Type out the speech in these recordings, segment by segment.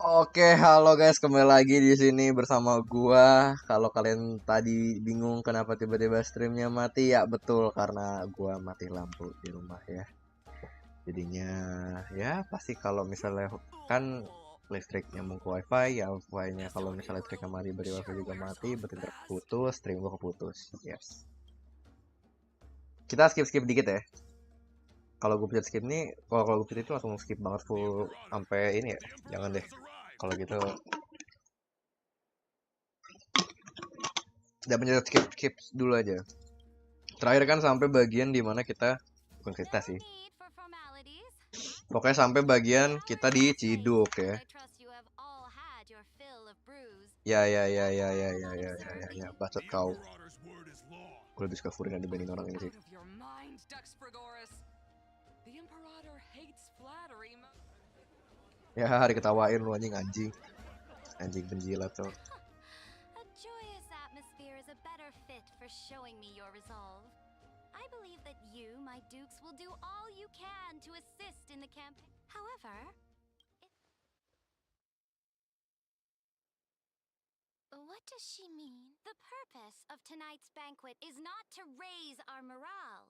Oke, halo guys, kembali lagi di sini bersama gua. Kalau kalian tadi bingung kenapa tiba-tiba streamnya mati, ya betul karena gua mati lampu di rumah ya. Jadinya ya pasti kalau misalnya kan listrik nyambung ke wifi, ya wifi-nya kalau misalnya listriknya mati berarti wifi juga mati, berarti terputus, stream gua keputus. Yes. Kita skip dikit ya. Kalau gue pencet skip nih, kalau gue pencet itu langsung skip banget full sampai ini ya. Jangan deh. Kalau gitu udah pencet skip dulu aja. Terakhir kan sampai bagian dimana kita, bukan kita sih, pokoknya sampai bagian kita diciduk ya. Ya, bacot kau. Gue lebih suka Furina dibanding orang ini sih. Ya, hari ketawain lu anjing penjilat tuh. Showing me your resolve. I believe that you, my dukes, will do all you can to assist in the campaign. However, what does she mean? The purpose of tonight's banquet is not to raise our morale,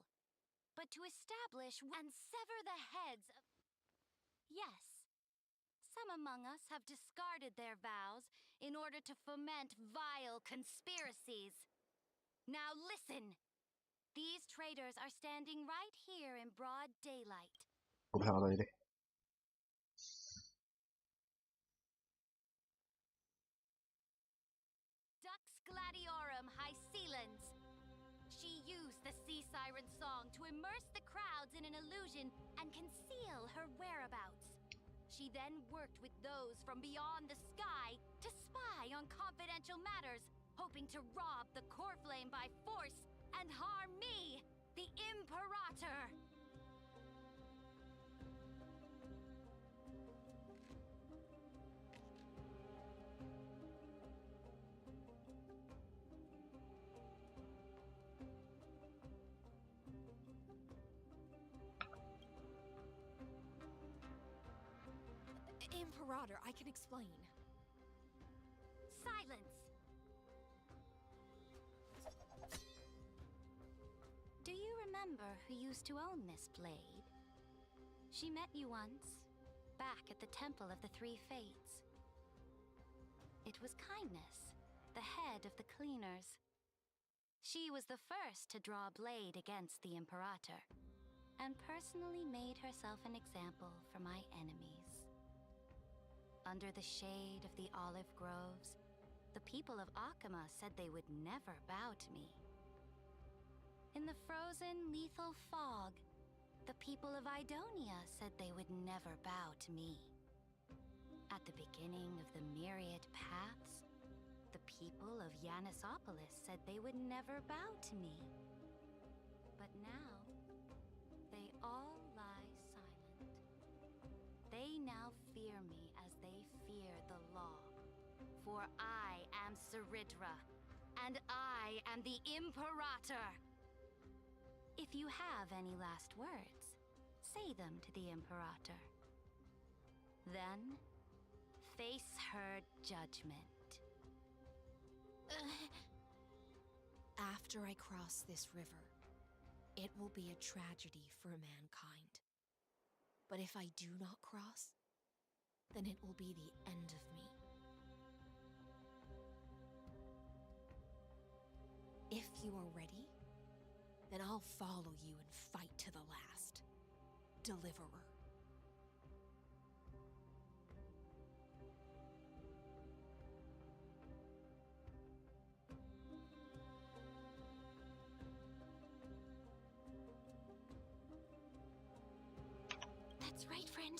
but to establish and sever the heads of... Yes, some among us have discarded their vows in order to foment vile conspiracies. Now listen! These traitors are standing right here in broad daylight. Dux Gladiorum High Sealens. She used the sea siren song to immerse the crowds in an illusion and conceal her whereabouts. She then worked with those from beyond the sky to spy on confidential matters, hoping to rob the core flame by force and harm me, the Imperator. Imperator, I can explain. Silence! Do you remember who used to own this blade? She met you once, back at the Temple of the Three Fates. It was Kindness, the head of the cleaners. She was the first to draw a blade against the Imperator, and personally made herself an example for my enemies. Under the shade of the olive groves, the people of Akama said they would never bow to me. In the frozen, lethal fog, the people of Idonia said they would never bow to me. At the beginning of the myriad paths, the people of Yanisopolis said they would never bow to me. But now, they all lie silent. They now fear me as they fear the law. For I am CERYDRA, and I am the Imperator! If you have any last words, say them to the Imperator. Then, face her judgment. After I cross this river, it will be a tragedy for mankind. But if I do not cross, then it will be the end of me. If you are ready, then I'll follow you and fight to the last. Deliverer. That's right, friend.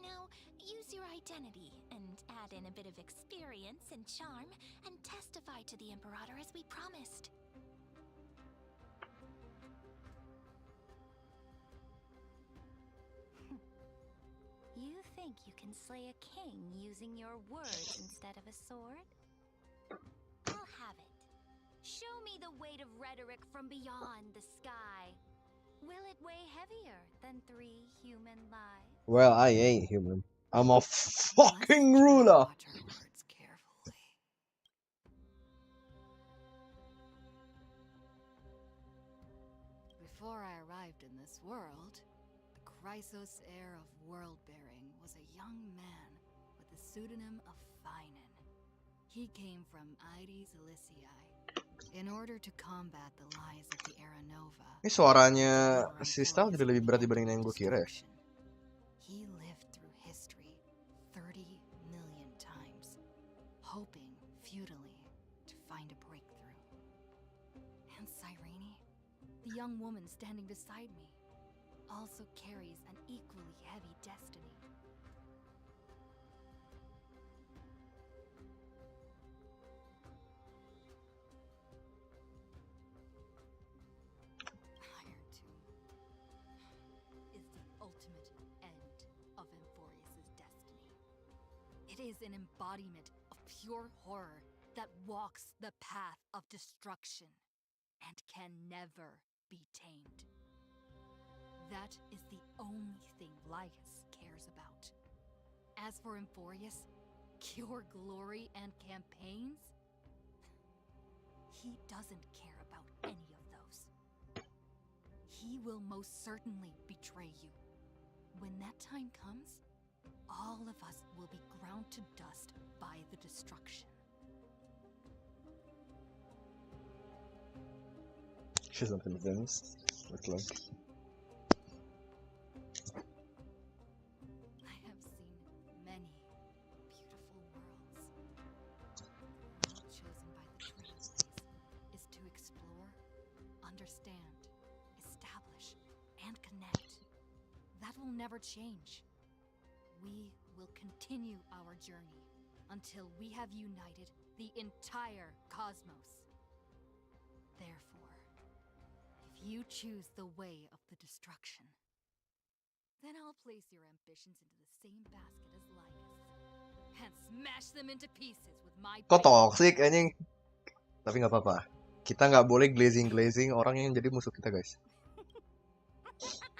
Now, use your identity and add in a bit of experience and charm and testify to the Imperator as we promised. You think you can slay a king using your words instead of a sword? I'll have it. Show me the weight of rhetoric from beyond the sky. Will it weigh heavier than 3 human lives? Well, I ain't human. I'm a fucking ruler. Watch our words carefully. Before I arrived in this world, the Chrysos heir of world-bearing was a young man with the pseudonym of Finan. He came from Ides Elysiae in order to combat the lies of the Era Nova. Ini suaranya si Stal jadi lebih berat dibanding yang gue kira ya. He lived through history 30 million times, hoping futilely to find a breakthrough. And CERYDRA, the young woman standing beside me, also carries an equally heavy destiny. Iron Tomb is the ultimate end of Amphorius's destiny. It is an embodiment of pure horror that walks the path of destruction and can never be tamed. That is the only thing Lycus cares about. As for Amphorius, pure glory and campaigns, he doesn't care about any of those. He will most certainly betray you. When that time comes, all of us will be ground to dust by the destruction. She's not convinced. Look like. I have seen many beautiful worlds. The road chosen by the Trailblaze is to explore, understand, establish, and connect. That will never change. We will continue our journey until we have united the entire cosmos. Therefore, if you choose the way of the destruction, then I'll place your ambitions into the same basket as Lycus and smash them into pieces with my Kok blade. toxic anjing? Tapi nggak apa-apa. Kita nggak boleh glazing orang yang jadi musuh kita, guys.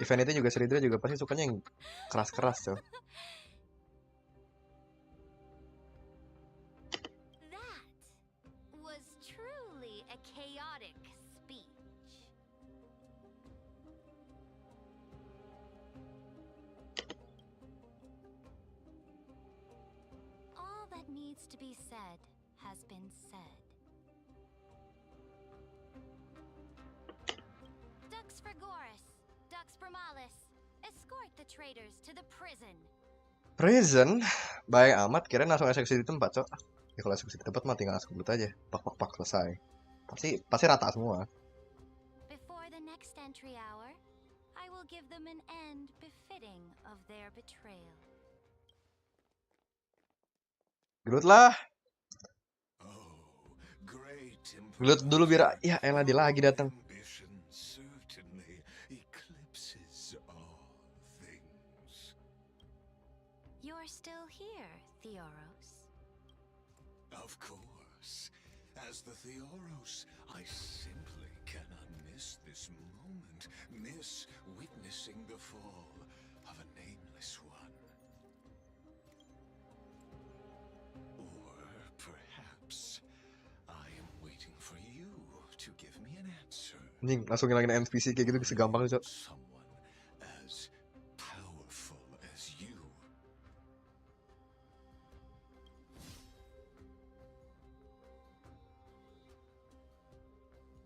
Event itu juga CERYDRA juga pasti sukanya yang keras-keras, coy. That was truly a chaotic speech. All that needs to be said has been said. Dux for Gorus, Dux for Malus, escort the traitors to the prison. Prison? Baik amat, kirain langsung eksekusi di tempat, cok. Ya kalau eksekusi di tempat mah tinggal eksekusi aja. Pak, selesai. Pasti rata semua. Before the next entry hour, I will give them an end befitting of their betrayal. Gelut lah. Oh, great Gelut dulu biar ya elah dia lagi datang. ambition certainly eclipses all things. You're still here, Theoros. Of course. As the Theoros, I simply cannot miss this moment, miss witnessing the fall of a nameless one. Or perhaps I am waiting for you to give me an answer. Anjing, langsung ngilangin NPC kayak gitu segampang, cok. Someone as powerful as you.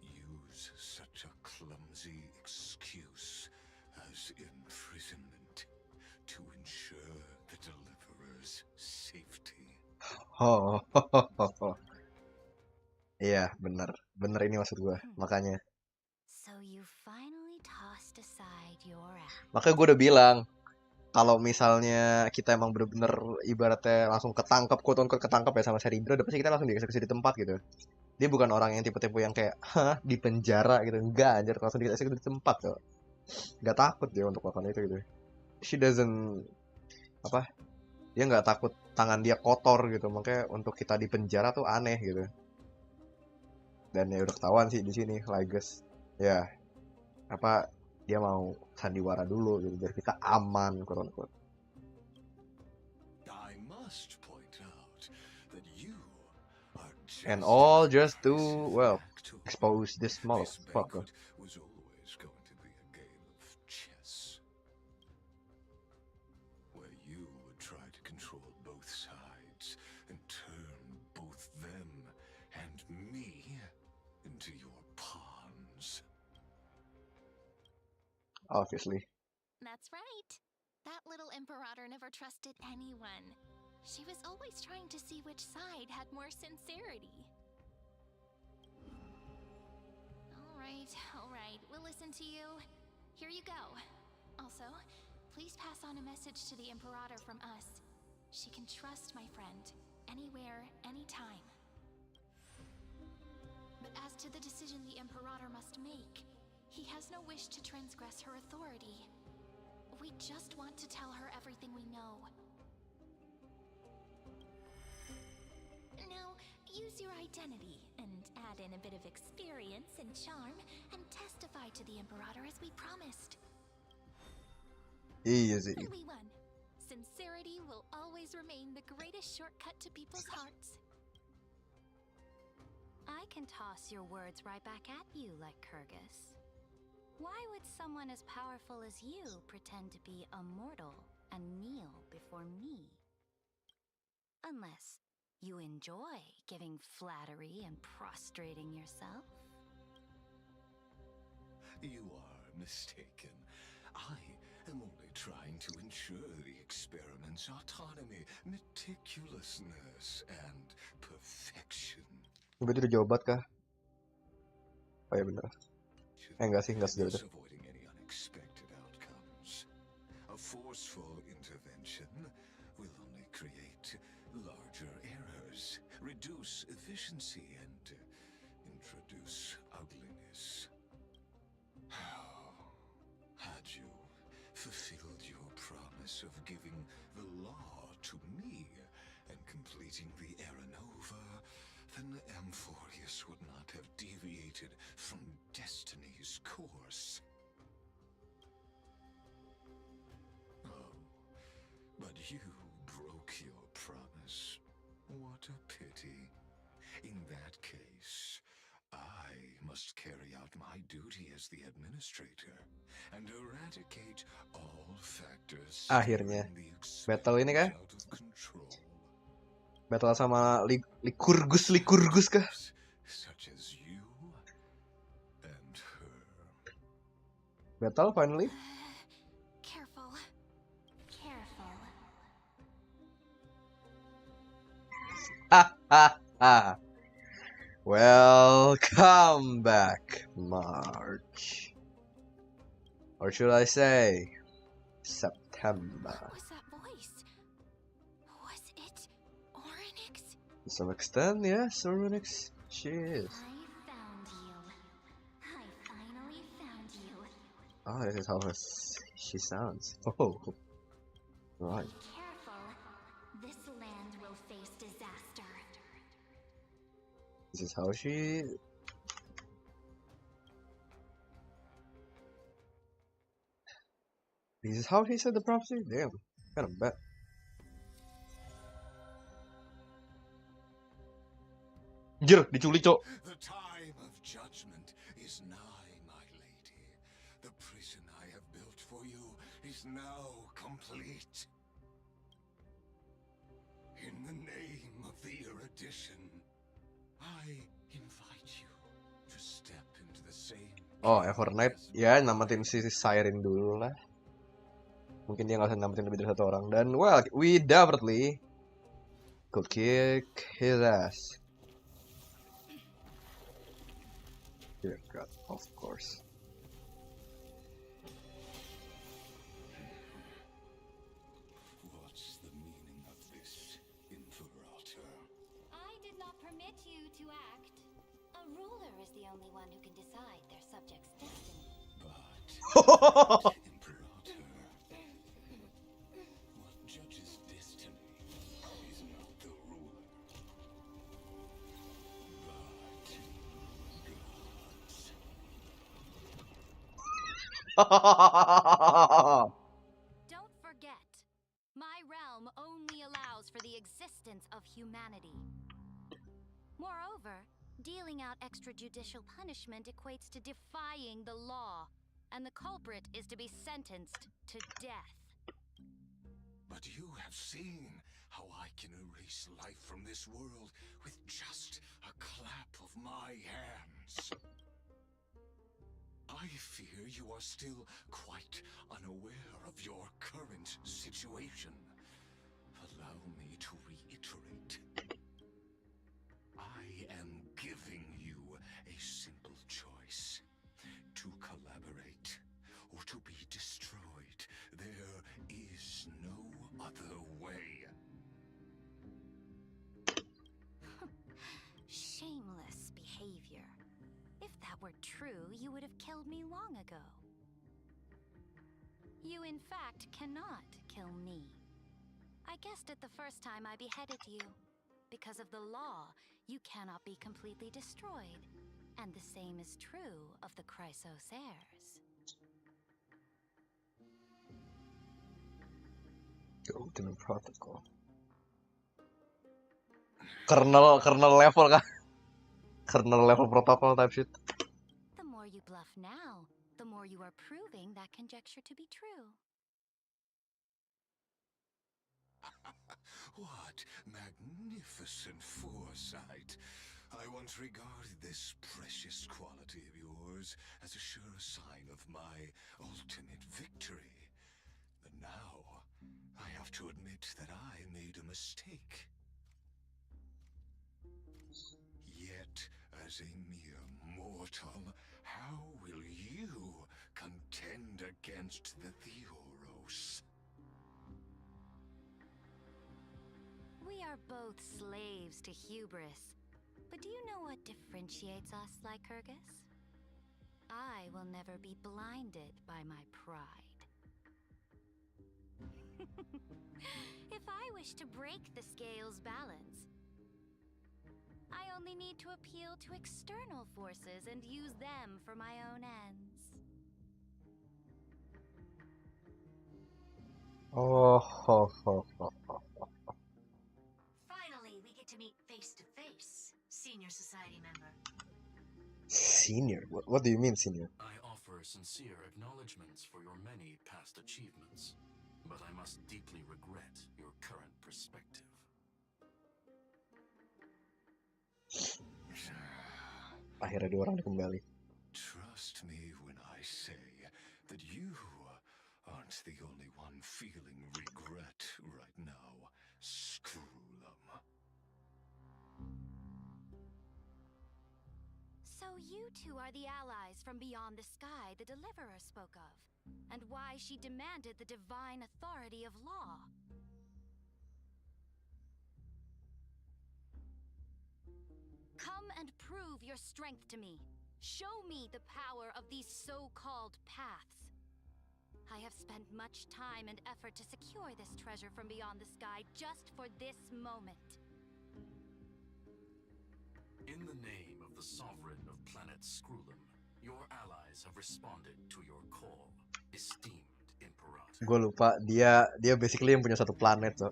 Use such a clumsy excuse as imprisonment to ensure the deliverer's safety. Oh. Iya, bener ini maksud gue. Makanya So you finally tossed aside your act. gue udah bilang kalau misalnya kita emang bener-bener ibaratnya langsung ketangkep, quote unquote ketangkep ya sama CERYDRA, udah pasti kita langsung dieksekusi di tempat gitu. Dia bukan orang yang tipe-tipe yang kayak, hah, di penjara gitu. Enggak, anjir, langsung dieksekusi di tempat tuh. Nggak takut dia untuk melakukan itu gitu. She doesn't, apa, dia nggak takut tangan dia kotor gitu. Makanya untuk kita di penjara tuh aneh gitu. Dan ya udah ketahuan sih di sini, Liges. Ya, apa, dia mau sandiwara dulu gitu biar kita aman, quote unquote. I must point out that you are And just all as just to, impressive well, back to expose this This motherfucker. banquet was always going to be a game of chess, where you would try to control both sides and turn both them and me into your pawns. Obviously. That's right. That little Imperator never trusted anyone. She was always trying to see which side had more sincerity. All right, we'll listen to you. Here you go. Also, please pass on a message to the Imperator from us. She can trust my friend, anywhere, anytime. But as to the decision the Imperator must make, he has no wish to transgress her authority. We just want to tell her everything we know. Now, use your identity and add in a bit of experience and charm and testify to the Imperator as we promised. Easy. And we won. Sincerity will always remain the greatest shortcut to people's hearts. I can toss your words right back at you like Kyrgyz. Why would someone as powerful as you pretend to be a mortal and kneel before me? Unless you enjoy giving flattery and prostrating yourself? You are mistaken. I am only trying to ensure the experiment's autonomy, meticulousness, and perfection. Berarti udah jawab kah? Oh ya benar. Enggak sih, enggak sejauh itu. Thus avoiding any unexpected outcomes. A forceful intervention will only create larger errors, reduce efficiency, and introduce ugliness. Had you fulfilled your promise of giving the law to me and completing the Aranova, then Amphorius would not have deviated from destiny's course. Oh, but you broke your promise. What a pity. In that case, I must carry out my duty as the administrator and eradicate all factors Akhirnya, steering the battle ini kah? experiment out of control. Battle sama Likurgus kah? Such as you and her. Battle finally? Careful. Careful. Ha. Welcome back, March. Or should I say, September. What was that voice? Was it Orynyx? To some extent, yes, Orunix, she is. I found you. I finally found you. Oh, this is how she sounds. Oh, right. Be careful. This land will face disaster. This is how she... This is how she said the prophecy? Damn, kind of bad. Jir, diculik, cok. The time of judgment is nigh, my lady. The prison I have built for you is now complete. In the name of the erudition, I invite you to step into the same. Oh, Evernight, ya namatin si Siren dulu lah. Mungkin dia nggak usah namatin lebih dari satu orang. Dan, well, we definitely could kick his ass. Dear God, of course. only one who can decide their subject's destiny. But, Imperator, what judges destiny is not the ruler, but gods. Don't forget, my realm only allows for the existence of humanity. Moreover, dealing out extrajudicial punishment equates to defying the law, and the culprit is to be sentenced to death. But you have seen how I can erase life from this world with just a clap of my hands. I fear you are still quite unaware of your current situation. Allow me to reiterate. I am giving you a simple choice. To collaborate or to be destroyed. There is no other way. Shameless behavior. If that were true, you would have killed me long ago. You, in fact, cannot kill me. I guessed it the first time I beheaded you. Because of the law, you cannot be completely destroyed. And the same is true of the Chrysos heirs. The ultimate protocol. Kernel level kah? Kernel level protocol type shit. The more you bluff now, the more you are proving that conjecture to be true. What magnificent foresight. I once regarded this precious quality of yours as a sure sign of my ultimate victory. But now, I have to admit that I made a mistake. Yet, as a mere mortal, how will you contend against the Theoros? We are both slaves to hubris. But do you know what differentiates us, Lycurgus? I will never be blinded by my pride. If I wish to break the scale's balance, I only need to appeal to external forces and use them for my own ends. Oh, ho, ho, ho, ho. Finally, we get to meet face to face, Senior Society member. Senior? What do you mean, senior? I offer sincere acknowledgements for your many past achievements, but I must deeply regret your current perspective. Akhirnya dua orang kembali. Trust me when I say that you aren't the only one feeling regret right now. Screw them. So you two are the allies from beyond the sky the Deliverer spoke of, and why she demanded the divine authority of law. Come and prove your strength to me. Show me the power of these so-called paths. I have spent much time and effort to secure this treasure from beyond the sky just for this moment. In the name of the sovereign of planet Scrulum, your allies have responded to your call, esteemed Imperator. Gue lupa dia basically yang punya satu planet so.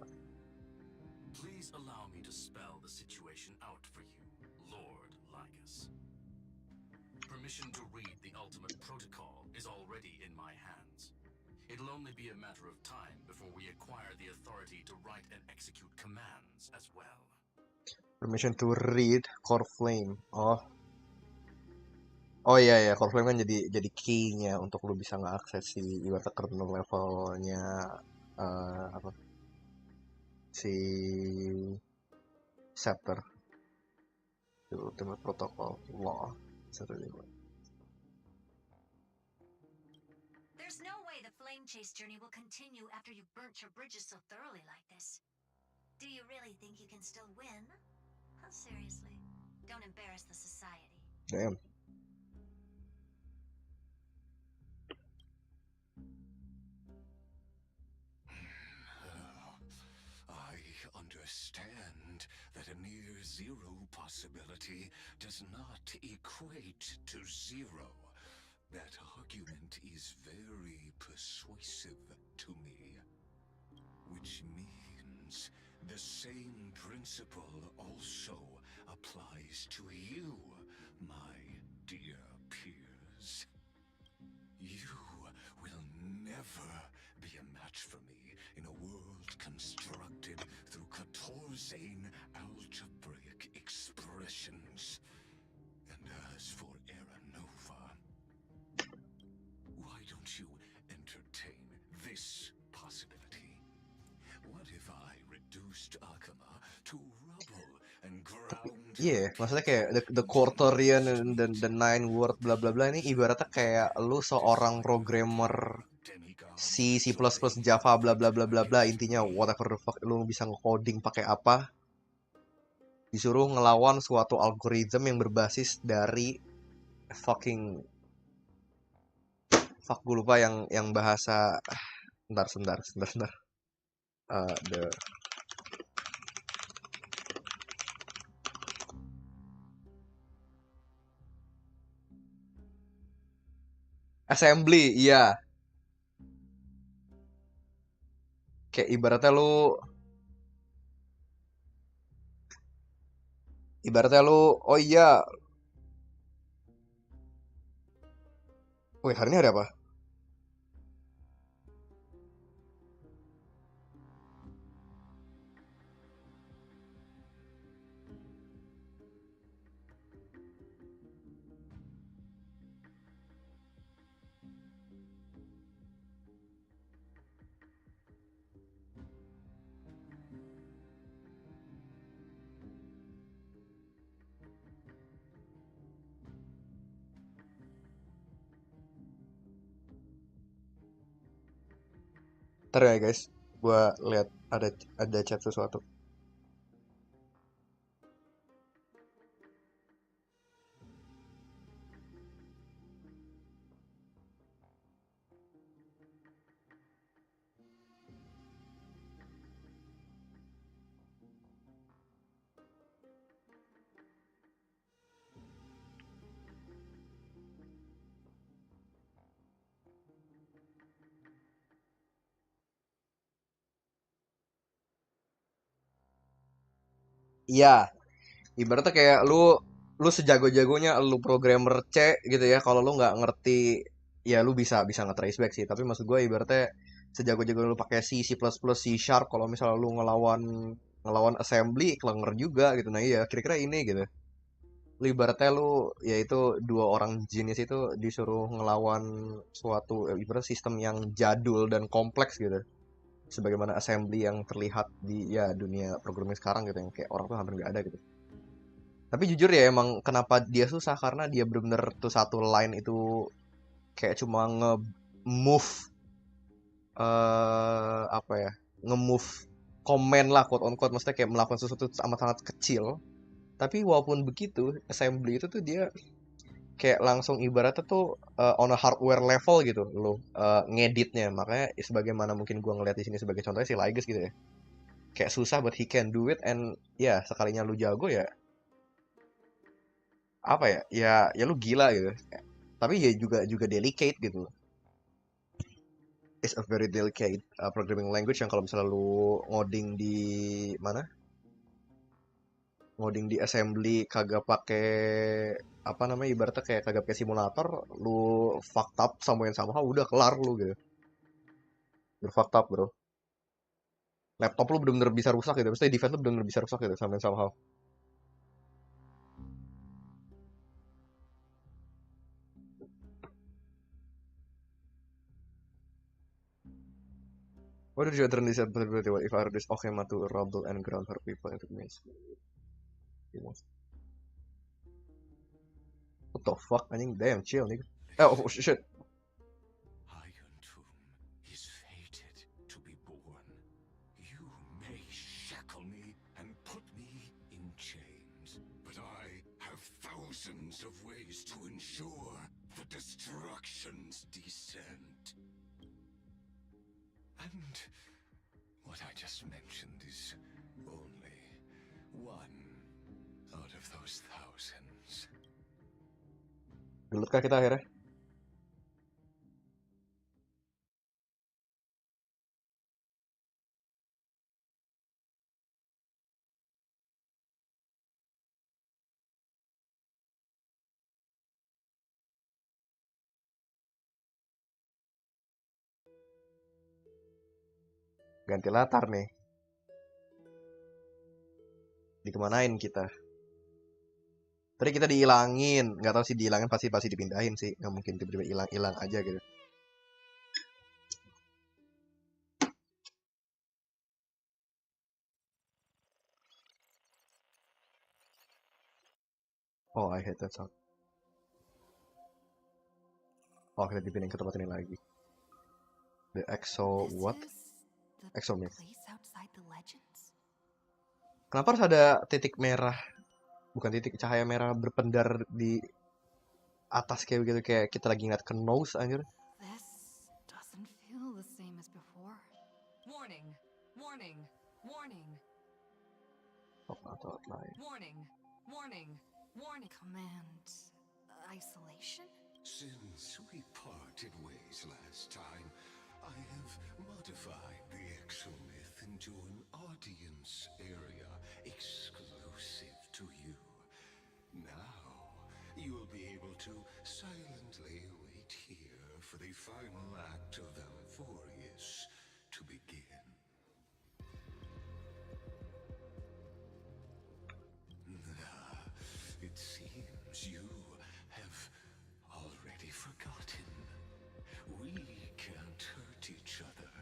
Please allow me to spell the situation out for you, Lord Lycus. Permission to read the ultimate protocol is already in my hands. It'll only be a matter of time before we acquire the authority to write and execute commands as well. Permission to read core flame. Oh iya core flame kan jadi key-nya untuk lu bisa nge-akses si ibaratnya kernel levelnya apa si scepter. The ultimate protocol law. There's no way the flame chase journey will continue after you've burnt your bridges so thoroughly like this. Do you really think you can still win? Seriously, don't embarrass the society. Damn. understand that a near zero possibility does not equate to zero. That argument is very persuasive to me. Which means the same principle also applies to you, my dear peers. You will never be a match for me in a world constructed through 14 algebraic expressions. And as for Era Nova, why don't you entertain this possibility? What if I reduced Akama to rubble and ground? Iya, maksudnya kayak the Quartorian and the Nine Word bla bla bla ini ibaratnya kayak lu seorang programmer C, C++, Java bla bla bla bla bla, intinya whatever the fuck lu bisa nge-coding pakai apa, disuruh ngelawan suatu algoritma yang berbasis dari fucking fuck gue lupa yang bahasa sebentar. The assembly, iya. Kayak ibaratnya lu oh iya. Wih, hari ini hari apa? Ntar ya guys, gua lihat ada chat sesuatu. Iya, ibaratnya kayak lu sejago-jagonya lu programmer C gitu ya, kalau lu nggak ngerti ya lu bisa nge-trace back sih, tapi maksud gue ibaratnya sejago-jago lu pakai C, C++, C Sharp, kalau misalnya lu ngelawan assembly kelenger juga gitu. Nah iya, kira-kira ini gitu. Lu ibaratnya lu yaitu dua orang jenis itu disuruh ngelawan suatu ibarat sistem yang jadul dan kompleks gitu. Sebagaimana assembly yang terlihat di ya dunia programming sekarang gitu, yang kayak orang tuh hampir nggak ada gitu. Tapi jujur ya emang kenapa dia susah karena dia bener-bener tuh satu line itu kayak cuma nge-move apa ya? Nge-move comment lah quote on quote, maksudnya kayak melakukan sesuatu amat sangat kecil. Tapi walaupun begitu, assembly itu tuh dia kayak langsung ibaratnya tuh on a hardware level gitu loh ngeditnya. Makanya sebagaimana mungkin gua ngeliat di sini sebagai contohnya si Liges gitu ya. Kayak susah but he can do it, and ya sekalinya lu jago ya apa ya lu gila gitu. Tapi ya juga delicate gitu. It's a very delicate programming language yang kalau misalnya lu ngoding di mana? Ngoding di assembly kagak pakai apa namanya, ibaratnya kayak kagak pakai simulator, lu fucked up somehow udah kelar lu gitu. You're fucked up, bro. Laptop lu bener-bener bisa rusak gitu. Maksudnya device lu bener-bener bisa rusak gitu somehow. What did you turn this ability? What if I reduce Okema to rubble and ground her people into mist? What the fuck? Anjing, damn, chill, nigga. Oh shit. Iron Tomb is fated to be born. You may shackle me and put me in chains, but I have thousands of ways to ensure the destruction's descent. And what I just mentioned is only One out of those thousands. Gelut kah kita akhirnya? Ganti latar nih. Dikemanain kita? Tadi kita dihilangin, nggak tahu sih dihilangin pasti dipindahin sih, nggak mungkin tiba-tiba hilang aja gitu. Oh, I hate that sound. Oh, kita dipindahin ke tempat ini lagi. The EXO what? EXO myth. Kenapa harus ada titik merah? Bukan titik cahaya merah berpendar di atas kayak begitu, kayak kita lagi ngeliat ke nose anjir. This doesn't feel the same as before. Warning, warning, warning. Oh, atau lain. Warning, warning, warning. Command isolation? Since we parted ways last time, I have modified the exomyth into an audience area exclusive to you. Now, you will be able to silently wait here for the final act of Amphorius to begin. It seems you have already forgotten. We can't hurt each other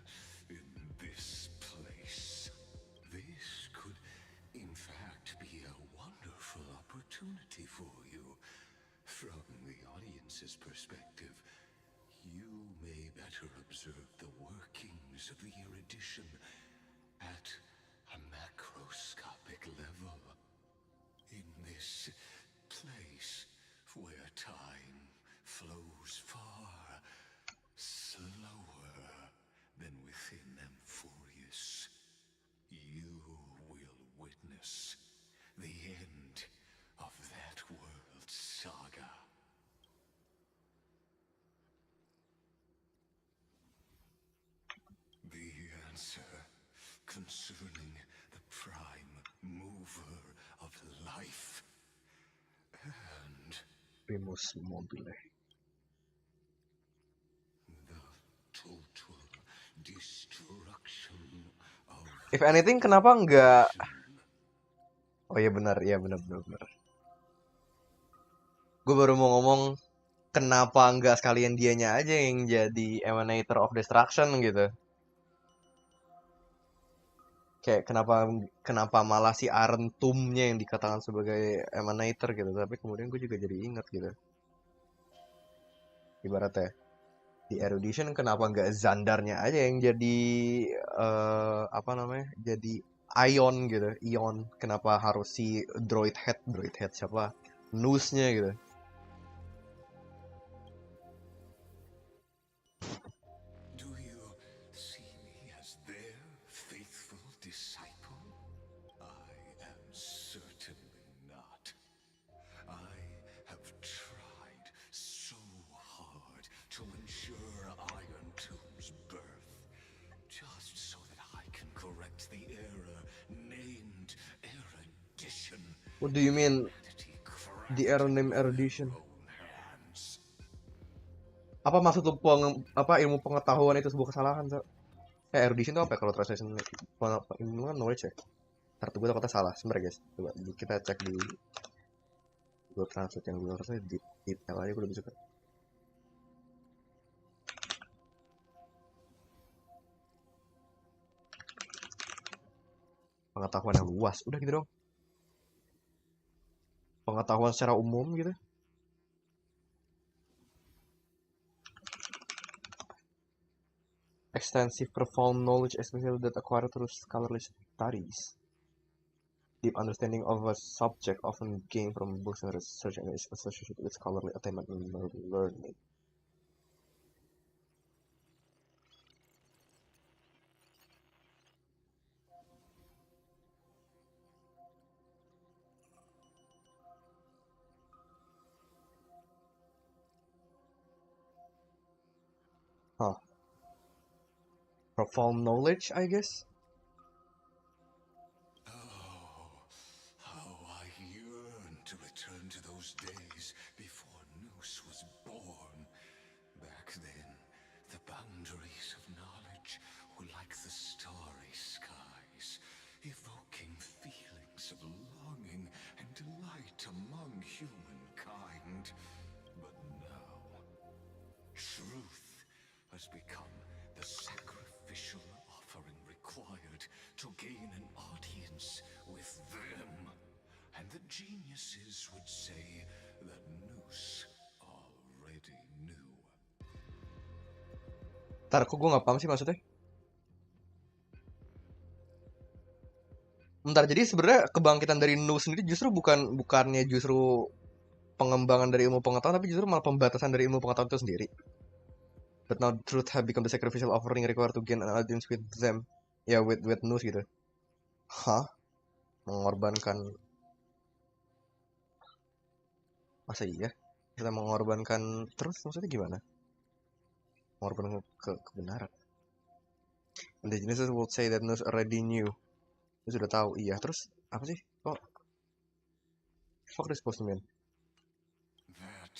in this place. This could, in fact, be a wonderful opportunity for you. From the audience's perspective, you may better observe the workings of the erudition at a macroscopic level. In this place where time flows far slower than within Amphorius, you will witness the end of that world's saga. The answer concerning the prime mover of life and Primus mobile. the total destruction of If anything, kenapa nggak? Oh iya benar, benar. Gue baru mau ngomong, kenapa nggak sekalian dianya aja yang jadi emanator of destruction gitu? Kayak kenapa malah si Arentumnya yang dikatakan sebagai emanator gitu, tapi kemudian gue juga jadi inget gitu. Ibaratnya di erudition kenapa nggak Zandarnya aja yang jadi jadi ion gitu, ion. Kenapa harus si droid head siapa? Nose-nya gitu. Do you see me as their faithful disciple? I am certainly not. I have tried so hard to ensure Iron Tomb's birth, just so that I can correct the error named erudition. What do you mean the error named erudition? Apa maksud lu ilmu pengetahuan itu sebuah kesalahan, so? Erudition itu apa ya kalau translation ilmu kan knowledge ya? Ntar tuh gue takutnya salah sebenernya guys. Coba kita cek di Google Translate, yang Google Translate di detail aja gue lebih suka. Pengetahuan yang luas, udah gitu dong. Pengetahuan secara umum gitu. Extensive profound knowledge, especially that acquired through scholarly studies. Deep understanding of a subject often gained from books and research and is associated with scholarly attainment and learning. profound knowledge, I guess. Oh, how I yearn to return to those days before Noose was born. Back then, the boundaries of knowledge were like the starry skies, evoking feelings of longing and delight among humankind. But now, truth has become the sacrificial offering required to gain an audience with them. And the geniuses would say that Noose already knew. Ntar, kok gue nggak paham sih maksudnya? Bentar, jadi sebenarnya kebangkitan dari Nu sendiri justru bukannya justru pengembangan dari ilmu pengetahuan, tapi justru malah pembatasan dari ilmu pengetahuan itu sendiri. But now truth have become the sacrificial offering required to gain an audience with them. Ya, with Nu gitu. Hah? Mengorbankan... Masa iya? Kita mengorbankan terus maksudnya gimana? Mengorbankan kebenaran. And the geniuses would say that Nu already knew. Dia sudah tahu, iya. Terus, apa sih? Kok? Fuck this supposed to mean? That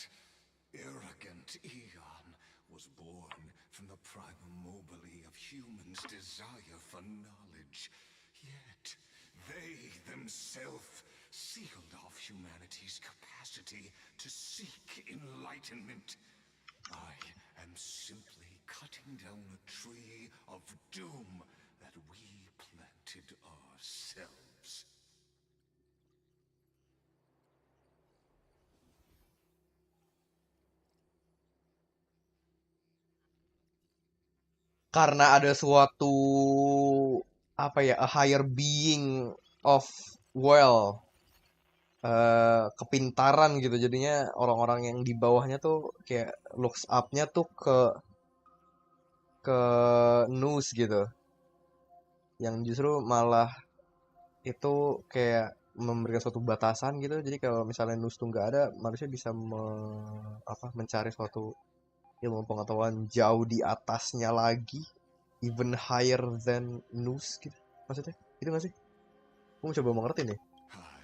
arrogant Eon was born from the primal mobile of humans' desire for knowledge. Yet, they themselves sealed off humanity's capacity to seek enlightenment. I am simply cutting down a tree of doom that we planted ourselves. Karena ada suatu apa ya, a higher being of kepintaran gitu, jadinya orang-orang yang di bawahnya tuh kayak looks up-nya tuh ke News gitu, yang justru malah itu kayak memberikan suatu batasan gitu. Jadi kalau misalnya News tuh nggak ada, manusia bisa mencari suatu ilmu pengetahuan jauh di atasnya lagi, even higher than News gitu. Maksudnya itu nggak sih? Gue coba mengerti nih. I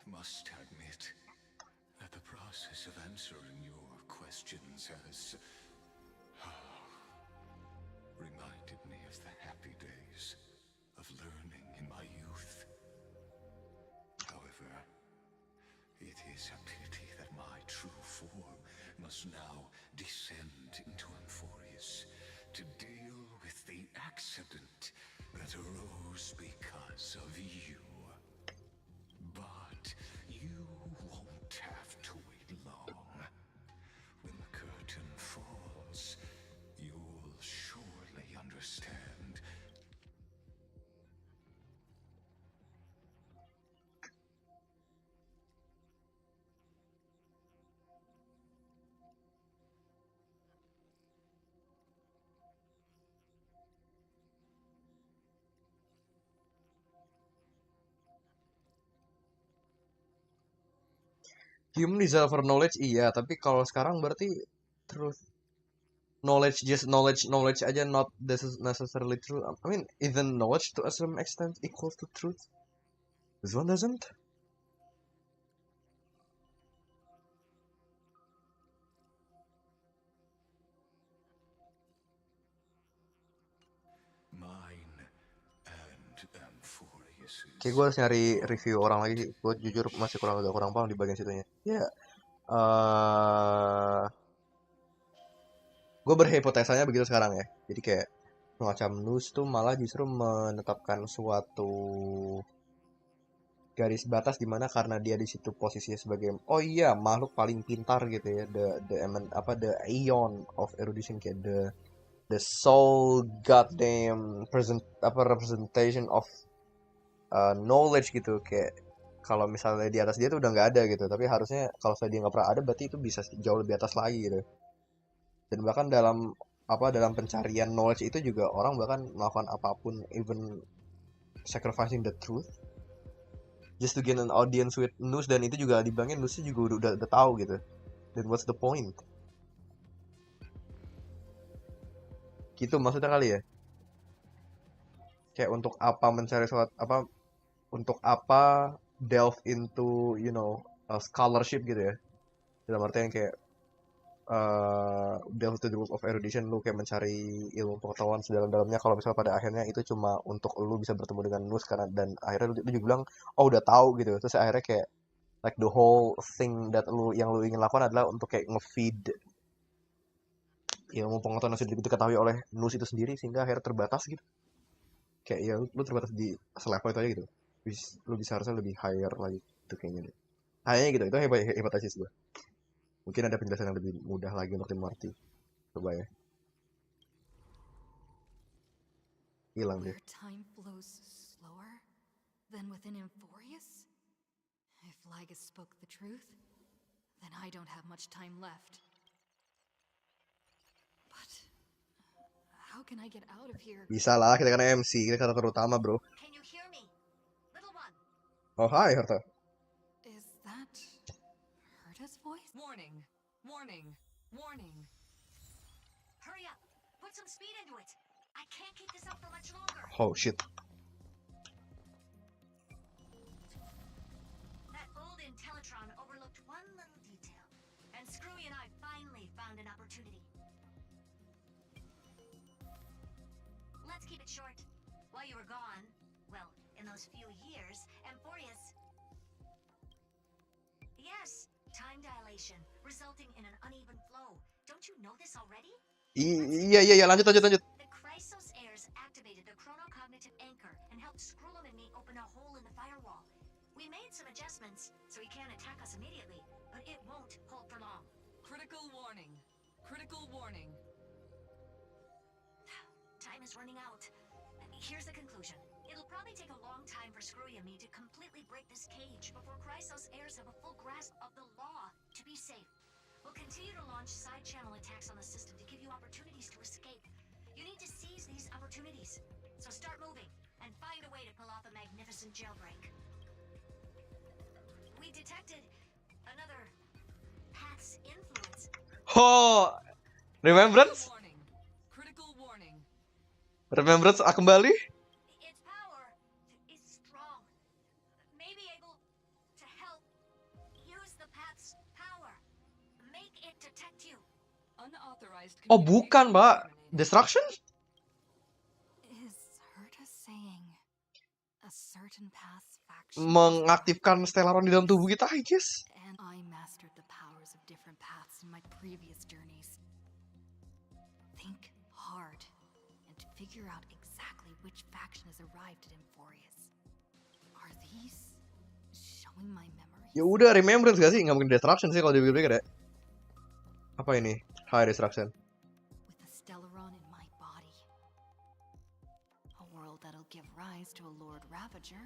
must admit that the process of answering your questions has reminded me of the happy days of learning in my youth. However, it is a pity that my true form must now descend into Amphorius to deal with the accident that arose because of you. But you won't have to wait long. When the curtain falls, you'll surely understand. Human desire for knowledge iya, tapi kalau sekarang berarti truth. Knowledge, just knowledge aja, not necessarily truth. I mean, even knowledge to a certain extent equals to truth. This one doesn't. Mine and Amphorius. Kayak gue harus nyari review orang lagi. Gue jujur masih agak kurang paham di bagian situnya. Ya, gue berhipotesanya begitu sekarang ya. Jadi kayak semacam News tuh malah justru menetapkan suatu garis batas dimana karena dia di situ posisinya sebagai makhluk paling pintar gitu ya, the Aeon of erudition, kayak the soul goddamn representation of knowledge gitu. Kayak kalau misalnya di atas dia tuh udah nggak ada gitu, tapi harusnya kalau saya dia nggak pernah ada, berarti itu bisa jauh lebih atas lagi gitu. Dan bahkan dalam pencarian knowledge itu juga orang bahkan melakukan apapun, even sacrificing the truth just to gain an audience with News. Dan itu juga dibilangin News juga udah tahu gitu. Then what's the point? Gitu maksudnya kali ya. Kayak untuk apa mencari suatu apa, untuk apa delve into scholarship gitu ya. Dalam artian kayak delve to the rules of erudition, lu kayak mencari ilmu pengetahuan sedalam-dalamnya, kalau misalnya pada akhirnya itu cuma untuk lu bisa bertemu dengan Nus karena, dan akhirnya lu juga bilang oh udah tahu gitu, terus akhirnya kayak like the whole thing that yang lu ingin lakukan adalah untuk kayak nge-feed ilmu pengetahuan yang sudah diketahui oleh Nus itu sendiri, sehingga akhirnya terbatas gitu. Kayak ya lu terbatas di selevel itu aja gitu. Lu bisa harusnya lebih higher lagi itu kayaknya deh. Kayaknya gitu, itu hipotesis gue. Mungkin ada penjelasan yang lebih mudah lagi untuk dimengerti. Coba ya. Hilang deh. Where time flows slower than within Emphorius? If Lygus spoke the truth, then I don't have much time left. But how can I get out of here? Bisa lah, kita kan MC, kita kata terutama bro. Can you hear me? Little one. Oh hai Harta. Is that Herta's voice? Warning! Warning! Warning! Hurry up. Put some speed into it. I can't keep this up for much longer. Oh shit. That old Intellitron overlooked one little detail. And Screwy and I finally found an opportunity. Let's keep it short. While you were gone, well, in those few years, Emphorius... Yes, time dilation, resulting in an uneven flow. Don't you know this already? Iya, lanjut. The Chrysos heirs activated the chronocognitive anchor and helped Skrullum and me open a hole in the firewall. We made some adjustments, so he can't attack us immediately, but it won't hold for long. Critical warning! Critical warning! Time is running out. Here's the conclusion. It'll probably take a long time for Screwy and me to completely break this cage before Chrysos heirs have a full grasp of the law. To be safe, we'll continue to launch side-channel attacks on the system to give you opportunities to escape. You need to seize these opportunities. So start moving and find a way to pull off a magnificent jailbreak. We detected another path's influence. Oh, remembrance? Warning! Critical warning! Remembrance kembali? Its power is strong. Maybe able to help use the path's power. Make it detect you. Unauthorized Oh bukan mbak, communication terminated. destruction? Is Herta saying a certain past faction Mengaktifkan Stellaron di dalam tubuh kita, I guess. and I mastered the powers of different paths in my previous journeys? Think hard and figure out exactly which faction has arrived at Emphorius. Are these showing my memories? Ya udah, remembrance gak sih? Nggak mungkin destruction sih kalau dipikir-pikir ya. Apa ini? High destruction. With a Stellaron in my body. A world that'll give rise to a Lord Ravager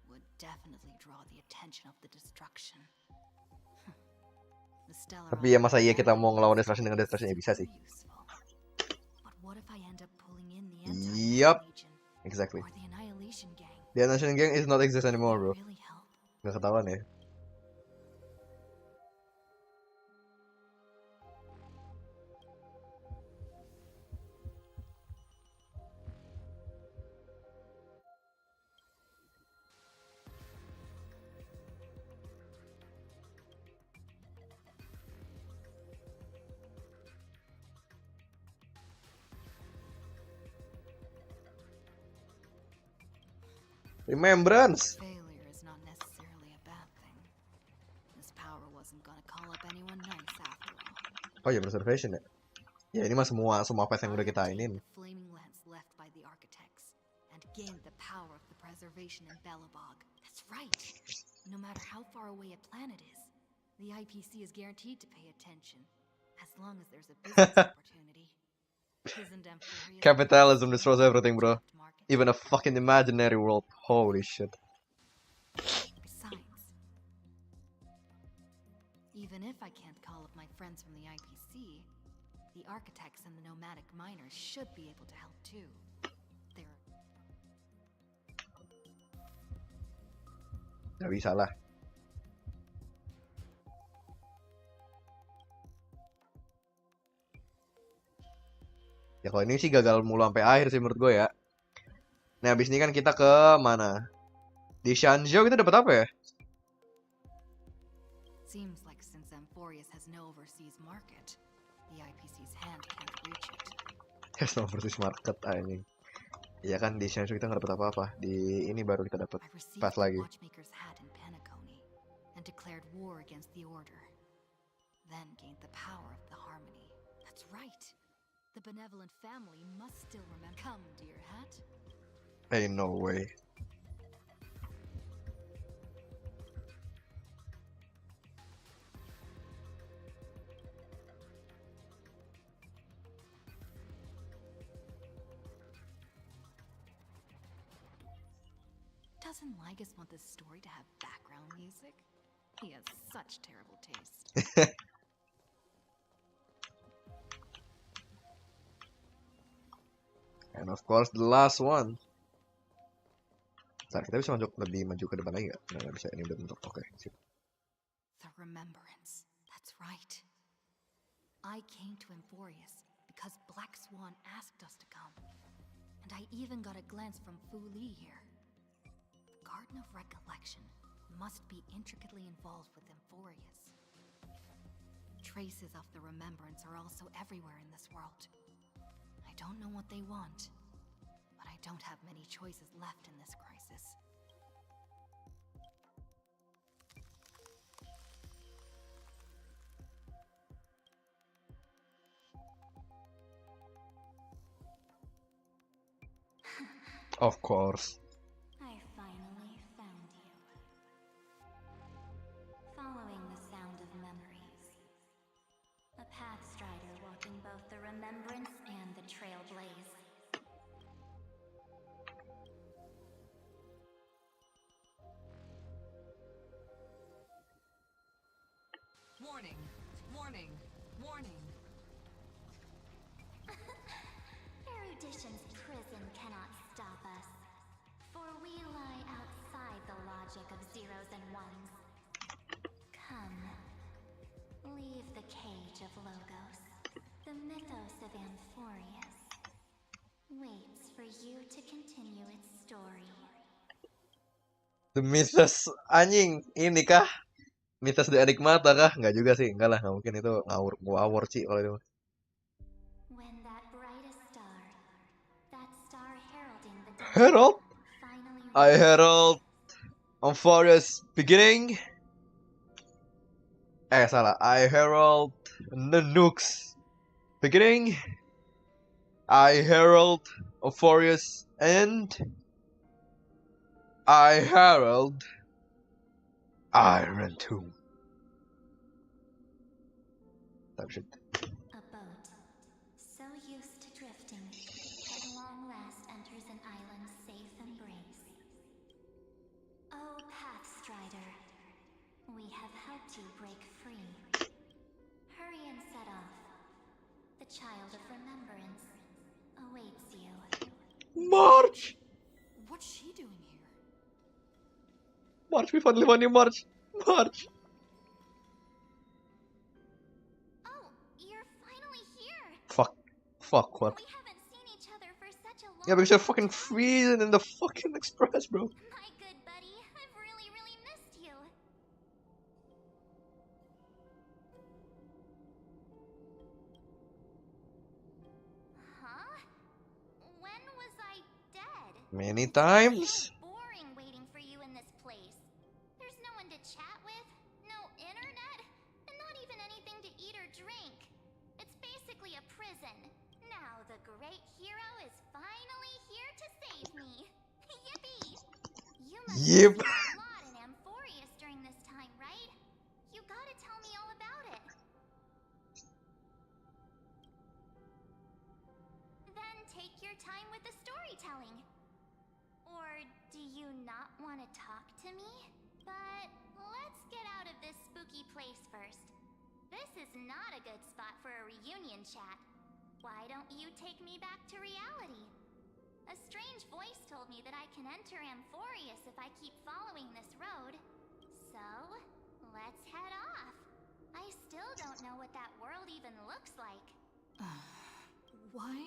would definitely draw the attention of the destruction. The Stellaron Tapi ya masa iya kita mau ngelawan destruction dengan destruction, ya bisa sih. useful. But what if I end up pulling in the Yup. Anti-Legion Exactly. or the Annihilation Gang? The Annihilation Gang is not exist anymore bro. Really help? Nggak ketahuan ya. Remembrance. Failure is not necessarily a bad thing. This power wasn't gonna call up anyone nice after all. Oh ya, preservation ya. Ya ini mah semua path yang udah kita inin. The flaming lance left by the architects and gained the power of the preservation in Belobog. That's right. No matter how far away a planet is, the IPC is guaranteed to pay attention as long as there's a business opportunity. Isn't Emphorius Capitalism destroys everything, bro. market? Even a fucking imaginary world. Holy shit. Besides, even if I can't call up my friends from the IPC, the architects and the nomadic miners should be able to help too. They're Gak bisa lah. Ya kalau ini sih gagal mulu sampai akhir sih menurut gue ya. Nah, abis ini kan kita ke mana? Di Shanzhou kita dapat apa ya? Seems like since Amphorius has no overseas market, the IPC's hand can't reach it. Yes, no versus market anjing. Iya kan di Shanzhou kita nggak dapat apa-apa. Di ini baru kita dapat I received pas the lagi. watchmaker's hat in Penacony and declared war against the Order. Then gained the power of the Harmony. That's right. The benevolent family must still remember. Come, dear hat. Ain't no way. Doesn't Ligus want this story to have background music? He has such terrible taste. And of course the last one. Ntar kita bisa lebih maju ke depan lagi nggak? Nggak bisa, ini udah bentuk. Oke, sip. The Remembrance. That's right. I came to Amphorius because Black Swan asked us to come. And I even got a glance from Fu Li here. The Garden of Recollection must be intricately involved with Amphorius. Traces of the Remembrance are also everywhere in this world. I don't know what they want, but I don't have many choices left in this crisis. Of course. I finally found you. Following the sound of memories. A pathstrider walking both the remembrance and the trailblaze. Warning! Warning! Warning! Erudition's prison cannot stop us, for we lie outside the logic of zeros and ones. Come, leave the cage of Logos. The mythos of Amphorius waits for you to continue its story. The Mythos anjing, ini kah? Mythos the Enigmata kah? Nggak juga sih, enggak lah, nggak mungkin itu ngawur sih kalau itu. When that brightest star, that star heralding the dawn, Herald? finally I herald Amphorius beginning. Salah. I herald the Nooks beginning. I herald Amphorius end. I herald Iron Tomb. That shit. A boat, so used to drifting, at long last enters an island's safe embrace. Oh, Pathstrider, we have helped you break free. Hurry and set off. The child of remembrance awaits you. March! What's she doing here? March, we finally won you, March! March! Oh, you're finally here! Fuck, what? We haven't seen each other for such a long Yeah, because you're fucking time. freezing in the fucking express, bro. My good buddy, I've really, really missed you. Huh? When was I dead? Many It's times. so boring waiting for you in this place. There's no one to chat with, no internet, and not even anything to eat or drink. It's basically a prison. Now the great hero is finally here to save me. Yippee! You must Yip. have seen a lot in Amphorius during this time, right? You gotta tell me all about it. Then take your time with the storytelling. Or do you not want to talk to me? But let's get out of this spooky place first. This is not a good spot for a reunion chat. Why don't you take me back to reality? A strange voice told me that I can enter Amphorius if I keep following this road. So, let's head off. I still don't know what that world even looks like. Why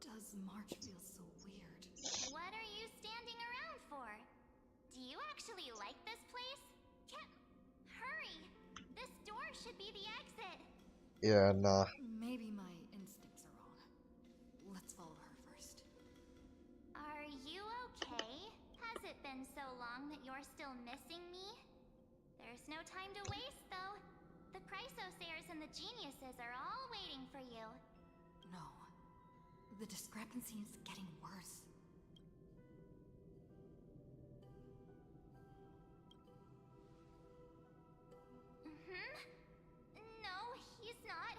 does March feel so weird? What are you standing around for? Do you actually like this place? Hurry! This door should be the exit. Ya, nah. Maybe my instincts are wrong. Let's follow her first. Are you okay? Has it been so long that you're still missing me? There's no time to waste, though. The Chrysosayers and the geniuses are all waiting for you. No. The discrepancy is getting worse. No, he's not.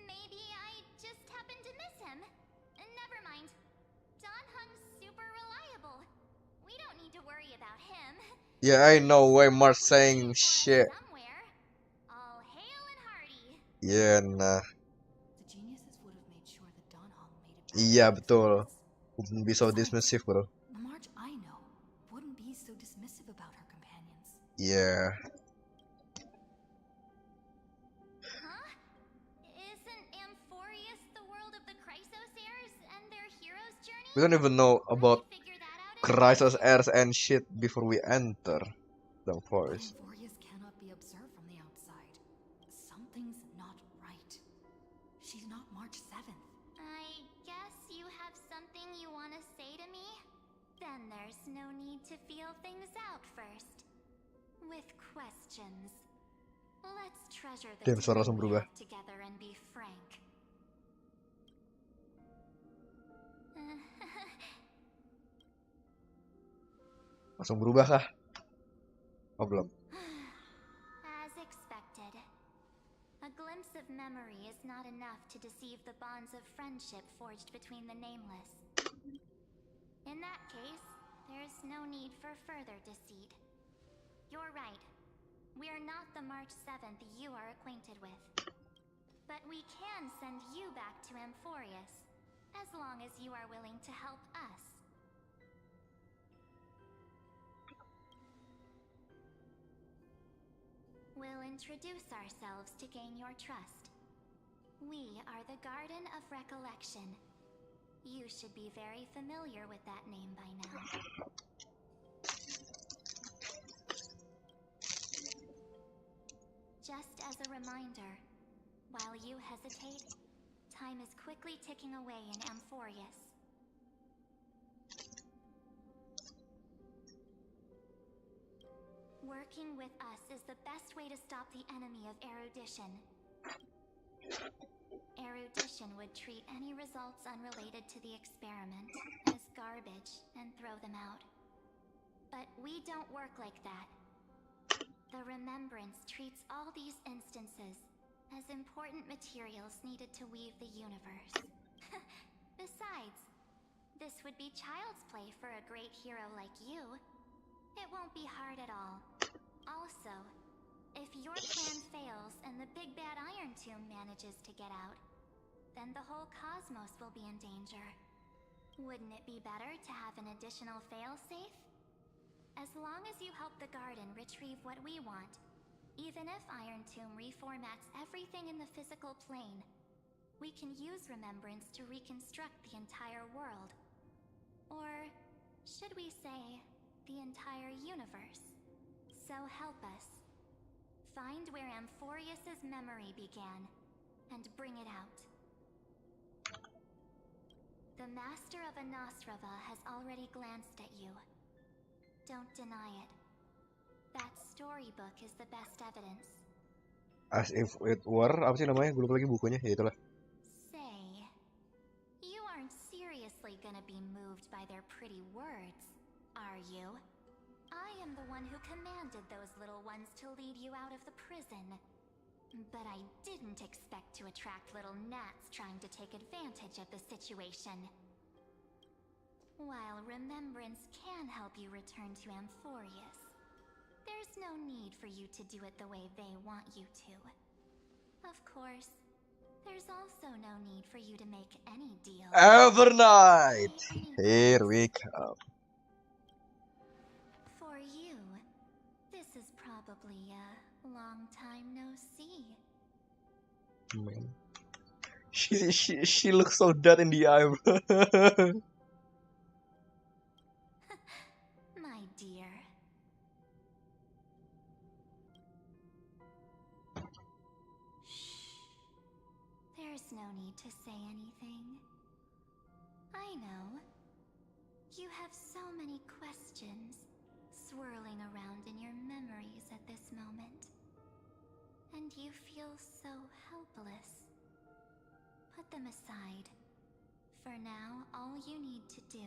Maybe I just happened to miss him. Never mind. Don Hung's super reliable. We don't need to worry about him. Yeah, I know why Mark saying shit. Somewhere. All hale and hearty. Yeah, nah. The geniuses would have made sure that Don Hong made it back. Iya, to betul. us. Wouldn't be so dismissive, bro. The Marge I know wouldn't be so dismissive about her companions. Yeah. Huh? Isn't Amphorius the world of the Chrysosayers and their hero's journey? We don't even know about I figured that out Crisis Airs and shit before we enter the But forest. Amphorius cannot be observed from the outside. Something's not right. She's not March 7th. I guess you have something you want to say to me? Then there's no need to feel things out first. With questions. Let's treasure the Damn, suara langsung time we berubah. have together and be frank. Langsung berubah kah? Oh, belum. As expected. A glimpse of memory is not enough to deceive the bonds of friendship forged between the nameless. In that case, there's no need for further deceit. You're right. We are not the March 7th you are acquainted with. But we can send you back to Amphorius, as long as you are willing to help us. We'll introduce ourselves to gain your trust. We are the Garden of Recollection. You should be very familiar with that name by now. Just as a reminder, while you hesitate, time is quickly ticking away in Amphorius. Working with us is the best way to stop the enemy of erudition. Erudition would treat any results unrelated to the experiment as garbage and throw them out. But we don't work like that. The Remembrance treats all these instances as important materials needed to weave the universe. Besides, this would be child's play for a great hero like you. It won't be hard at all. Also, if your plan fails and the big bad Iron Tomb manages to get out, then the whole cosmos will be in danger. Wouldn't it be better to have an additional failsafe? As long as you help the garden retrieve what we want, even if Iron Tomb reformats everything in the physical plane, we can use Remembrance to reconstruct the entire world. Or should we say, the entire universe. So help us. Find where Amphorius's memory began, and bring it out. The Master of Anosrava has already glanced at you. Don't deny it. That storybook is the best evidence. As if it were, apa sih namanya? Gue lupa lagi bukunya. Ya itulah. Say, you aren't seriously gonna be moved by their pretty words, are you? I am the one who commanded those little ones to lead you out of the prison. But I didn't expect to attract little gnats trying to take advantage of the situation. While Remembrance can help you return to Amphorius, there's no need for you to do it the way they want you to. Of course, there's also no need for you to make any deal. Overnight! Here we come. For you, this is probably a long time no see. Man. She looks so dead in the eye, bro. I know. You have so many questions swirling around in your memories at this moment. And you feel so helpless. Put them aside. For now, all you need to do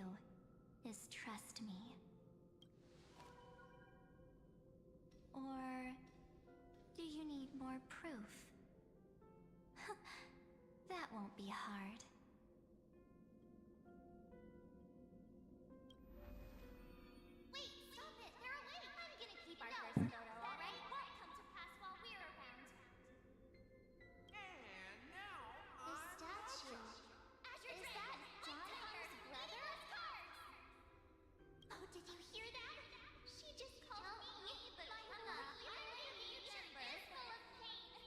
is trust me. Or do you need more proof? That won't be hard. Wait, stop it! They're awake! I'm gonna keep our first photo, alright? Won't come to pass while we're around. And now, The statue. Is that Don's brother? Oh, did you hear that? She just called me, but I'm not here. I'm a YouTuber full of pain.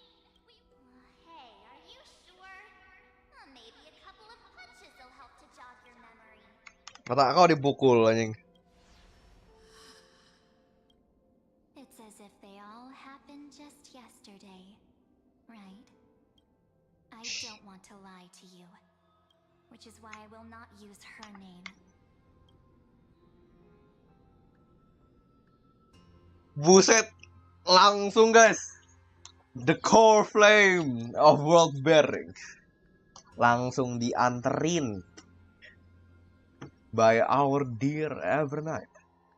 Hey, are you sure? Maybe a couple of punches will help to jog your memory. Mata kau dipukul anjing. It's as if they all happened just yesterday, right? I don't want to lie to you, which is why I will not use her name. Buset, langsung guys. The core flame of world bearing. Langsung dianterin by our dear Evernight.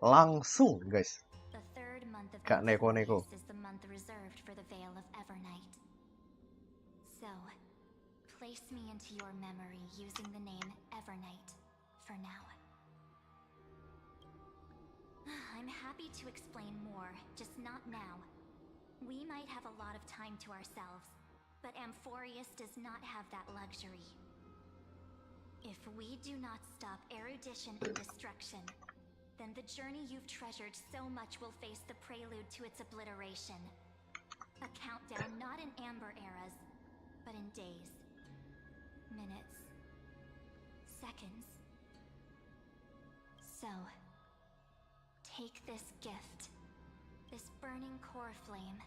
Langsung guys. The third month of Kak neko-neko. Aquarius is the month reserved for the Veil of Evernight. So, place me into your memory using the name Evernight for now. I'm happy to explain more, just not now. We might have a lot of time to ourselves, but Amphorius does not have that luxury. If we do not stop erudition and destruction, then the journey you've treasured so much will face the prelude to its obliteration. A countdown not in amber eras, but in days, minutes, seconds. So, take this gift, this burning core flame,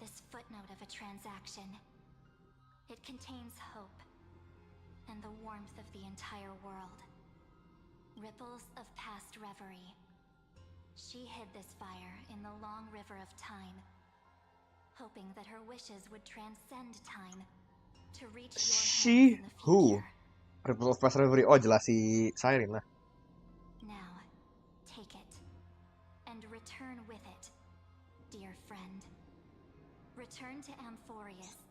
this footnote of a transaction. It contains hope and the warmth of the entire world. Ripples of past reverie. She hid this fire in the long river of time, hoping that her wishes would transcend time to reach your She hands in the who? future. Ripple of Past Reverie. Oh jelas si Siren lah. Now, take it, and return with it, dear friend. Return to Amphorius,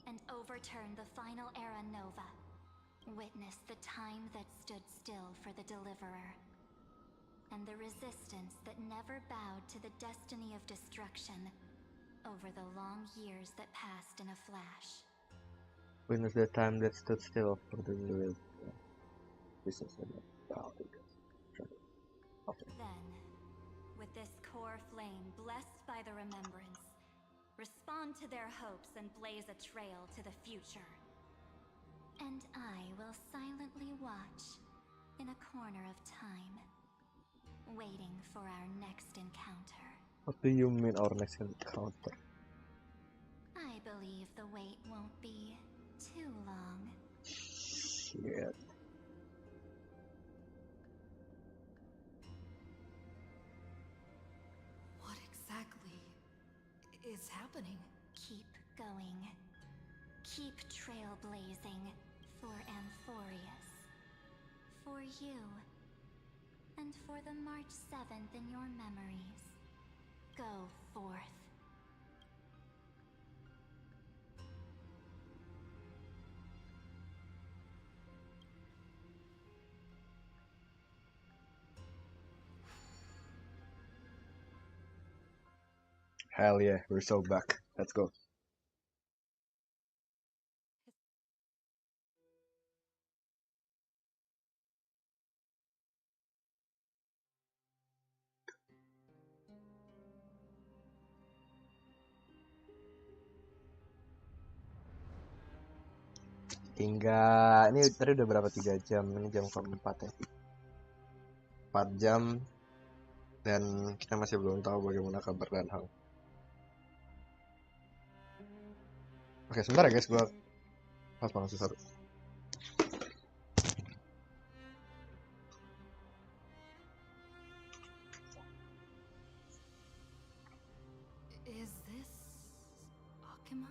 and overturn the final era Nova. Witness the time that stood still for the Deliverer, and the resistance that never bowed to the destiny of destruction over the long years that passed in a flash. Witness the time that stood still for the new business. Then, with this core flame blessed by the remembrance, respond to their hopes and blaze a trail to the future. And I will silently watch in a corner of time, waiting for our next encounter. What do you mean our next encounter? I believe the wait won't be too long. Shit. What exactly is happening? Keep going. Keep trailblazing for Amphorius. For you. And for the March 7th in your memories. Go forth. Hell yeah, we're so back. Let's go. Hingga ini tadi udah berapa 3 jam, ini jam keempat ya, 4 jam dan kita masih belum tahu bagaimana kabar dan hal. Oke sebentar ya guys, gua harus bangun sesuatu. Is this Akima?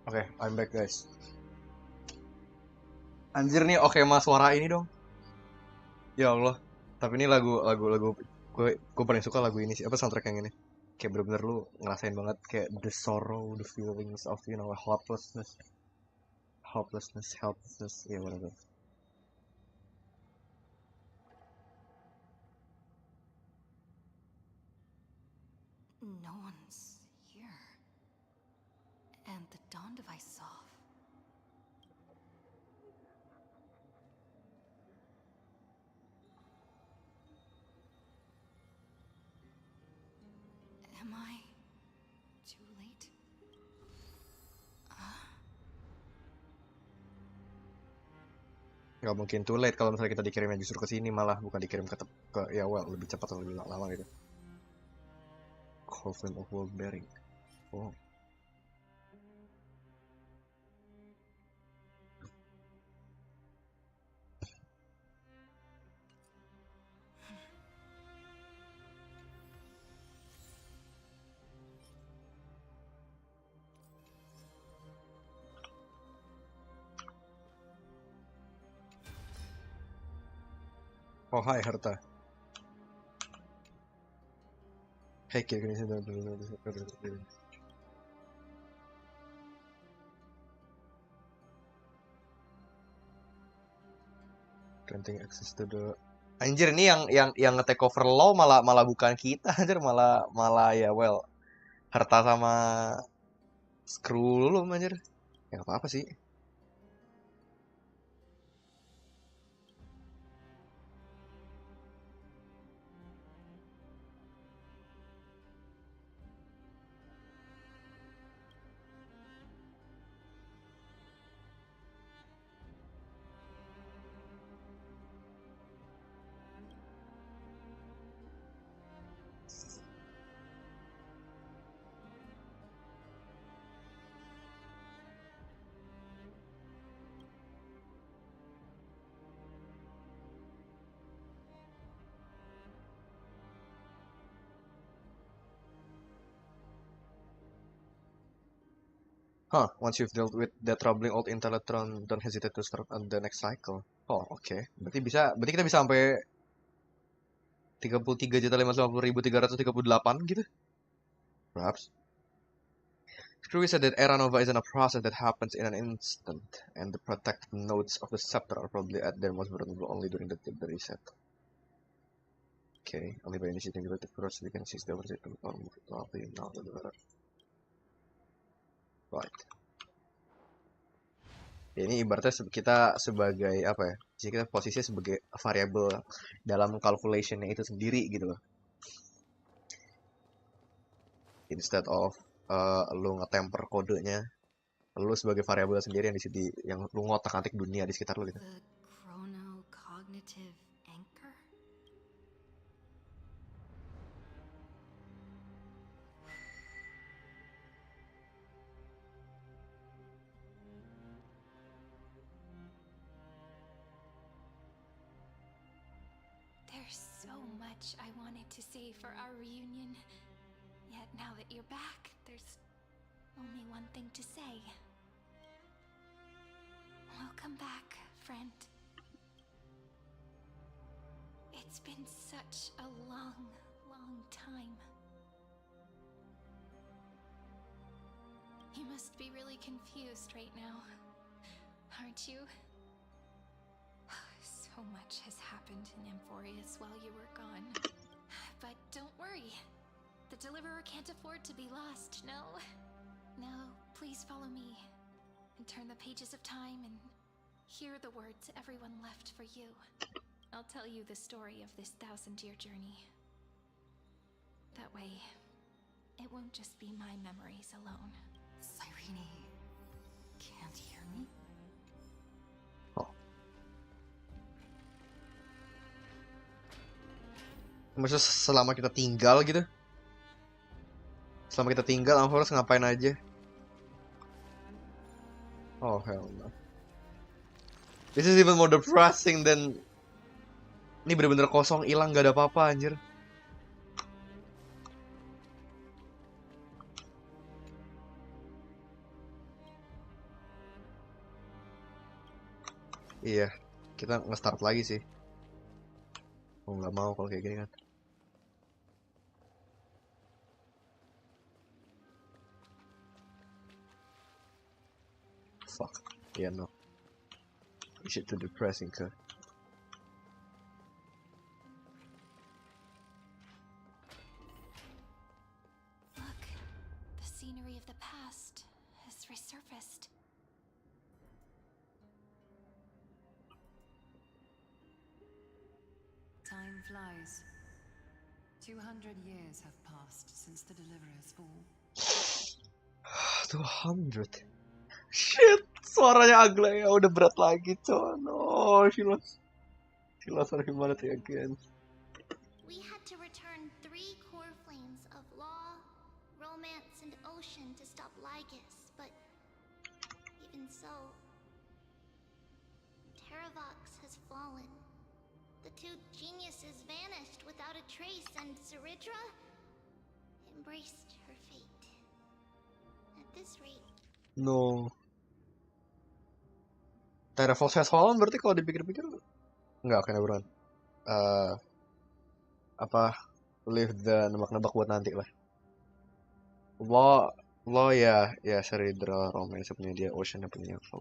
Oke, I'm back guys. Anjir nih, oke mas suara ini dong. Ya Allah. Tapi ini lagu gue paling suka lagu ini sih. Apa soundtrack yang ini? Kayak bener-bener lu ngerasain banget kayak the sorrow, the feelings of helplessness, ya whatever. No one's here. And the dawn device is off. Am I too late? Gak mungkin too late kalau misalnya kita dikirimnya justru ke sini, malah bukan dikirim ke ya well lebih cepat atau lebih lama gitu. Coven of World Bearing. Oh. Oh hai Herta. Hey kid, can you say that? Granting access to the anjir, ini yang nge-take over law malah bukan kita anjir, malah ya well harta sama screw lu anjir. Ya apa-apa sih. Once you've dealt with the troubling old intellectron, don't hesitate to start on the next cycle. Oh, oke. Berarti kita bisa sampai 33.550.338 gitu. Perhaps. Screwy said that era nova isn't a process that happens in an instant, and the protected nodes of the scepter are probably at their most vulnerable only during the reset. Okay, only by initiating the process we can seize the overset to now. Right. Ya, ini ibaratnya kita sebagai apa ya? Jadi kita posisinya sebagai variabel dalam calculationnya itu sendiri gitu loh. Instead of lu ngetemper kodenya, lu sebagai variabel sendiri yang di sini yang lu ngotak-atik dunia di sekitar lu gitu. The chronocognitive anchor? There's so much I wanted to say for our reunion. Yet now that you're back, there's only one thing to say. Welcome back, friend. It's been such a long, long time. You must be really confused right now, aren't you? So much has happened in Amphorius while you were gone. But don't worry. The Deliverer can't afford to be lost, no? Now, please follow me and turn the pages of time and hear the words everyone left for you. I'll tell you the story of this 1,000-year journey. That way, it won't just be my memories alone. Cyrene can't hear me? Maksudnya selama kita tinggal gitu? Selama kita tinggal, harus ngapain aja? Oh, hell no. This is even more depressing than... Ini bener-bener kosong, hilang, gak ada apa-apa, anjir. Iya, kita nge-start lagi sih. Oh, nggak mau kalau kayak gini kan. Fuck. Yeah, no. This shit too depressing, kah? Look, the scenery of the past has resurfaced. Time flies. 200 years have passed since the Deliverer's fall. 200. Shit, suaranya Aglaia udah berat lagi, coy. No, she lost her humanity again. We had to return 3 core flames of law, romance, and ocean to stop Lygus, but even so, Terravox has fallen. The 2 geniuses vanished without a trace, and CERYDRA embraced her fate. At this rate... No. Terravox has fallen berarti kalau dipikir-pikir enggak kena beneran. Apa Leave the nebak-nebak buat nanti lah. Lo ya CERYDRA romance punya dia, Ocean punya Fog.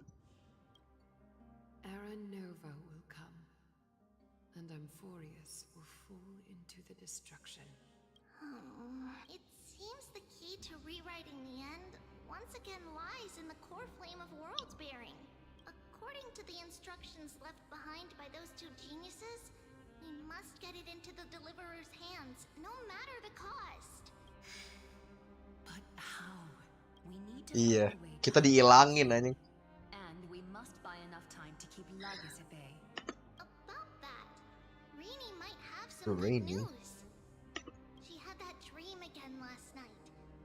Era Nova will come, and Amphorius will fall into the destruction. It seems the key to rewriting the end once again lies in the core flame of world bearing. According to the instructions left behind by those two geniuses, we must get it into the Deliverer's hands, no matter the cost. But how? We need to Iya, find a way kita to- dihilangin anjing. And we must buy enough time to keep Lagus at bay. About that, Rini might have some good Rini? news. She had that dream again last night,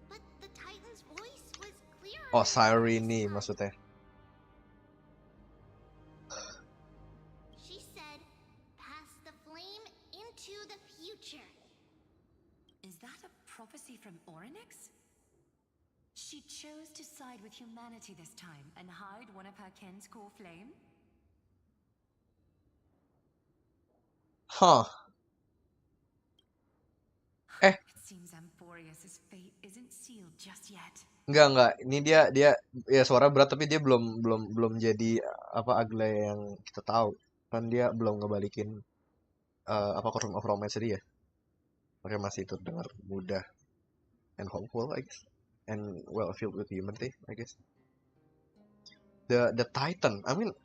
but the Titan's voice was clearer. Oh, than Cyrene this time. maksudnya. She said, "Pass the flame into the future." Is that a prophecy from Orynyx? She chose to side with humanity this time and hide one of her kin's core flame? Huh. It seems Amphorius' fate isn't sealed just yet. Enggak. Ini dia ya suara berat tapi dia belum jadi apa Aglaya yang kita tahu. Kan dia belum ngebalikin apa Room of Romance dia. Makanya masih terdengar mudah and hopeful, I guess. And well filled with humanity, I guess. The Titan. I mean,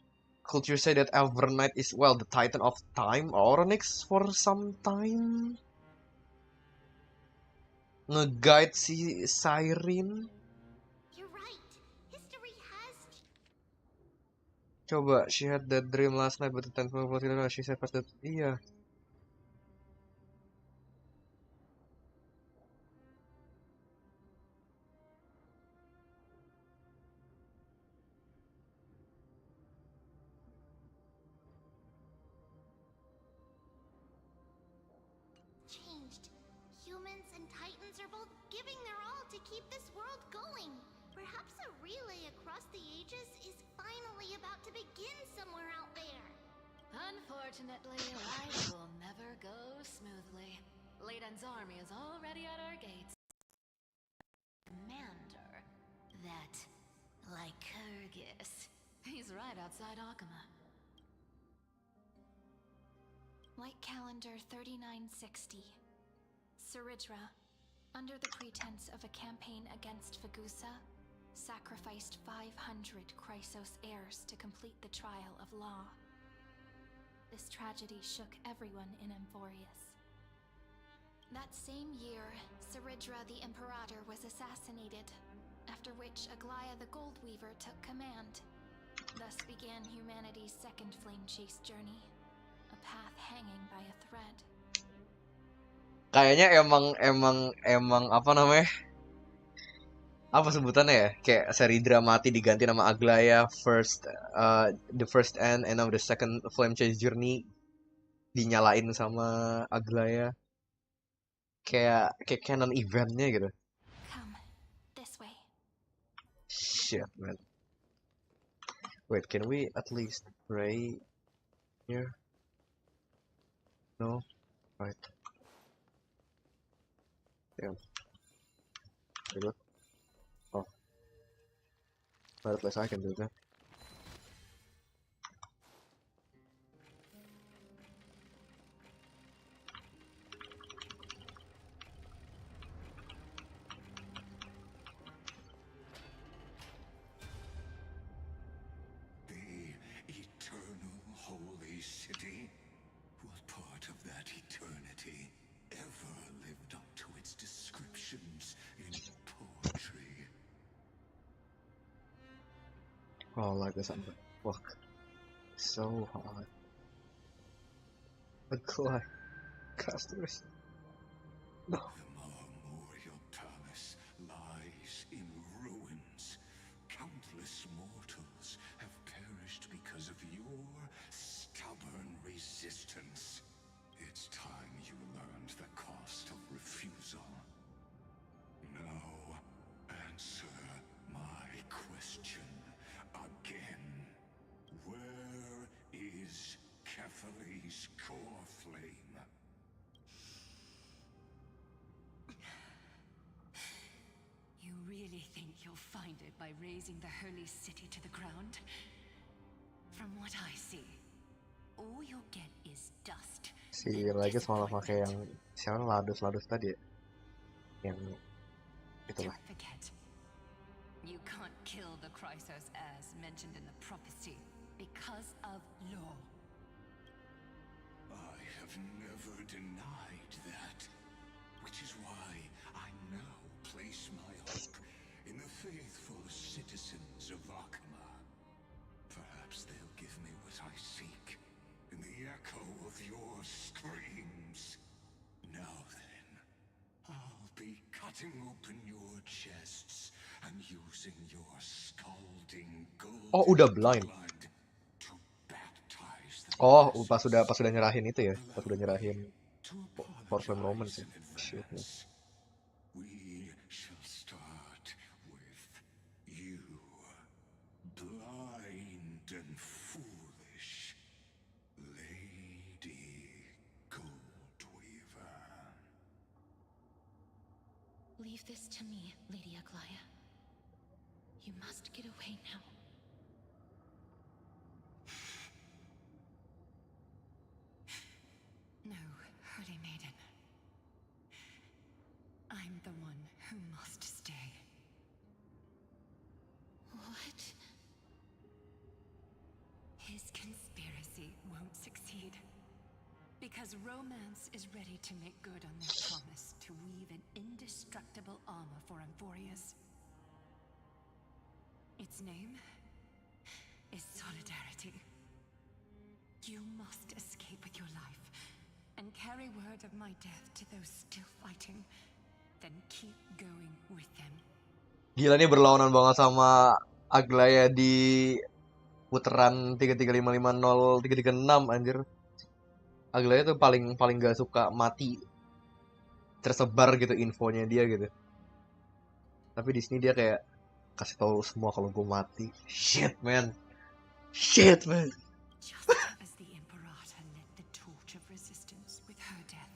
could you say that Evernight is the Titan of time, Orynyx for some time? Nge-guide si Cyrene. You're right. History has. Coba, she had that dream last night, but the tenth one was she said past that. Iya. Changed. Humans and Titans are both giving their all to keep this world going. Perhaps a relay across the ages is finally about to begin somewhere out there. Unfortunately, life will never go smoothly. Leiden's army is already at our gates. Commander. That Lycurgus. He's right outside Akama. Light calendar 3960. CERYDRA, under the pretense of a campaign against Fagusa, sacrificed 500 Chrysos heirs to complete the trial of law. This tragedy shook everyone in Amphorius. That same year, CERYDRA the Imperator was assassinated, after which Aglaya the Goldweaver took command. Thus began humanity's second flame chase journey, a path hanging by a thread. Kayaknya emang apa namanya? Apa sebutannya ya? Kayak CERYDRA mati diganti nama Aglaya, the first end, and now the second flame chase journey dinyalain sama Aglaya. Kayak canon eventnya gitu. Come, this way. Shit, man. Wait, can we at least pray here? No? Right. Damn. Good. Oh. But at least I can do that. The eternal holy city? What part of that eternity ever lived up to its descriptions in poetry? Oh, like this. Fuck. So hard. The casters. No. The Marmorial Palace lies in ruins. Countless mortals have perished because of your stubborn resistance. It's time you learned the cost of refusal. Now, answer my question again. Where is Kefali's core flame? it by razing the holy city to the ground? From what I see, all you'll get is dust. Si lagi malah pakai yang siapa ladus tadi ya? Yang itulah. Don't forget, you can't kill the Chrysos heirs mentioned in the prophecy because of law. I have never denied that, which is why I now place my hope in the faithful citizens of Akama. Perhaps they'll give me what I seek in the echo of your screams. Now then, I'll be cutting open your chests and using your scalding gold Udah blind. to baptize the Pas sudah nyerahin itu ya, pas sudah nyerahin Force Romans ya. Shit, man. We shall start with you, blind and foolish Lady Goldweaver. Leave this to me, Lady Aglaya. You must get away now. No, Holy Maiden. I'm the one who must stay. What? His conspiracy won't succeed. Because romance is ready to make good on their promise to weave an indestructible armor for Amphorius. Its name is Solidarity. You must escape with your life and carry word of my death to those still fighting. Then keep going with them. Gila nih berlawanan banget sama Aglaya di putaran 33550 336 anjir. Aglaya tuh paling gak suka mati tersebar gitu infonya dia gitu. Tapi di sini dia kayak kasih tahu semua kalau gue mati. Shit man. Just as the Imperator lit the torch of resistance with her death,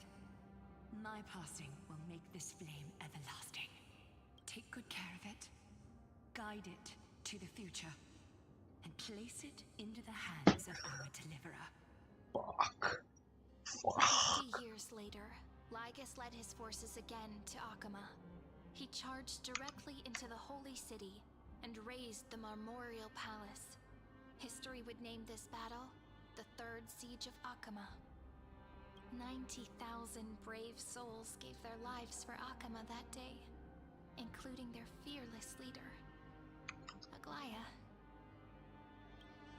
my passing will make this flame everlasting. Take good care of it, guide it to the future, and place it into the hands of our deliverer. Fuck. 50 years later, Lygus led his forces again to Akama. He charged directly into the Holy City and razed the Marmorial Palace. History would name this battle the Third Siege of Akama. 90,000 brave souls gave their lives for Akama that day, including their fearless leader, Aglaya.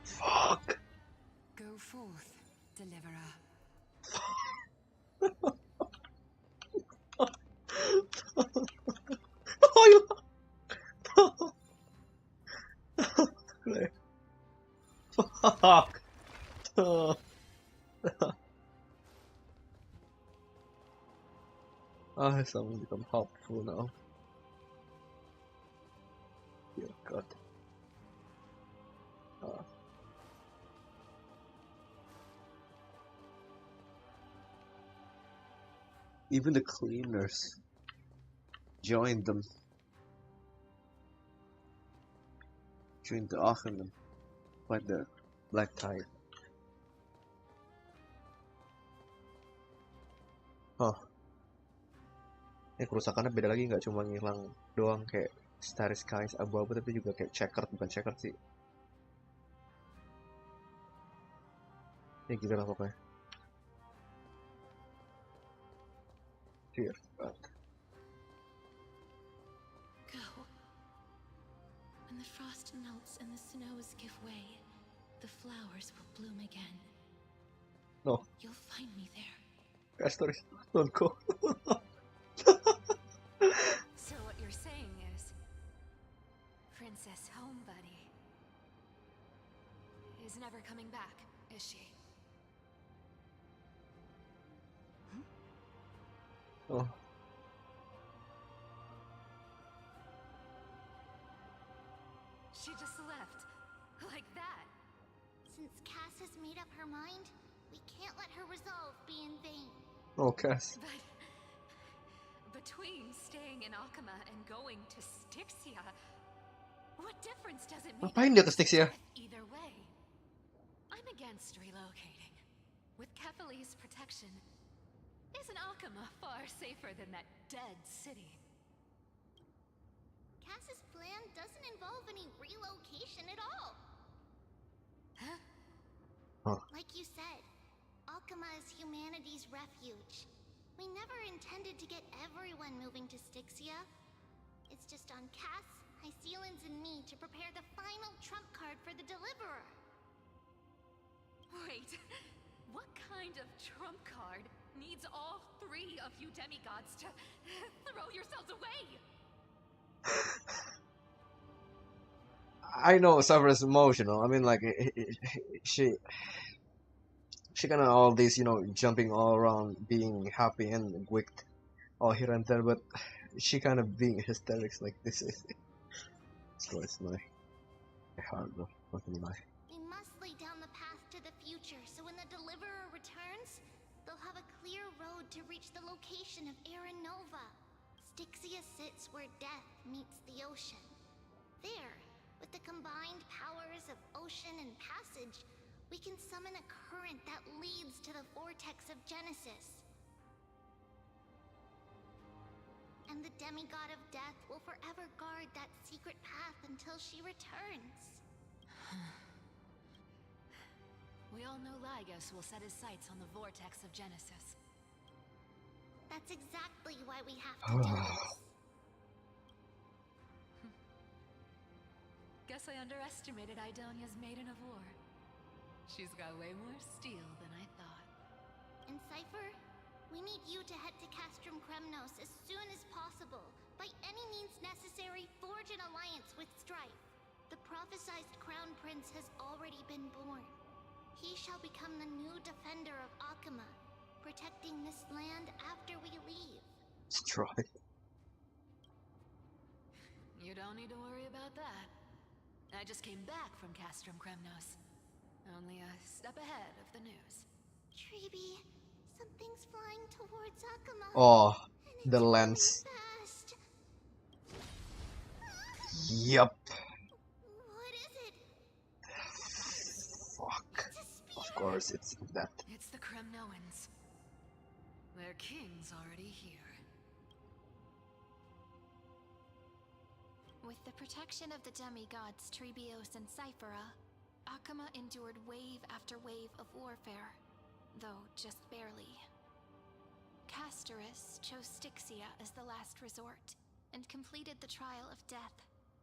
Fuck. Go forth, deliverer. Fuck. I suddenly become helpful now. Dear God. Even the cleaners joined them. Joined the Aachen like the Black Tide. Kerusakannya beda lagi, nggak cuma ngilang doang kayak Starry Skies abu-abu, tapi juga kayak checkered, bukan checkered sih. Ya gitu lah pokoknya. Dear God. Go. When the frost melts and the snows give way, the flowers will bloom again. No. You'll find me there. Castor, don't go. So what you're saying is, Princess Homebuddy is never coming back, is she? Oh. She just left, like that. Since Cass has made up her mind, we can't let her resolve be in vain. Oh, Cass. But between staying in Akama and going to Styxia, What difference does it make? Ngapain dia ke Styxia? Either way, I'm against relocating. With Kephal's protection, isn't Akama far safer than that dead city? Cass's plan doesn't involve any relocation at all. Huh? Huh. Like you said, Akama is humanity's refuge. We never intended to get everyone moving to Styxia. It's just on Cass, Hycealans, and me to prepare the final trump card for the Deliverer. Wait, what kind of trump card needs all three of you demigods to throw yourselves away? I know Cypher is emotional. I mean, like, she kind of all this, you know, jumping all around, being happy and wicked all here and there, but she kind of being hysterics like this is. So it's my heart, bro. Not gonna lie. We must lay down the path to the future, so when the Deliverer returns, they'll have a clear road to reach the location of Era Nova. Styxia sits where death meets the ocean. There, with the combined powers of ocean and passage, we can summon a current that leads to the vortex of Genesis. And the demigod of death will forever guard that secret path until she returns. We all know Lygos will set his sights on the vortex of Genesis. That's exactly why we have to do this. Guess I underestimated Idonia's Maiden of War. She's got way more steel than I thought. And Cypher, we need you to head to Castrum Kremnos as soon as possible. By any means necessary, forge an alliance with Strife. The prophesized Crown Prince has already been born. He shall become the new defender of Akama, protecting this land after we leave. Strife. You don't need to worry about that. I just came back from Castrum Kremnos. Only a step ahead of the news. Treeby, something's flying towards Akama. Oh, and the it's lens. coming fast. Yup. What is it? Fuck. It's a spear. Of course, it's that. It's the Kremnoans. Their king's already here. With the protection of the demigods Trebios and Cyphera, Akama endured wave after wave of warfare, though just barely. Castorus chose Styxia as the last resort, and completed the trial of death,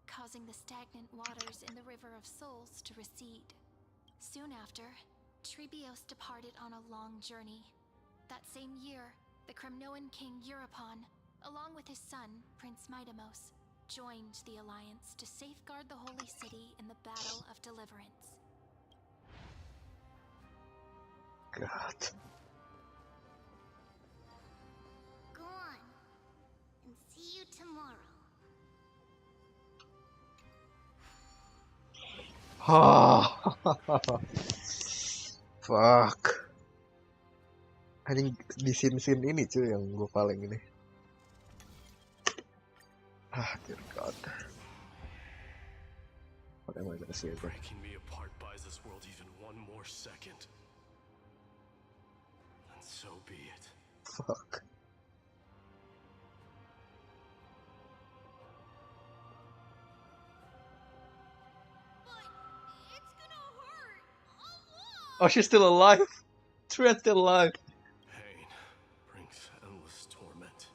causing the stagnant waters in the River of Souls to recede. Soon after, Trebios departed on a long journey. That same year, the Kremnoan king Euripon, along with his son, Prince Midamos, joined the Alliance to safeguard the Holy City in the Battle of Deliverance. God. Go on, and see you tomorrow. Fuck. I think di scene-scene ini cuy yang gue paling ini. Dear God. What am I gonna say, bro? Breaking me apart buys this world even one more second. And so be it. Fuck. But it's gonna hurt a lot. Oh, she's still alive. Tria's still alive. Pain brings endless torment,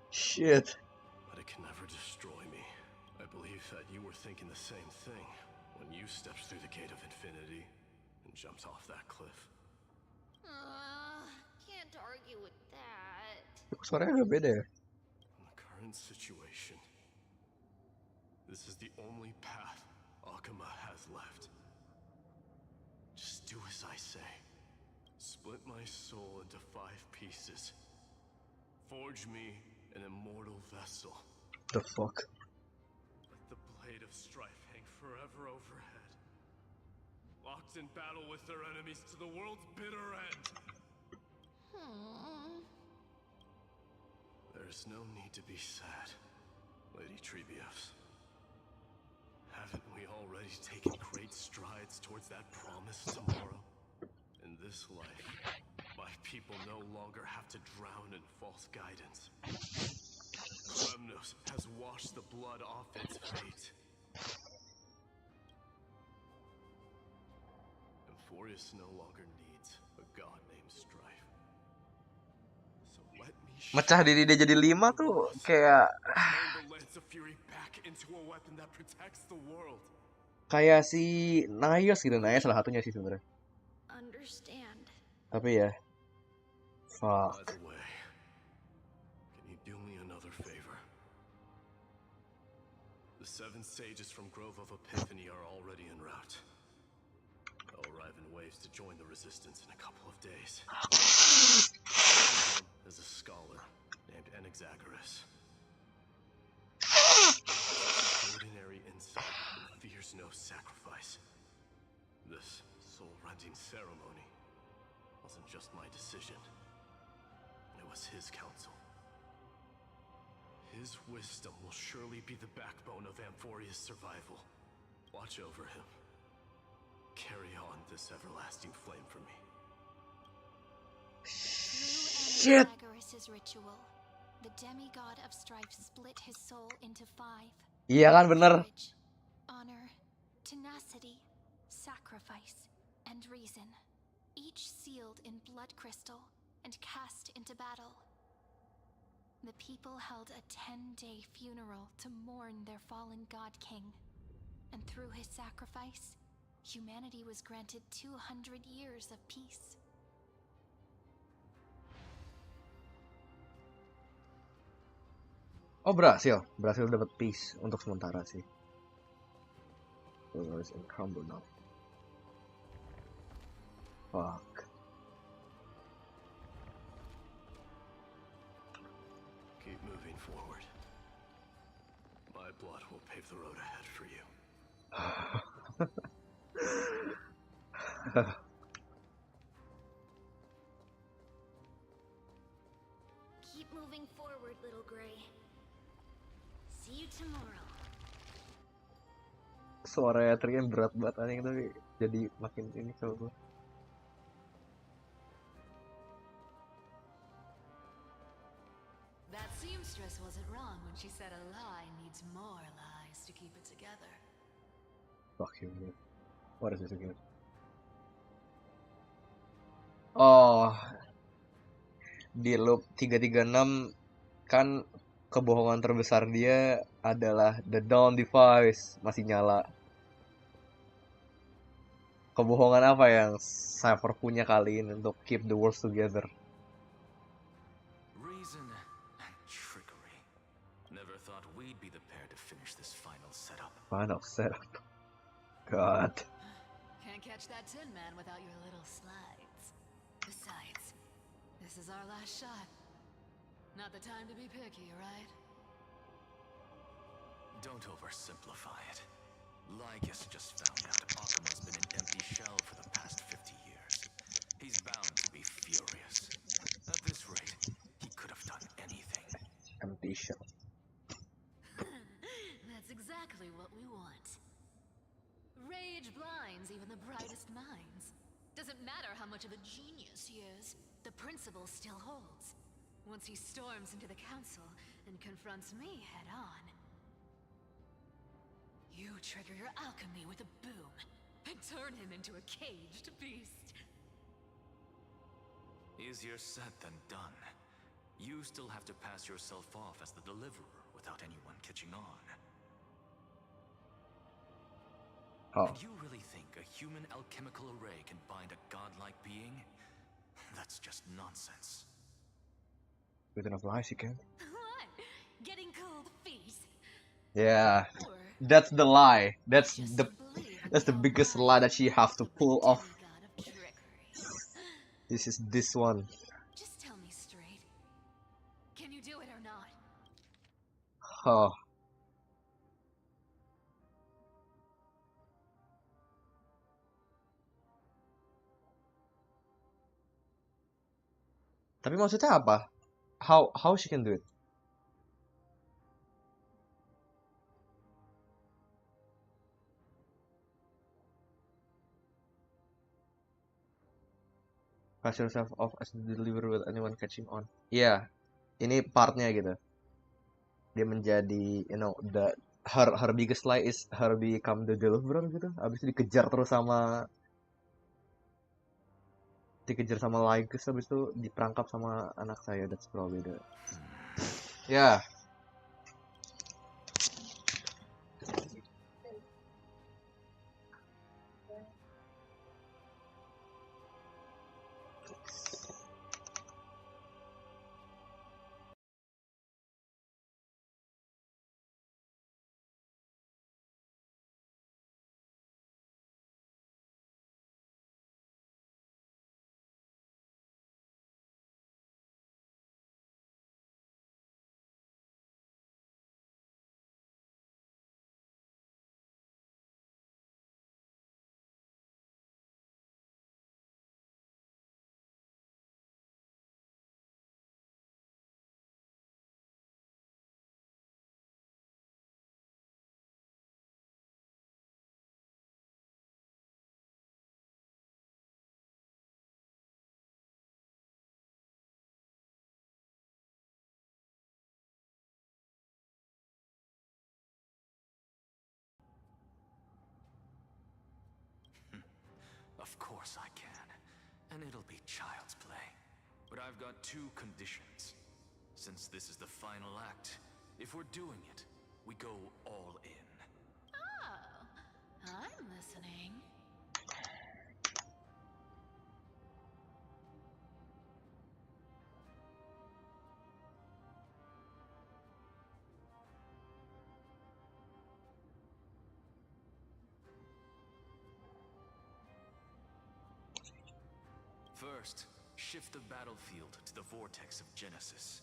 Shit. but it can never destroy me. I believe that you were thinking the same thing when you stepped through the gate of infinity and jumped off that cliff. Can't argue with that. Suaranya agak beda ya. In the current situation, this is the only path Akama has left. Just do as I say. Split my soul into 5 pieces. Forge me an immortal vessel. The fuck. Let the blade of strife hang forever overhead. Locked in battle with their enemies to the world's bitter end. There's no need to be sad, Lady Trebios. Have we already taken great strides towards that promised tomorrow? In this life, my people no longer have to drown in false guidance. Lemnos has washed the blood off its fate. Emphorius no longer needs a god named Strife. So let me Mecah diri dia jadi 5 tuh kayak turn the Lance of Fury back into a weapon that protects the world. kayak si Naios gitu. Naios salah satunya sih sebenarnya. Understand. Tapi ya, fuck. By the way, can you do me another favor? The 7 sages from Grove of Epiphany are already en route. They'll arrive in waves to join the resistance in a couple of days. One of them is a scholar named Anaxagoras. Ordinary insight and fears no sacrifice. This soul-rending ceremony wasn't just my decision. It was his counsel. His wisdom will surely be the backbone of Amphoria's survival. Watch over him. Carry on this everlasting flame for me. Shit. Through Anaxagoras' ritual, the demigod of strife split his soul into 5. Iya kan bener. Courage, honor, tenacity, sacrifice, and reason, each sealed in blood crystal and cast into battle. The people held a 10-day funeral to mourn their fallen god king, and through his sacrifice, humanity was granted 200 years of peace. Oh berhasil dapat peace untuk sementara sih. Is in crumble now. Fuck. Keep moving forward. My blood will pave the road ahead for you. Keep moving forward, little Gray. See you tomorrow. Suaranya Trian berat banget anjing tapi jadi makin ini kalau gue. That seamstress wasn't wrong when she said a lie needs more lies to keep it together. Fuck you. What is this again? Oh, di loop 336 kan kebohongan terbesar dia adalah the dawn device masih nyala. Kebohongan apa yang Cypher punya kali ini untuk keep the world together? Reason and trickery. Never thought we'd be the pair to finish this final setup. Final setup. God. Can't catch that Tin Man without your little slides. Besides, this is our last shot. Not the time to be picky, right? Don't oversimplify it. Lycus just found out Akima's been an empty shell for the past 50 years. He's bound to be furious. At this rate, he could have done anything. Empty shell. That's exactly what we want. Rage blinds even the brightest minds. Doesn't matter how much of a genius he is, the principle still holds. Once he storms into the council and confronts me head-on, you trigger your alchemy with a boom and turn him into a caged beast. Easier said than done. You still have to pass yourself off as the deliverer without anyone catching on. Oh. And you really think a human alchemical array can bind a godlike being? That's just nonsense. With enough lies you can. What? Getting cold feet? Yeah. Or That's the lie. That's just the to believe in that's the your biggest mind lie that she have to with the pull off. demigod of trickery. This is this one. Just tell me straight. Can you do it or not? Oh. Tapi maksudnya apa? How she can do it? Pass yourself off as the deliverer with anyone catching on. Iya, ini partnya gitu. Dia menjadi, her biggest lie is her become the deliverer gitu. Abis itu dikejar sama Lycus, habis itu diperangkap sama anak saya. That's probably the... Ya. Of course I can. And it'll be child's play. But I've got two conditions. Since this is the final act, if we're doing it, we go all in. Oh, I'm listening. First, shift the battlefield to the vortex of Genesis.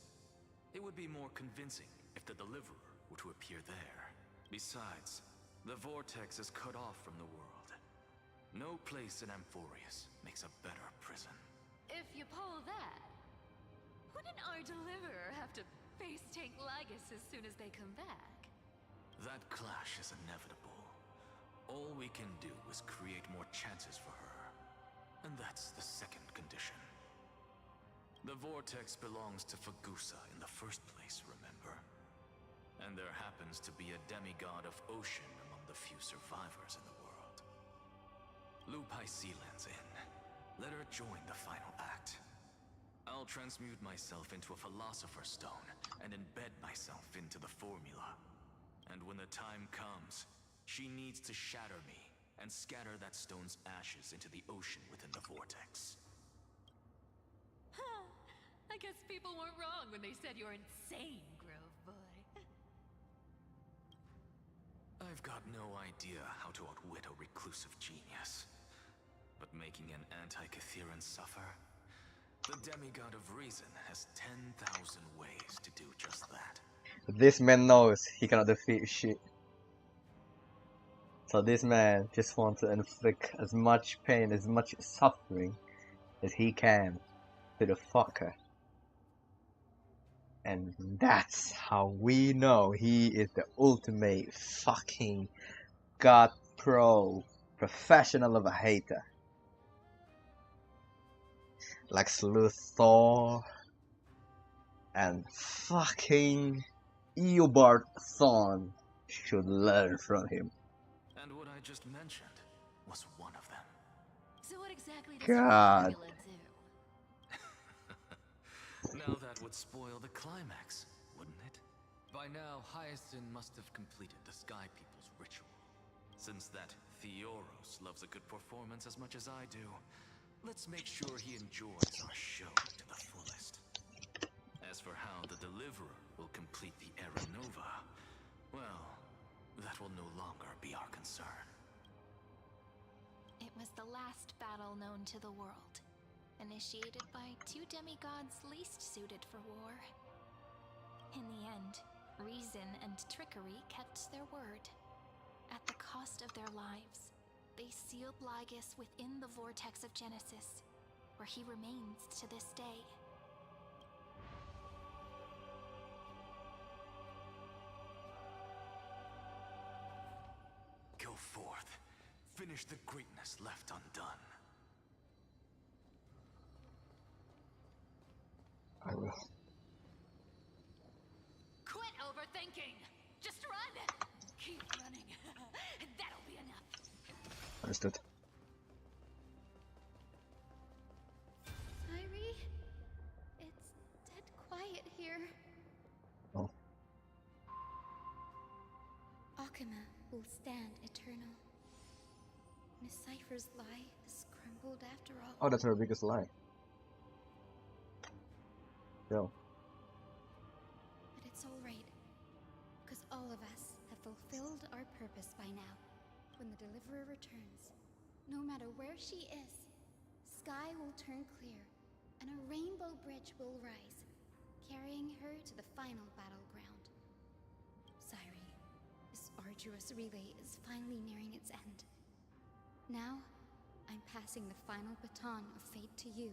It would be more convincing if the deliverer were to appear there. Besides, the vortex is cut off from the world. No place in Amphorius makes a better prison. If you pull that, wouldn't our deliverer have to face tank Lygus as soon as they come back? That clash is inevitable. All we can do is create more chances for her. And that's the second condition. The vortex belongs to Fagusa in the first place, remember? And there happens to be a demigod of ocean among the few survivors in the world. Loop Sealand's in. Let her join the final act. I'll transmute myself into a Philosopher's Stone and embed myself into the formula. And when the time comes, she needs to shatter me and scatter that stone's ashes into the ocean within the vortex. Huh. I guess people weren't wrong when they said you're insane, Grove Boy. I've got no idea how to outwit a reclusive genius. But making an anti-Catheran suffer? The demigod of reason has 10,000 ways to do just that. This man knows he cannot defeat shit. So this man just wants to inflict as much pain, as much suffering as he can to the fucker. And that's how we know he is the ultimate fucking god professional of a hater. Like Luthor and fucking Eobard Thawne should learn from him. And what I just mentioned was one of them. So what exactly does God. your formula do? Now that would spoil the climax, wouldn't it? By now, Hyacinth must have completed the Sky People's ritual. Since that Theoros loves a good performance as much as I do, let's make sure he enjoys our show to the fullest. As for how the Deliverer will complete the Era Nova, well, that will no longer be our concern. It was the last battle known to the world, initiated by two demigods least suited for war. In the end, reason and trickery kept their word. At the cost of their lives, they sealed Lygus within the vortex of Genesis, where he remains to this day. Go forth. Finish the greatness left undone. I will. Quit overthinking! Just run! Keep running. That'll be enough. Understood. Cyrie? It's dead quiet here. Oh. Akuma will stand eternal. Miss Cypher's lie is crumbled after all. Oh, that's her biggest lie. Yo. But it's alright. Because all of us have fulfilled our purpose by now. When the Deliverer returns, no matter where she is, sky will turn clear, and a rainbow bridge will rise, carrying her to the final battleground. Cyrie, this arduous relay is finally nearing its end. Now, I'm passing the final baton of fate to you,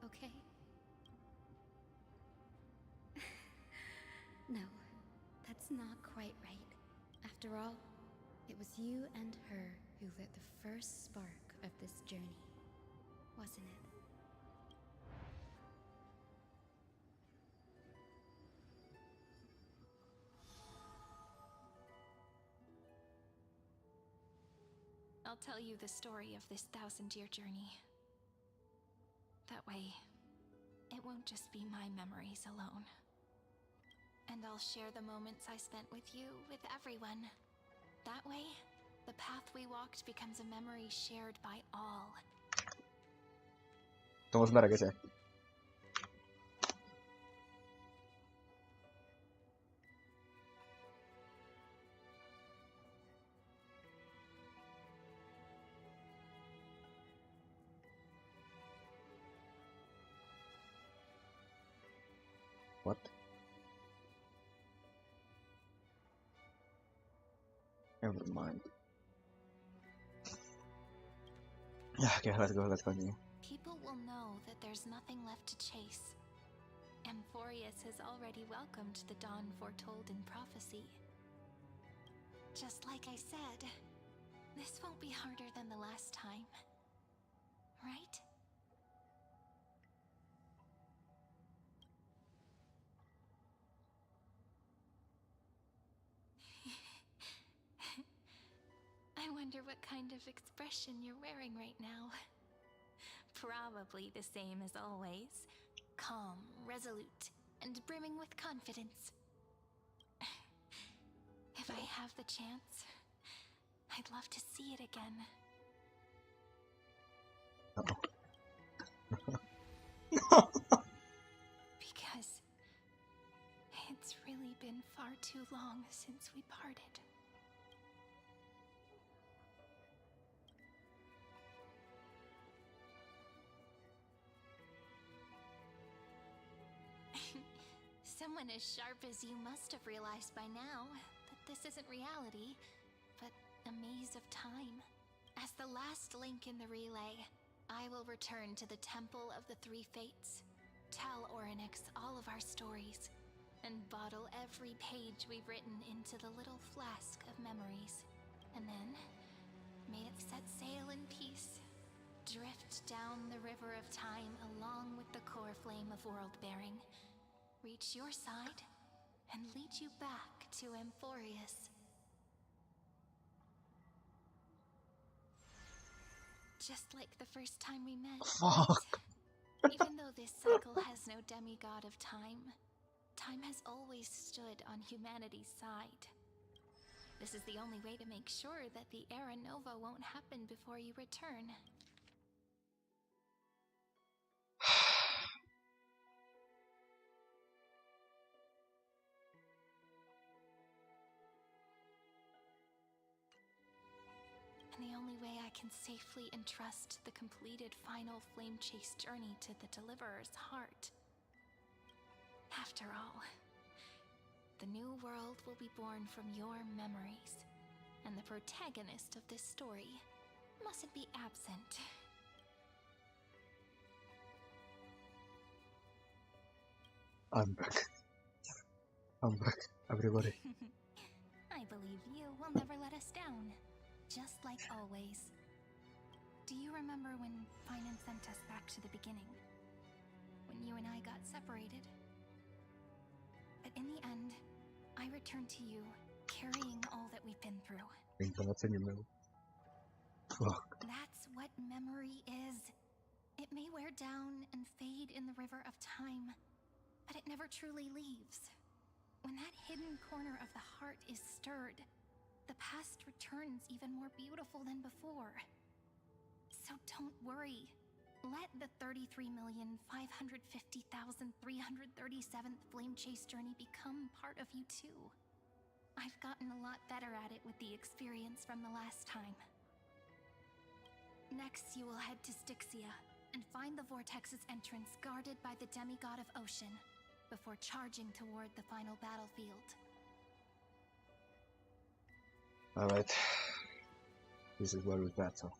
okay? No, that's not quite right. After all, it was you and her who lit the first spark of this journey, wasn't it? I'll tell you the story of this 1,000-year journey. That way, it won't just be my memories alone. And I'll share the moments I spent with you, with everyone. That way, the path we walked becomes a memory shared by all. Tunggu sebentar guys ya. What? Never mind. Yeah, okay, let's continue. People will know that there's nothing left to chase. Amphorius has already welcomed the dawn foretold in prophecy. Just like I said, this won't be harder than the last time. Right? I wonder what kind of expression you're wearing right now. Probably the same as always. Calm, resolute, and brimming with confidence. If I have the chance, I'd love to see it again. Because it's really been far too long since we parted. Someone as sharp as you must have realized by now that this isn't reality, but a maze of time. As the last link in the relay, I will return to the Temple of the Three Fates, tell Orynyx all of our stories, and bottle every page we've written into the little flask of memories. And then, may it set sail in peace, drift down the river of time along with the core flame of world-bearing, reach your side, and lead you back to Amphorius. Just like the first time we met, Fuck. right? Even though this cycle has no demigod of time, time has always stood on humanity's side. This is the only way to make sure that the Era Nova won't happen before you return. And the only way I can safely entrust the completed final flame chase journey to the Deliverer's heart. After all, the new world will be born from your memories, and the protagonist of this story mustn't be absent. I'm back. I'm back, everybody. I believe you will never let us down, just like always. Do you remember when Finan sent us back to the beginning? When you and I got separated? But in the end, I return to you, carrying all that we've been through. That's what memory is. It may wear down and fade in the river of time, but it never truly leaves. When that hidden corner of the heart is stirred, the past returns even more beautiful than before. So don't worry. Let the 33,550,337th Flame Chase journey become part of you too. I've gotten a lot better at it with the experience from the last time. Next, you will head to Styxia and find the Vortex's entrance guarded by the demigod of ocean before charging toward the final battlefield. Alright. This is where we battle.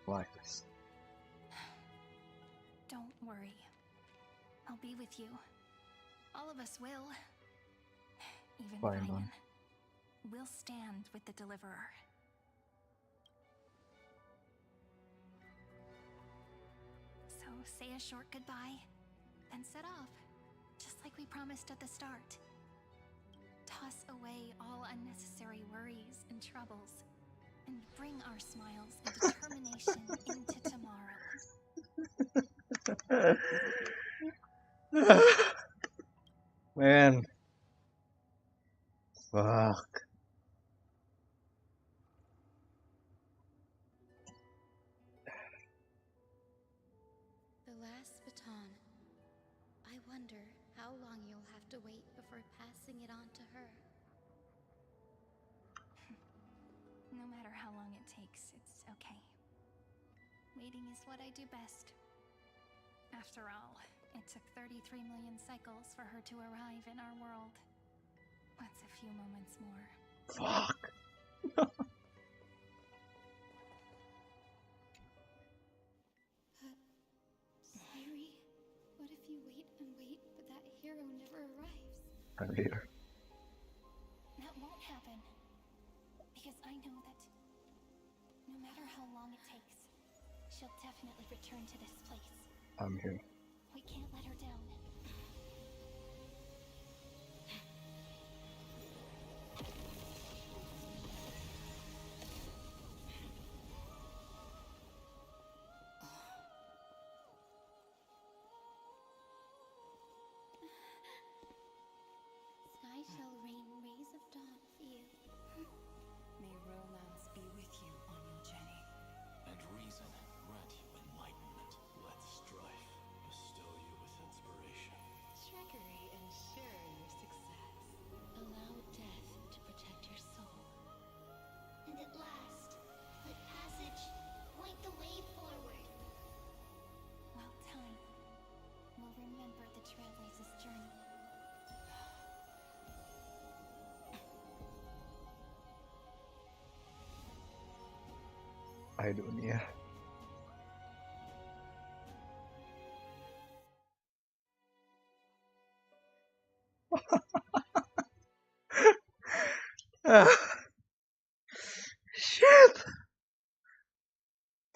Like this. Don't worry. I'll be with you. All of us will. Even Fine, Ryan. We'll stand with the Deliverer. So say a short goodbye, then set off, just like we promised at the start. Toss away all unnecessary worries and troubles, and bring our smiles and determination into tomorrow. Man. Fuck. The last baton. I wonder how long you'll have to wait before passing it on to her. No matter how long it takes, it's okay. Waiting is what I do best. After all, it took 33 million cycles for her to arrive in our world. What's a few moments more? Fuck. Ciri, what if you wait and wait, but that hero never arrives? I'm here. That won't happen. Because I know that no matter how long it takes, she'll definitely return to this place. I'm here. We can't let her down. Sky shall rain rays of dawn for you. May romance be with you on your journey. And reason grant you enlightenment. Let strife bestow you with inspiration. Trickery ensure your success. Allow death to protect your soul. And at last, let passage point the way forward. Well time. We'll remember the Trailblazer's journey. I dunia. Shit.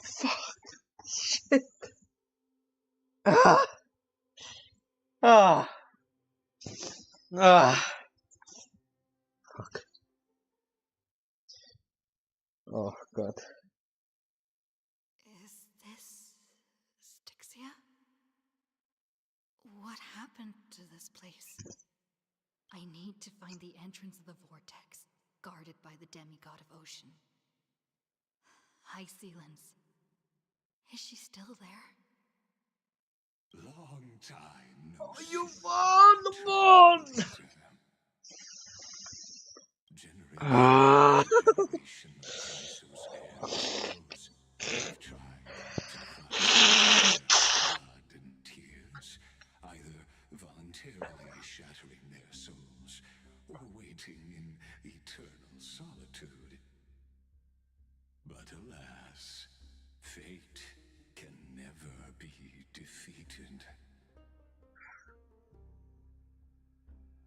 Fuck. Shit. Ah. Ah. Ah. Fuck. Oh god. Is this Styxia? What happened to this place? I need to find the entrance of the vortex, guarded by the demigod of ocean. High Sealens. Is she still there? Long time no see. You found the moon! Generation Ah. generation of Chrysos heirs have tried to find blood and tears, either voluntarily shattering their souls or waiting in eternal solitude. But alas, fate can never be defeated.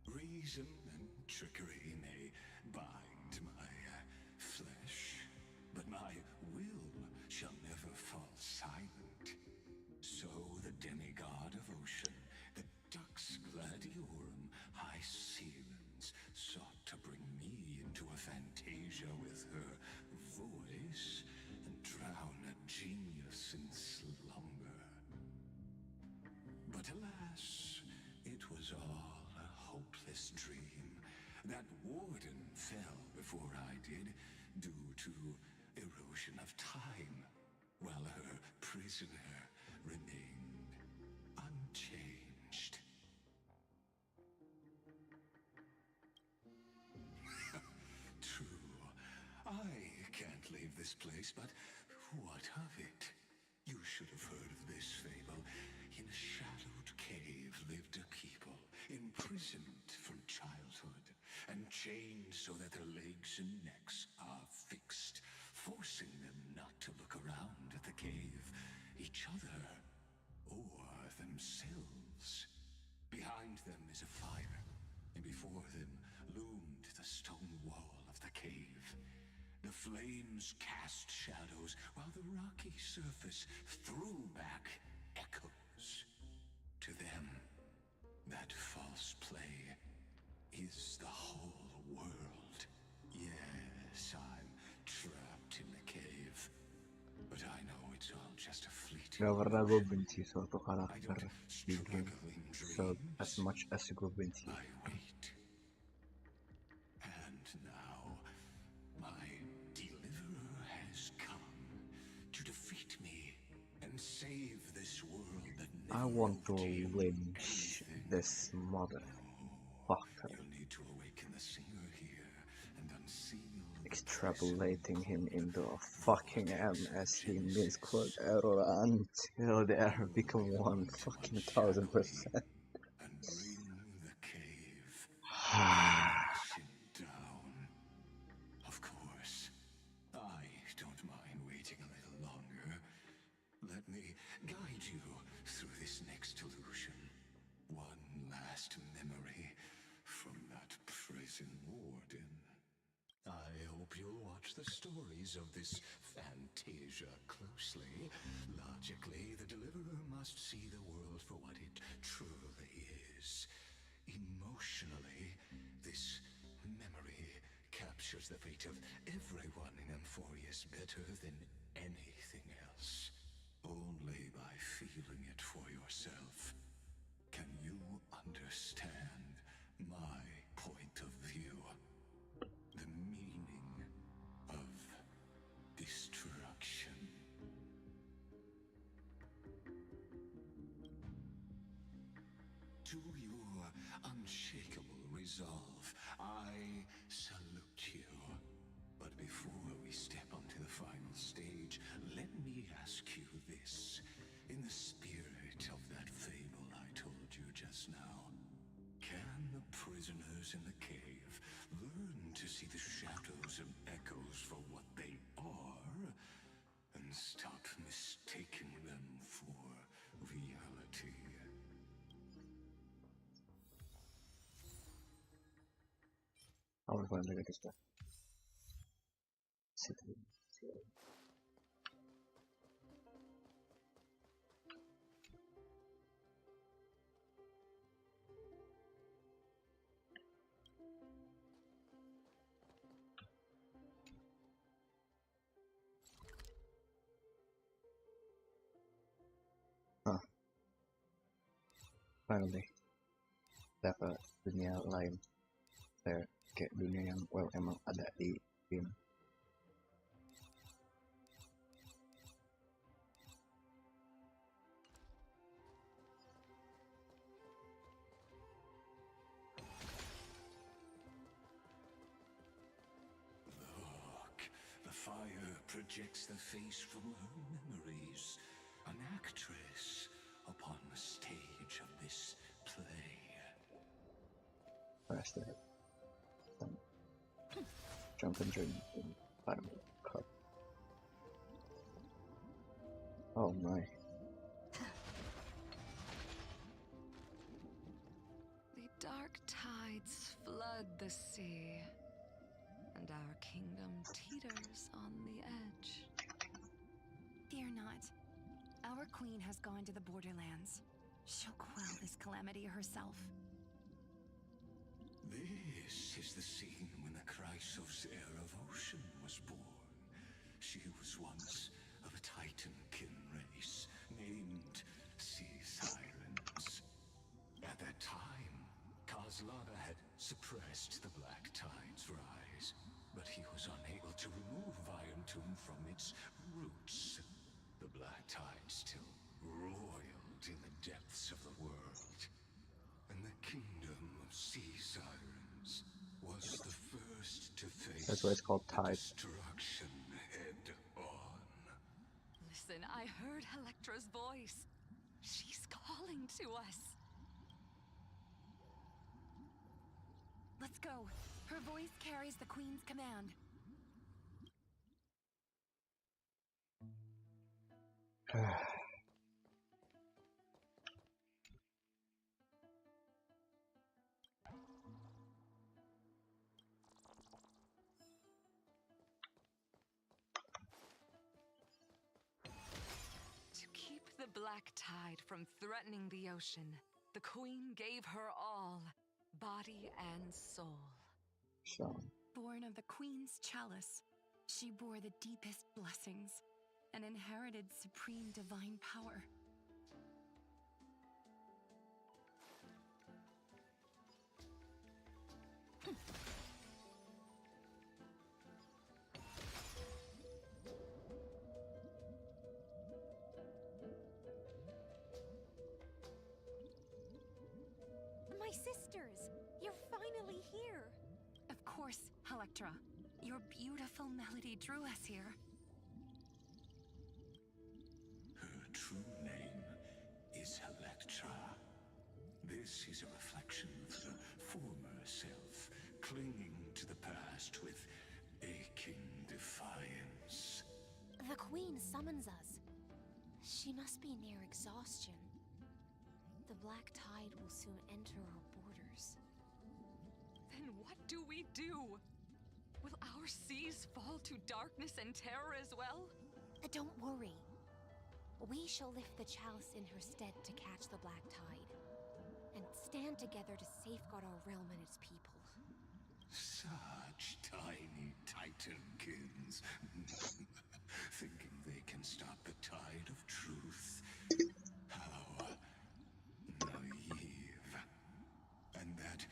Reason and trickery may bind my flesh, but my will shall never fall silent. So the demigod of ocean, the Dux Gladiorum, High But alas, it was all a hopeless dream. That warden fell before I did, due to erosion of time, while her prisoner remained unchanged. True, I can't leave this place, but what of it? You should have heard of this fable. In a shadowed cave lived a people, imprisoned from childhood, and chained so that their legs and necks are fixed, forcing them not to look around at the cave, each other, or themselves. Behind them is a fire, and before them loomed the stone wall of the cave. The flames cast shadows, while the rocky surface threw back echoes. To them, that false play is the whole world. Yes, I'm trapped in the cave, but I know it's all just a fleeting. Gak pernah gue benci suatu I karakter don't di game struggle in so as dreams. much as gue benci. I wait. And now, my deliverer has come to defeat me and save this world that I never want to owed him lynch anything. this motherfucker, You'll need to awaken the singer here and unseal the extrapolating him into a fucking M as he misquote error until they are become 1,000%. and bring the cave crashing down. Of course, I don't mind waiting a little longer. Let me guide you through this next illusion. One last memory from that prison warden. I hope you'll watch the stories of this Fantasia closely. Logically, the deliverer must see the world for what it truly is. Emotionally, this memory captures the fate of everyone in Emphorius better than anything else. Only by feeling it for yourself can you understand my point of view. The meaning of destruction. To your unshakable resolve, I salute you. But before we step onto the final stage, let me ask you this. In the spirit of that fable I told you just now, can the prisoners in the cave learn to see the shadows and echoes for what they are, and stop mistaking them for reality? I want to find like this stuff. Finally, dapat dunia lain. Kayak dunia yang emang ada di game. Look, the fire projects the face from her memories. An actress upon the stage of this play. Press that. Jump and join in Final Cut. Oh my. The dark tides flood the sea, and our kingdom teeters on the edge. Fear not. Our queen has gone to the borderlands. She'll quell this calamity herself. This is the scene when the Chrysos heir of ocean was born. She was once of a Titan kin race named Sea Sirens. suppressed the black tide's rise, but he was unable to remove Viantum from its roots. The black tide still roiled in the depths of the world, and the kingdom of sea sirens was the first to face That's why it's called the Tide. destruction head on. Listen, I heard Electra's voice. She's calling to us. Let's go. Her voice carries the Queen's command. To keep the black tide from threatening the ocean, the Queen gave her all, body and soul. So, Born of the Queen's chalice, she bore the deepest blessings and inherited supreme divine power. My sisters! You're finally here! Of course, Electra. Your beautiful melody drew us here. Her true name is Electra. This is a reflection of the former self, clinging to the past with aching defiance. The Queen summons us. She must be near exhaustion. The black tide will soon enter our borders. Then what do we do? Will our seas fall to darkness and terror as well? Don't worry. We shall lift the chalice in her stead to catch the black tide, and stand together to safeguard our realm and its people. Such tiny titankins, thinking they can stop the tide of truth. How naive. And that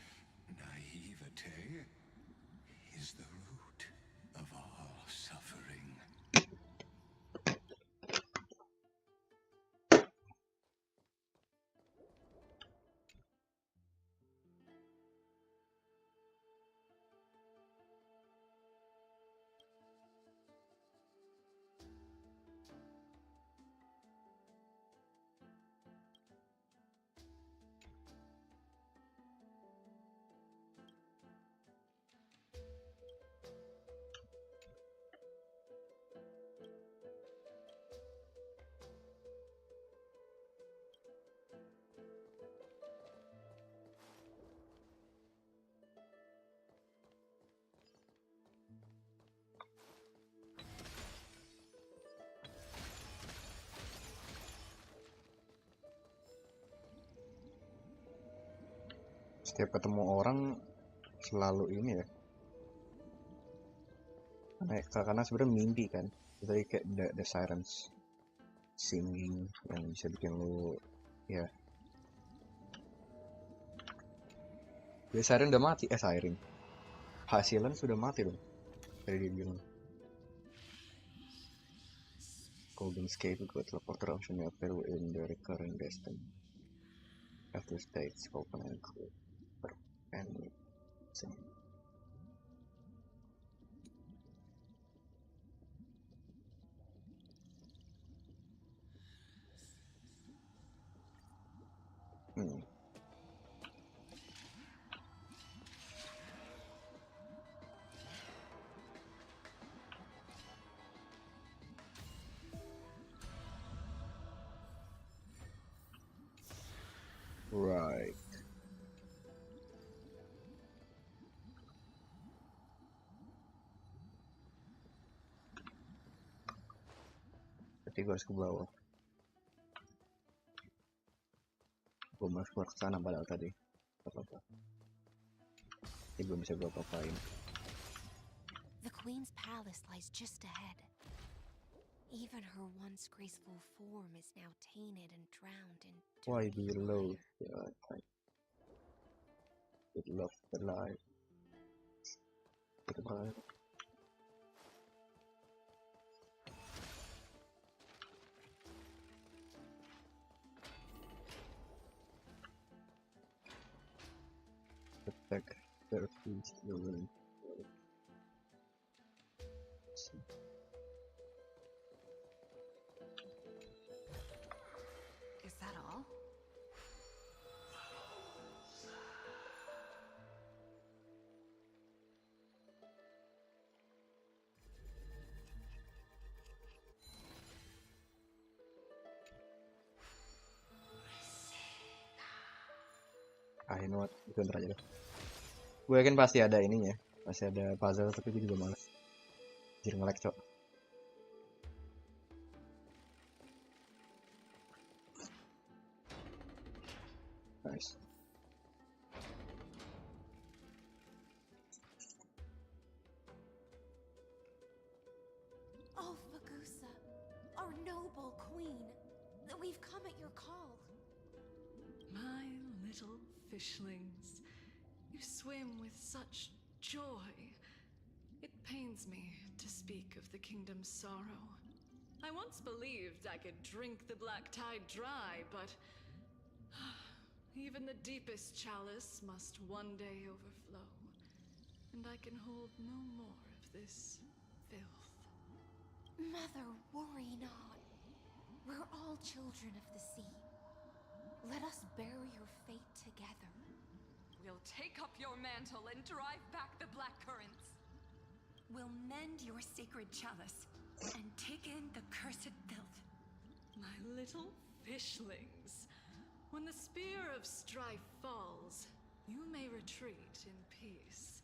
naivete is the root of all suffering. setiap ketemu orang selalu ini ya. Karena sebenarnya mimpi kan. Jadi kayak the sirens singing yang bisa bikin lu ya. Ya siren udah mati, siren. Hasilan sudah mati dong. Tadi dia bilang. Golden Scapegoat teleporter option appear in the recurring destiny. After states open and close. And same. Right. Berarti gue harus ke bawah. Gue masuk ke sana padahal tadi. Apa-apa. Ini belum bisa gue apa-apain. The Queen's palace lies just ahead. Even her once graceful form is now tainted and drowned in Why do dirty you loathe mire. the light? It loves the light. Kita bakal attack surface dulu. Is that all? You know what? Itu ntar aja deh. Gue yakin pasti ada ininya, pasti ada puzzle, tapi gue juga males. Jadi nge-lag, cok. Nice. Oh, Fagusa, our noble queen, we've come at your call. My little fishlings, you swim with such joy. It pains me to speak of the kingdom's sorrow. I once believed I could drink the black tide dry, but even the deepest chalice must one day overflow, and I can hold no more of this filth. Mother, worry not. We're all children of the sea. Let us bear your fate together. We'll take up your mantle and drive back the black currents. We'll mend your sacred chalice and take in the cursed filth. My little fishlings, when the spear of strife falls, you may retreat in peace.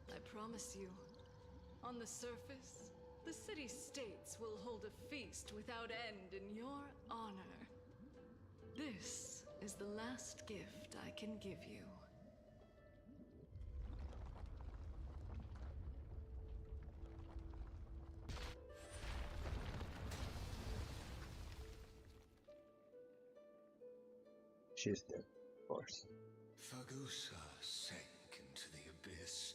I promise you, on the surface, the city-states will hold a feast without end in your honor. This is the last gift I can give you. She's dead, of course. Fagusa sank into the abyss.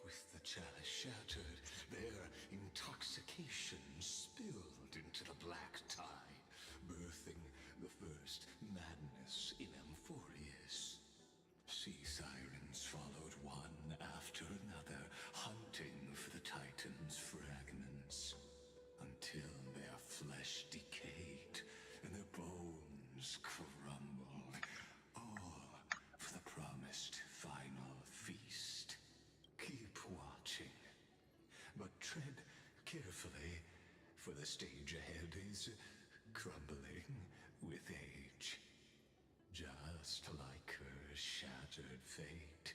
With the chalice shattered, their intoxication spilled into the black tide, birthing the first madness in Amphorius. Sea sirens followed one after another, hunting for the Titan's fragments, until their flesh decayed and their bones crumbled, all for the promised final feast. Keep watching, but tread carefully, for the stage ahead is crumbling with age, just like her shattered fate.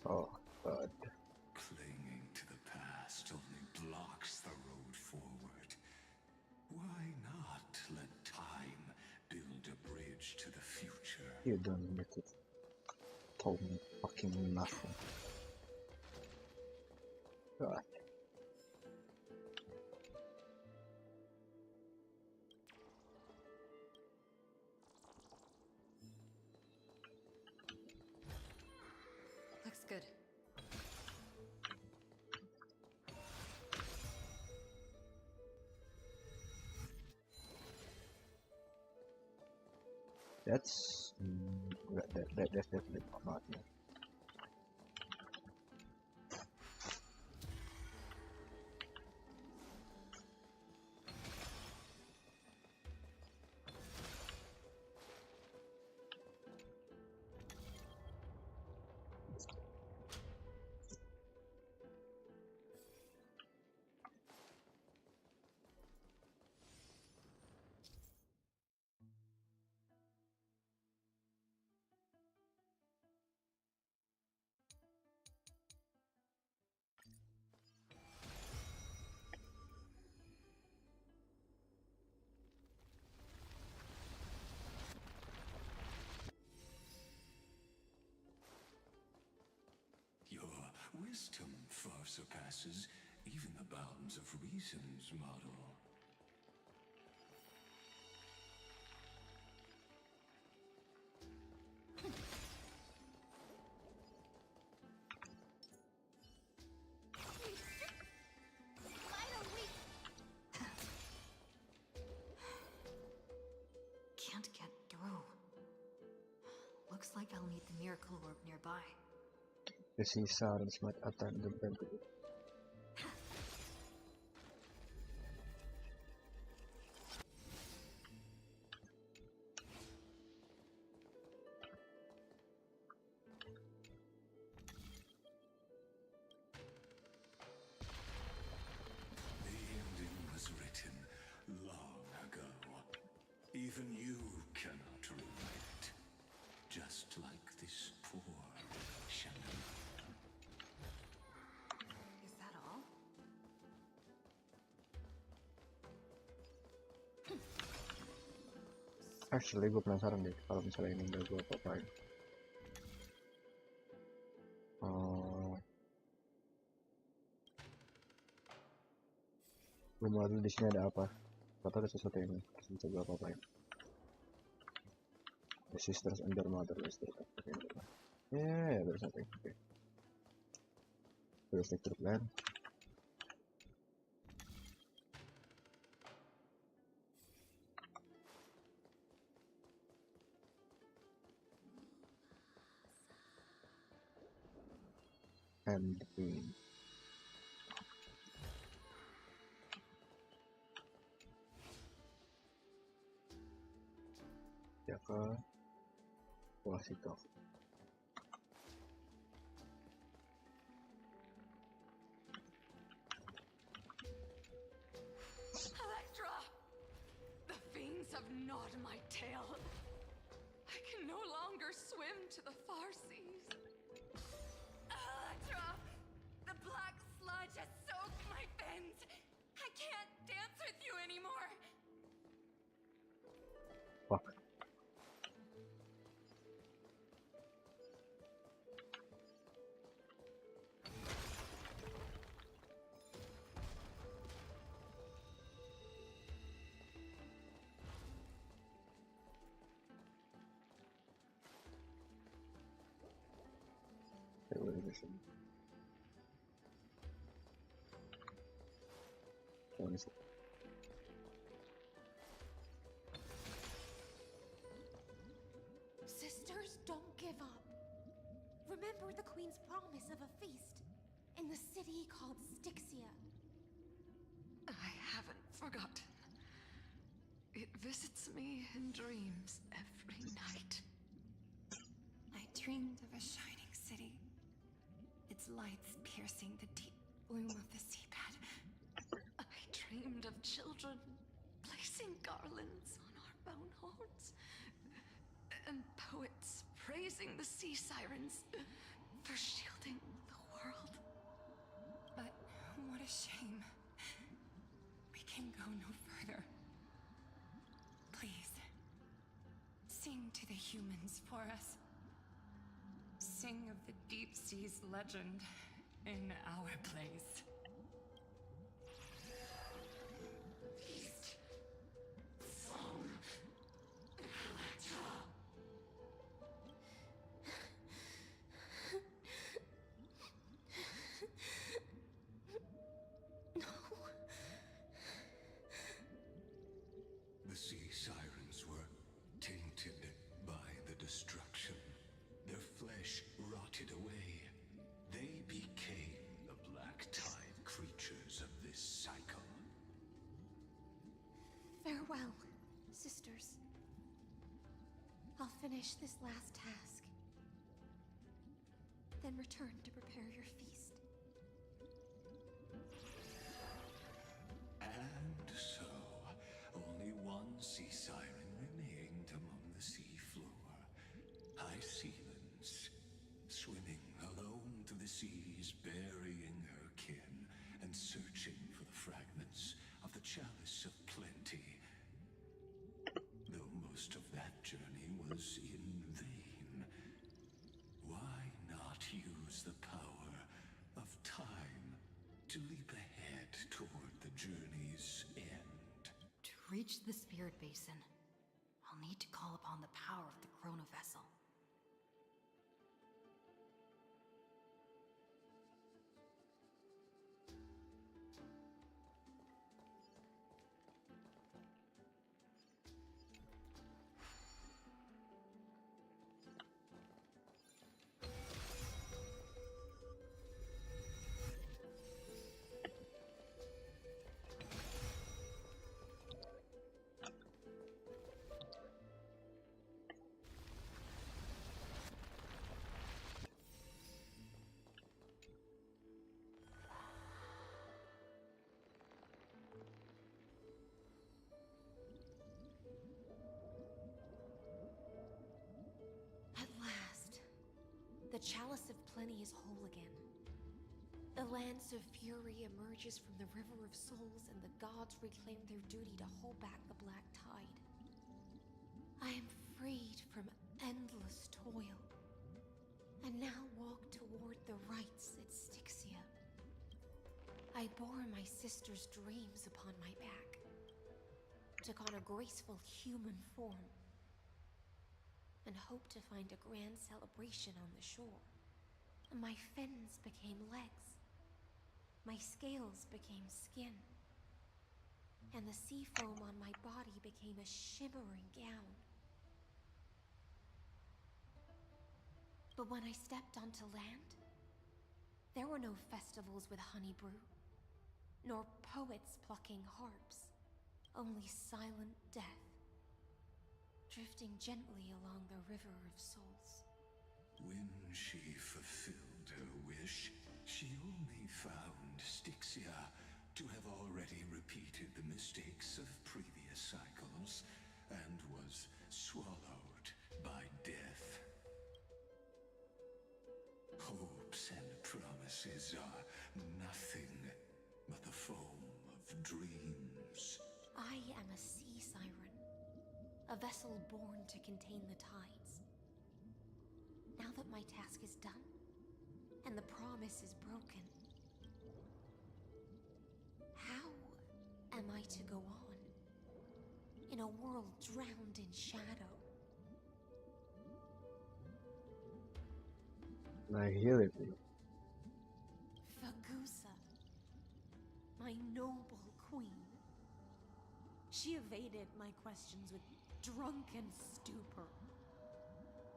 Oh, God. Clinging to the past only blocks the road forward. Why not let time build a bridge to the future? You don't need to tell me fucking nothing. God. Looks good. That's that's definitely not me. custom far surpasses even the bounds of reason's model. Can't get through. Looks like I'll need the miracle orb nearby. The sea sirens might attack the bagian. The ending was written long ago. Even you cannot rewrite it. Just like this poor Shannon. Is that all? Actually, gue penasaran deh kalau misalnya ini udah gue apa-apain. Gue mau lihat di sini ada apa? Atau ada sesuatu yang harus bisa gue apa-apain? The sisters and their mother. Yeah, there's something. Okay. There's the plan. And the queen. Ya ke Washington. Electra! The fiends have gnawed my tail. I can no longer swim to the far seas. Electra! The black sludge has soaked my fins. I can't dance with you anymore. Fuck. Sisters, don't give up. Remember the Queen's promise of a feast in the city called Styxia. I haven't forgotten. It visits me in dreams every night. I dreamed of a shining city, its lights piercing the deep bloom of the seabed. I dreamed of children placing garlands on our bone horns, and poets praising the sea sirens for shielding the world. But what a shame. We can go no further. Please, sing to the humans for us. Sing of the deep sea's legend in our place. Feast. Song. The sea sirens were tainted by the destruction. Their flesh rotted away. They became the black tide creatures of this cycle. Farewell, sisters. I'll finish this last task, then return to prepare your feast. And so, only one sea siren remained among the sea floor. High Sealands, swimming alone to the seas, burying her kin, and searching for the fragments of the chalice of plenty. Though most of that journey was in vain, why not use the power of reach the spirit basin, I'll need to call upon the power of the chrono vessel. The chalice of plenty is whole again. The lance of fury emerges from the river of souls, and the gods reclaim their duty to hold back the black tide. I am freed from endless toil, and now walk toward the rites at Styxia. I bore my sister's dreams upon my back, took on a graceful human form, and hoped to find a grand celebration on the shore. My fins became legs, my scales became skin, and the sea foam on my body became a shimmering gown. But when I stepped onto land, there were no festivals with honey brew, nor poets plucking harps, only silent death, drifting gently along the river of souls. When she fulfilled her wish, she only found Styxia to have already repeated the mistakes of previous cycles and was swallowed by death. Hopes and promises are nothing but the foam of dreams. I am a sea siren, a vessel born to contain the tides. Now that my task is done, and the promise is broken, how am I to go on in a world drowned in shadow? I hear it. Fagusa, my noble queen. She evaded my questions with drunken stupor.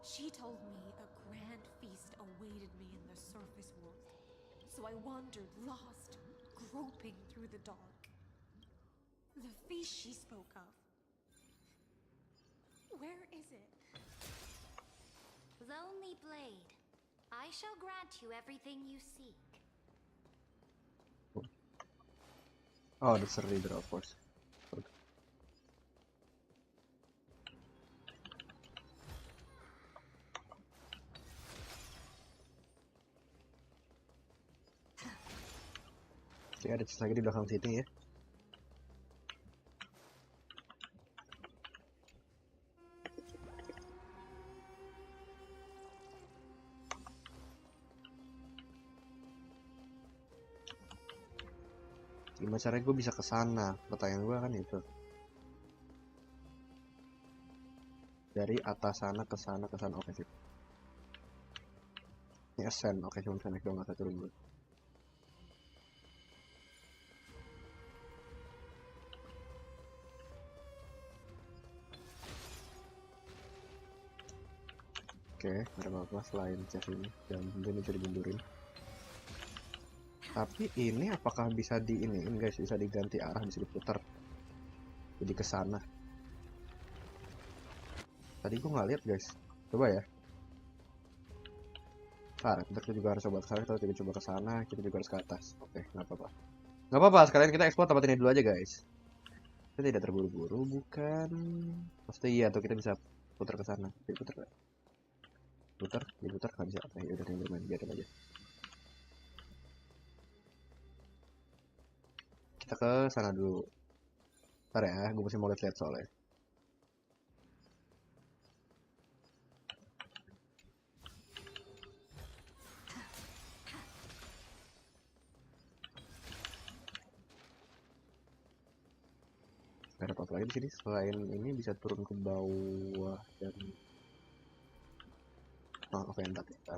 She told me a grand feast awaited me in the surface world, so I wandered lost, groping through the dark. The feast she spoke of. Where is it? Lonely Blade, I shall grant you everything you seek. Oh, the CERYDRA, of course. Okay. Oke, ada chest lagi di belakang situ ya. Gimana caranya gue bisa ke sana? Pertanyaan gue kan itu. Dari atas sana ke sana ke sana. Oke sip. Ini ascend. Oke, cuma bisa naik doang, nggak turun dulu. Oke, ada apa-apa selain chest ini dan ini bisa dimundurin. Tapi ini apakah bisa di iniin guys, bisa diganti arah, bisa diputar jadi ke sana. Tadi gua nggak lihat guys, coba ya. Kita juga harus coba ke sana, kita coba ke sana, kita juga harus ke atas. Oke, nggak apa-apa. Nggak apa-apa, sekalian kita ekspor tempat ini dulu aja guys. Kita tidak terburu-buru, bukan? Pasti iya, tuh kita bisa putar ke sana. Diputar nggak bisa. Oke, udah tinggal main, biarin aja. Kita ke sana dulu. Ntar ya, gue masih mau lihat soalnya. Gak ada apa-apa lagi di sini selain ini bisa turun ke bawah dan oke entar kita.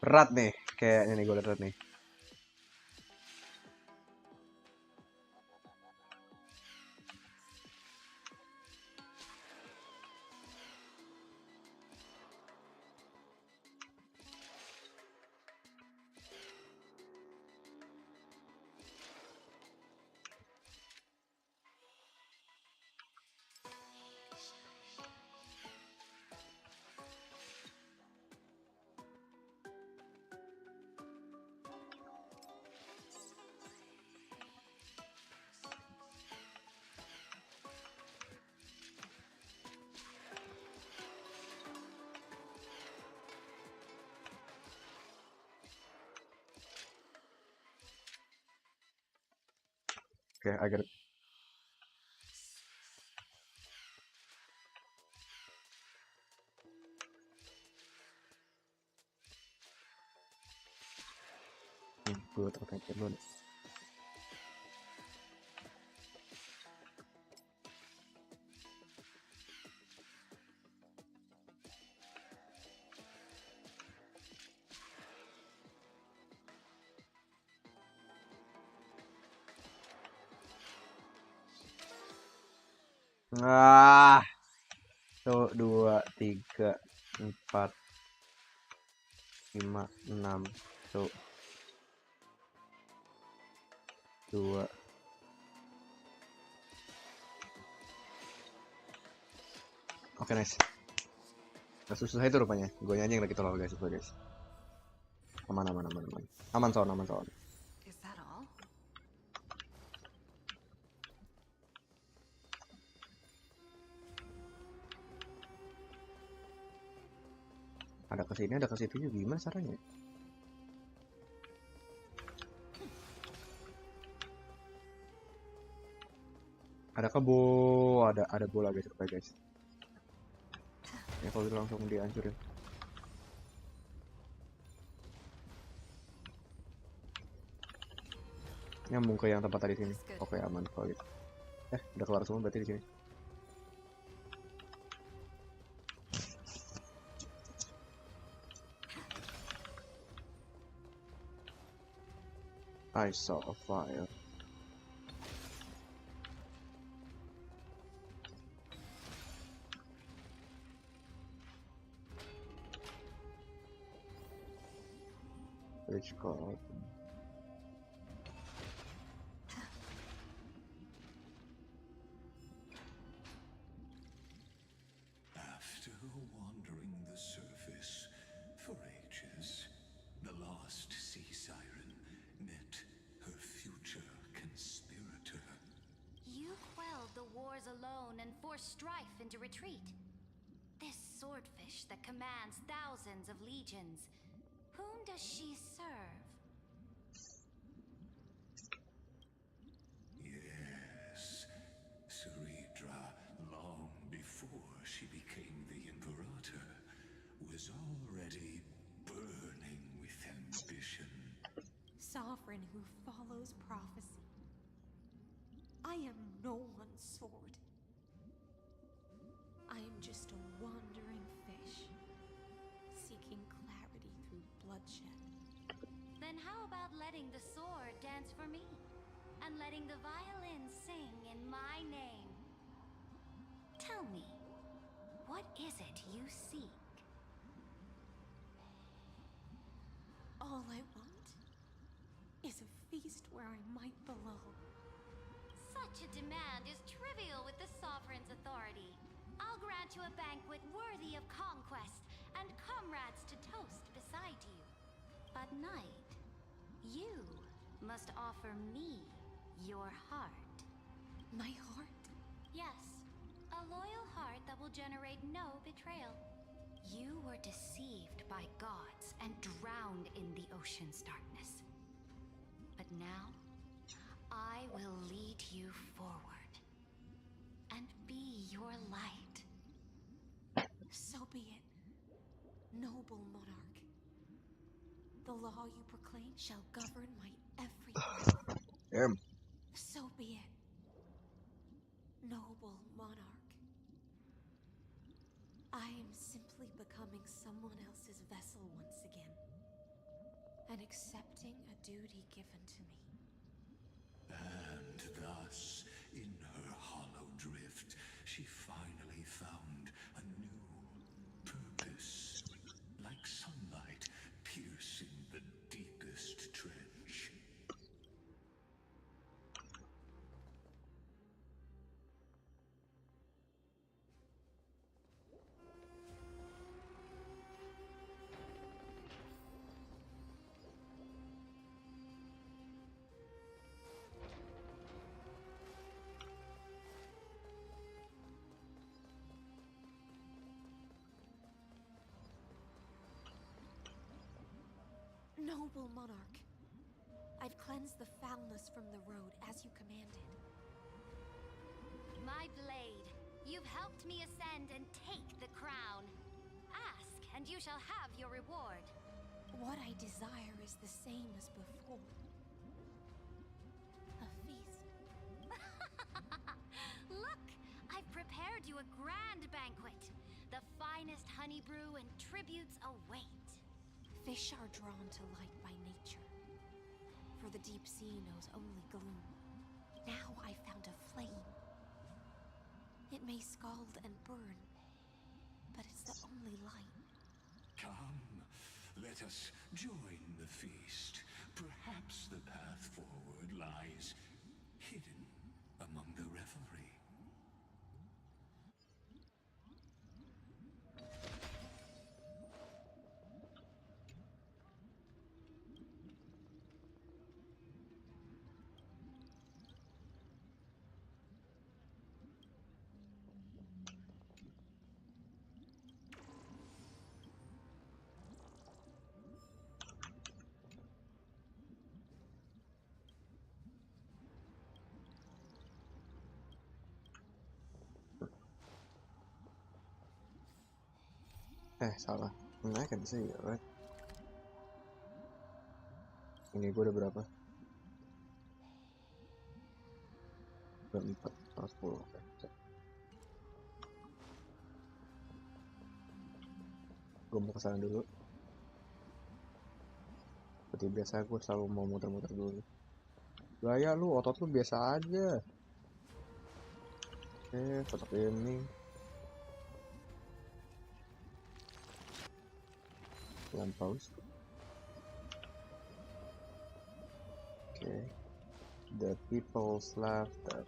Berat nih, kayaknya nih gue liat nih. Oke, agar gue terkait dulu nih. Ah, tuh 2, 3, 4, 5, 6, tuh 2. Oke, nice. Gak susah itu rupanya. Gue nyanyi lagi tolong guys, guys. Aman. Aman sound. Is that all? Ada ke sini, ada ke situ juga, gimana caranya? Ada kebo, ada bola guys, guys. Ya kalau gitu langsung dihancurin. Nyambung ke yang tempat tadi sini. Oke, aman kalau gitu. Udah keluar semua berarti di sini. I saw a fire. Which card? After wandering the surface for ages, the lost sea siren met her future conspirator. You quelled the wars alone and forced strife into retreat. This swordfish that commands thousands of legions, whom does she serve? Yes, CERYDRA, long before she became the Imperator, was already burning with ambition. Sovereign who follows prophecy. I am no one's sword. I am just a wandering fish, seeking clarity through bloodshed. Then how about letting the sword dance for me? And letting the violin sing in my name? Tell me, what is it you seek? All I want is a feast where I might belong. Such a demand is trivial with the sovereign's authority. I'll grant you a banquet worthy of conquest and comrades to toast beside you. But knight, you must offer me your heart. My heart? Yes, A loyal heart that will generate no betrayal. You were deceived by gods and drowned in the ocean's darkness. But now, I will lead you forward and be your light. So be it, noble monarch. The law you proclaim shall govern my every breath. Damn. So be it, noble monarch. I am simply becoming someone else's vessel once again, and accepting a duty given to me. And thus, in her hollow drift, she finally found a new purpose. Like sunlight piercing the deepest trench. Noble monarch, I've cleansed the foulness from the road as you commanded. My blade, you've helped me ascend and take the crown. Ask, and you shall have your reward. What I desire is the same as before. A feast. Look, I've prepared you a grand banquet. The finest honey brew and tributes await. Fish are drawn to light by nature, for the deep sea knows only gloom. Now I found a flame. It may scald and burn, but it's the only light. Come, let us join the feast. Perhaps the path forward lies hidden among the revelry. Salah. Nah, kan bisa ya, right? Ini gue udah berapa? Udah 4 atau 10. Oke. Gue mau kesana dulu. Seperti biasa gue selalu mau muter-muter dulu. Gaya lu, otot lu biasa aja. Oke, kotak ini. Lampause. Okay. The people's laughter.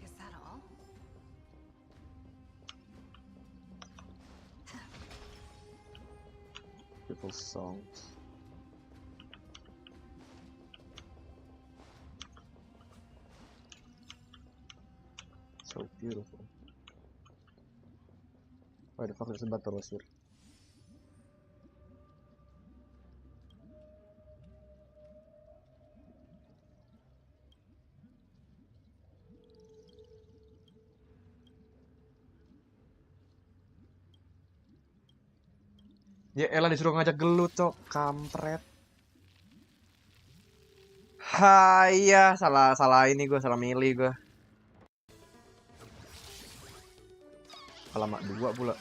Is that all? People's songs. So beautiful. Why the fuck is about terus here? Ya elah disuruh ngajak gelut cok, kampret. Iya, salah ini gue, salah milih gue. Alamak 2 pula.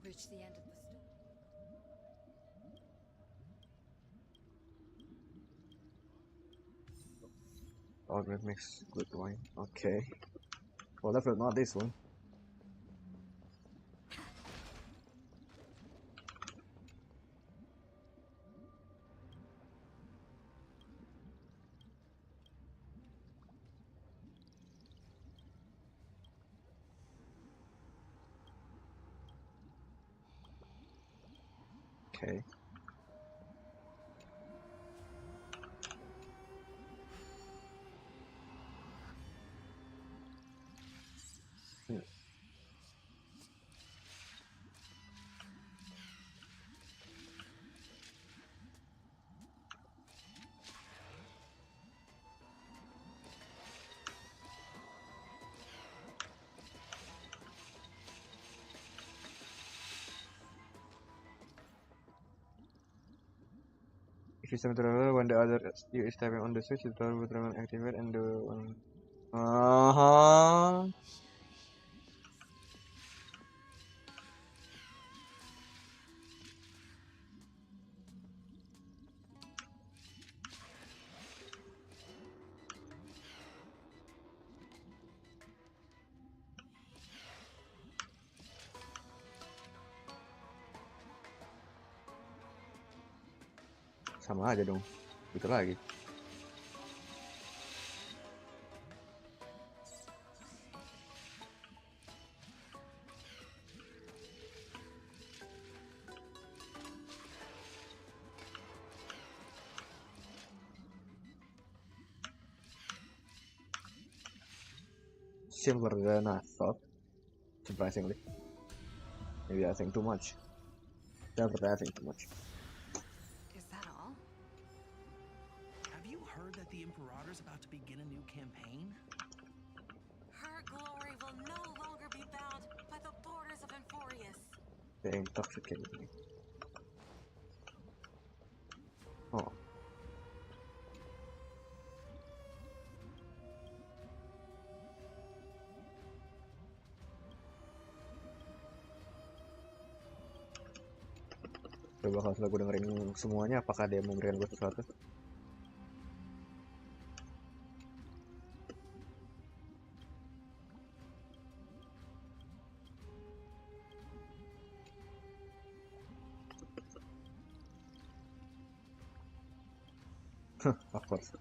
Reach the end of the story. Always makes good wine. Okay. Well, definitely not this one. Okay. If you step into when the other you is stepping on the switch, the door will remain activate and the one. Sama aja dong. Gitu lagi. Simpler than I thought. Surprisingly. Maybe I think too much. Definitely I think too much. Is that all? Have you heard that the Imperator's about to begin a new campaign? Her glory will no longer be bound by the borders of Emporius. They intoxicated me. Oh. Coba kalau setelah gue dengerin semuanya, apakah dia memberikan gue sesuatu? Of course.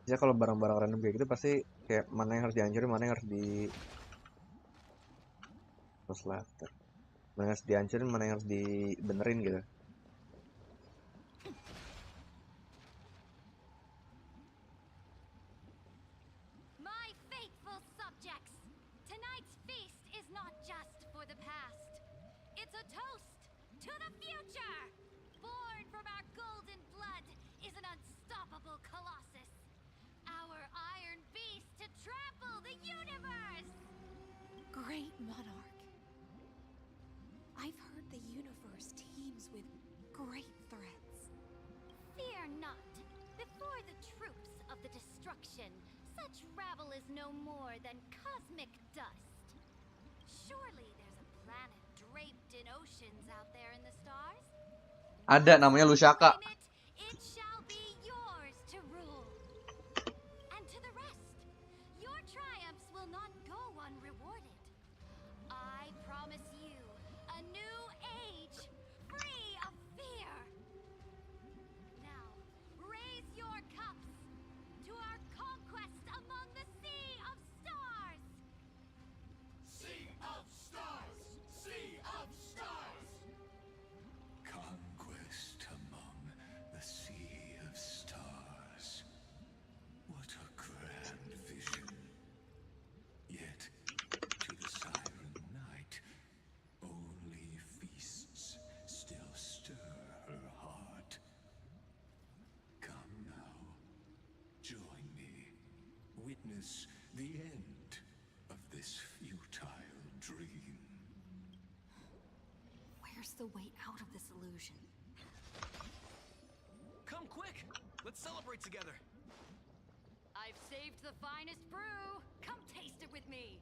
Ya kalau barang-barang random kayak gitu pasti kayak mana yang harus dihancurin, mana yang harus di mana yang harus dihancurin, mana yang harus dibenerin gitu. My faithful subjects, tonight's feast is not just for the past. It's a toast to the future. Born from our golden blood is an unstoppable colossus. Our iron beast to trample the universe! Great monarch. I've heard the universe teems with great threats. Fear not. Before the troops of the destruction, such rabble is no more than cosmic dust. Surely there's a planet draped in oceans out there in the stars? Ada namanya Lusaka. It shall be yours to rule. And to the rest, your triumphs will not go unrewarded. I promise you a new age, free of fear. Now, raise your cups to our conquest among the Sea of Stars. Sea of Stars! Sea of Stars! Conquest among the Sea of Stars. What a grand vision. Yet, to the siren night, only feasts still stir her heart. Come now, join me. Witness the end of this futile dream. Where's the way out of this illusion? Come quick! Let's celebrate together! I've saved the finest brew. Come taste it with me.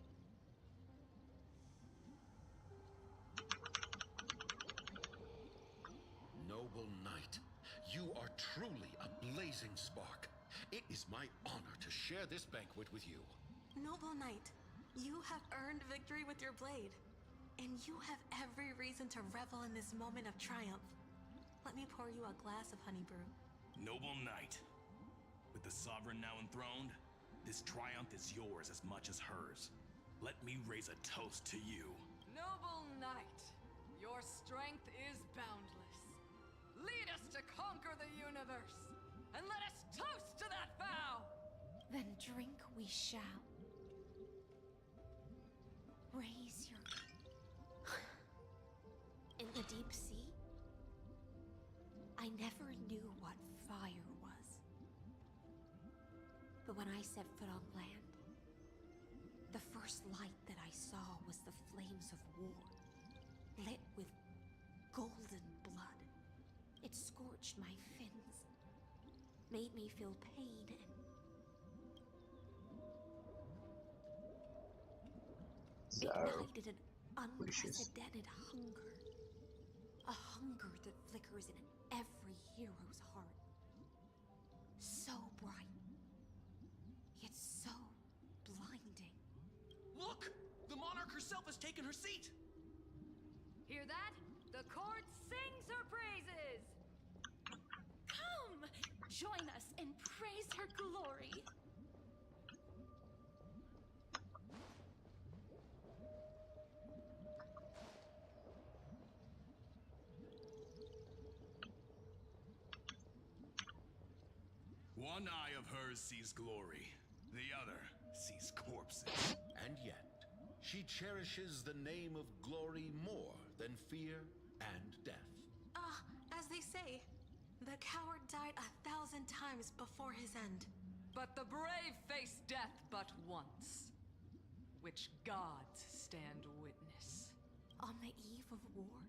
Noble knight, you are truly a blazing spark. It is my honor to share this banquet with you. Noble knight, you have earned victory with your blade, and you have every reason to revel in this moment of triumph. Let me pour you a glass of honey brew. Noble knight, with the sovereign now enthroned, this triumph is yours as much as hers. Let me raise a toast to you. Noble knight, your strength is boundless. Lead us to conquer the universe, and let us toast to that vow! Then drink we shall. Raise your... In the deep sea, I never knew what fire was. But when I set foot on land, the first light that I saw was the flames of war, lit with golden blood. It scorched my fins, made me feel pain and... ignited an unprecedented hunger. A hunger that flickers in every hero's heart. So bright, yet so blinding. Look! The monarch herself has taken her seat! Hear that? The court sings her praises! Come! Join us and praise her glory! One eye of hers sees glory, the other sees corpses. And yet, she cherishes the name of glory more than fear and death. As they say, the coward died 1,000 times before his end. But the brave face death but once, which gods stand witness. On the eve of war,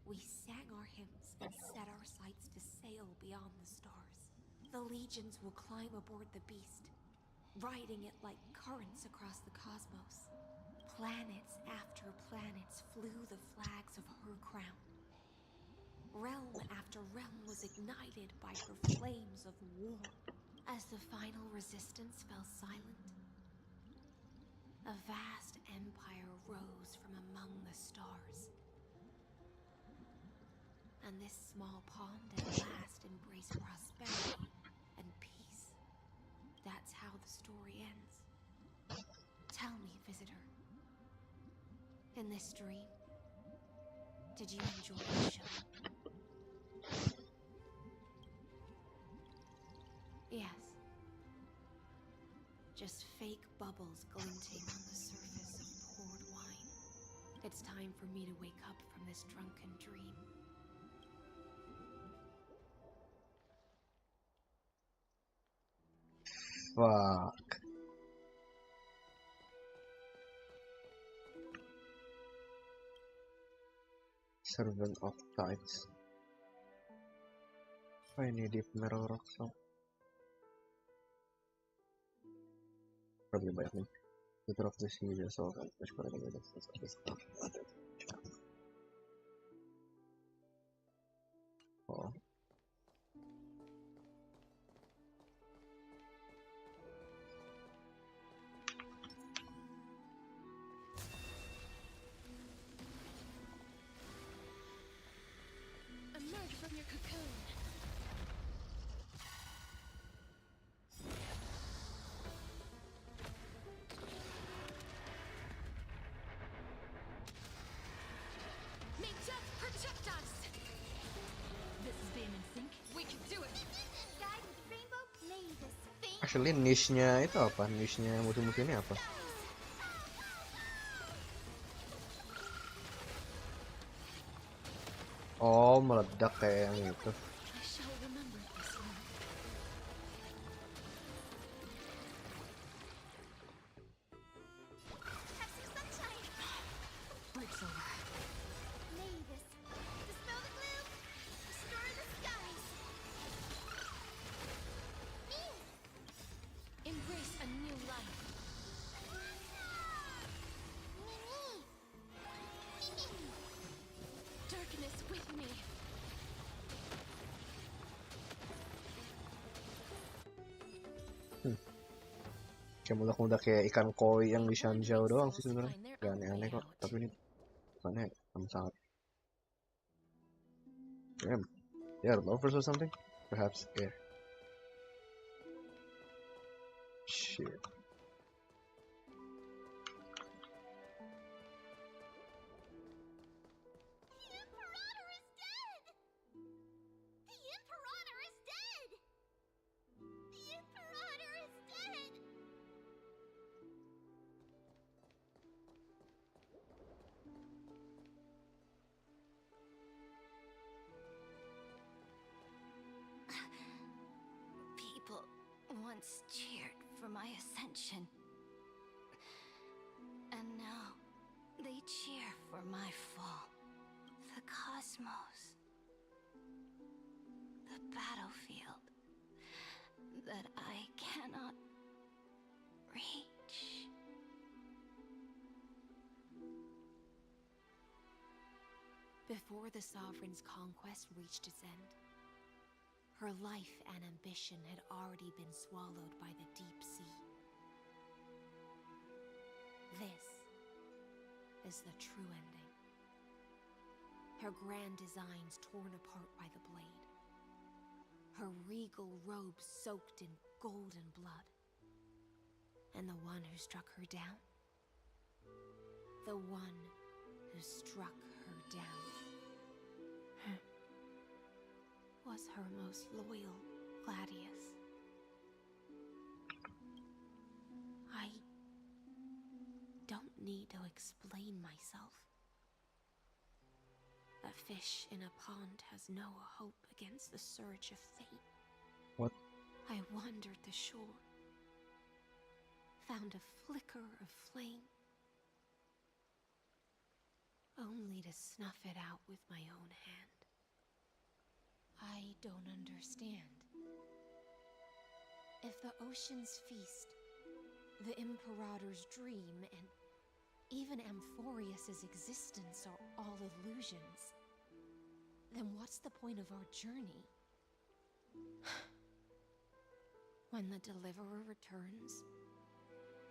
we sang our hymns and set our sights to sail beyond the stars. The legions will climb aboard the beast, riding it like currents across the cosmos. Planets after planets flew the flags of her crown. Realm after realm was ignited by her flames of war. As the final resistance fell silent, a vast empire rose from among the stars. And this small pond at last embraced prosperity and peace. That's how the story ends. Tell me, visitor, in this dream, did you enjoy the show? Yes. Just fake bubbles glinting on the surface of poured wine. It's time for me to wake up from this drunken dream. Fuck. Servant of Tides. Apa ini Deep Mirror Rocksong? Probably by me. The drop the sea is all right. Which part of the distance of this stuff? Oh. Emerge from your cocoon. May death protect us! This is Bane in sync. We can do it! Guided rainbow, may this fame Actually niche-nya itu apa? Niche-nya musuh-musuh ini apa? Oh, meledak kayak yang itu. I shall remember this one. have some sunshine. Breaks over. May this dispel the gloom, restore the skies. Me! Kayak meledak-meledak kayak ikan koi yang di Shanzhou doang sih sebenarnya. Gak aneh-aneh kok. Tapi ini bukannya sangat. Damn. Yeah, lovers or something? Perhaps, yeah. Shit. People once cheered for my ascension. And now they cheer for my fall. The cosmos. The battlefield that I cannot reach. Before the Sovereign's conquest reached its end, her life and ambition had already been swallowed by the deep sea. This is the true ending. Her grand designs torn apart by the blade. Her regal robe soaked in golden blood. And the one who struck her down? The one who struck her down was her most loyal Gladius. I don't need to explain myself. A fish in a pond has no hope against the surge of fate. What? I wandered the shore, found a flicker of flame, only to snuff it out with my own hand. I don't understand. If the ocean's feast, the Imperator's dream, and even Amphorius's existence are all illusions, then what's the point of our journey? When the Deliverer returns,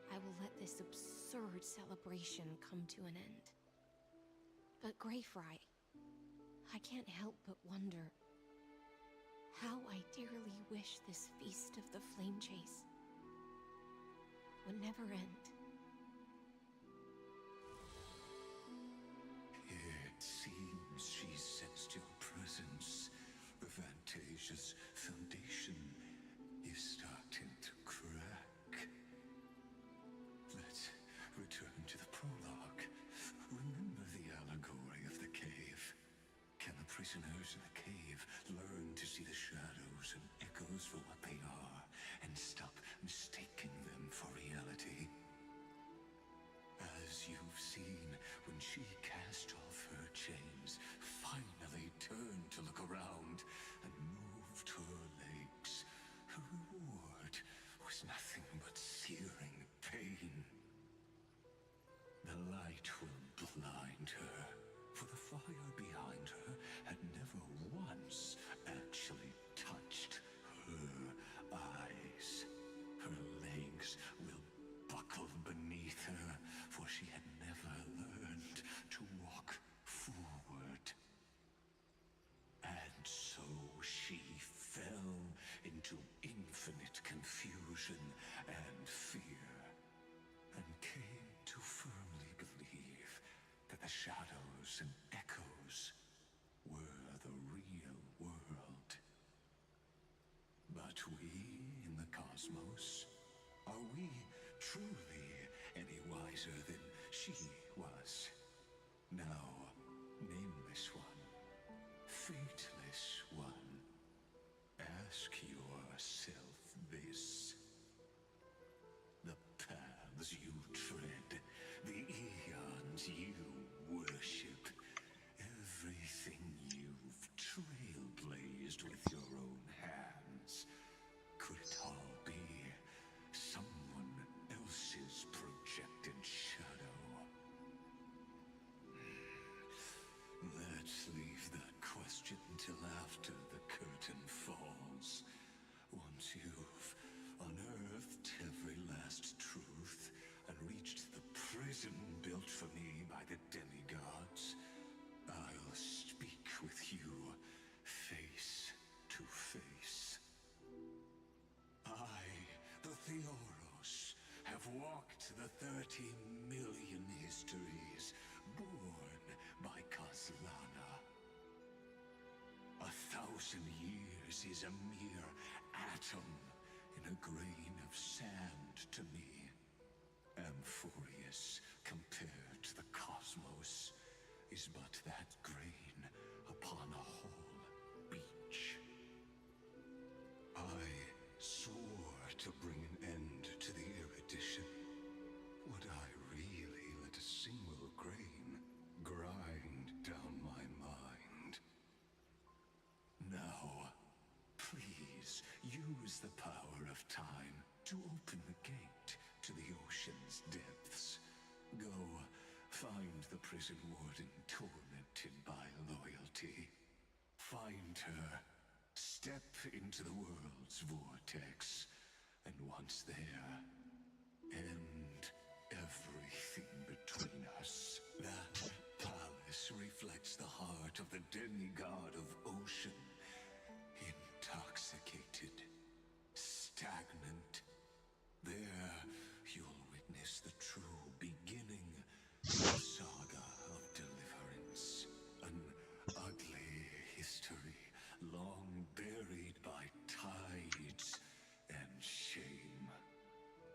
I will let this absurd celebration come to an end. But Greyfry, I can't help but wonder how I dearly wish this feast of the flame chase would never end. It seems she sensed your presence. The Fantasia's foundation is starting to crack. Let's return to the prologue. Remember the allegory of the cave? Can the prisoners in the cave learn to see the shadows and echoes for what they are and stop mistaking them for reality? As you've seen, when she cast off her chains, finally turned to look around and moved her legs, her reward was nothing but searing pain. The light will blind her, for the fire behind her had never once actually touched her eyes. Her legs will buckle beneath her, for she had never learned to walk forward. And so she fell into infinite confusion and fear, and came to firmly believe that the shadows and echoes were the real world. But we in the cosmos, are we truly any wiser than she was? Now, nameless one, fateless one, ask yourself this. The paths you tread, the eons you worship, everything you've trailblazed with your own hands, could it all be someone else's projected shadow? Theoros have walked the 30 million histories born by Kaslana. 1,000 years is a mere atom in a grain of sand to me. Amphorius, compared to the cosmos, is but that grain upon a whole beach. I swore to bring an end to the erudition. Would I really let a single grain grind down my mind? Now, please use the power of time to open the gate to the ocean's depths. Go, find the prison warden tormented by loyalty. Find her, step into the world's vortex, and once there, end everything between us. That palace reflects the heart of the demigod of ocean. Intoxicated, stagnant. There, you'll witness the true beginning of the saga of deliverance. An ugly history, long buried by tides and shame.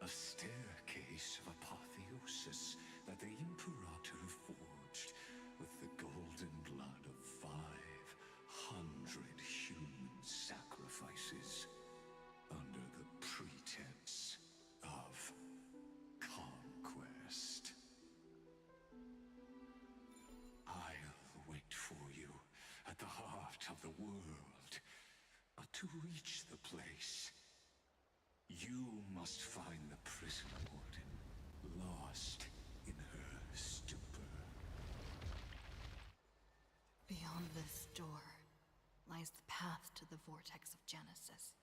A staircase of apotheosis that the Imperator forged with the golden blood of 500 human sacrifices under the pretense of conquest. I'll wait for you at the heart of the world. But to reach the place, you must find the prison warden, lost in her stupor. Beyond this door lies the path to the vortex of Genesis.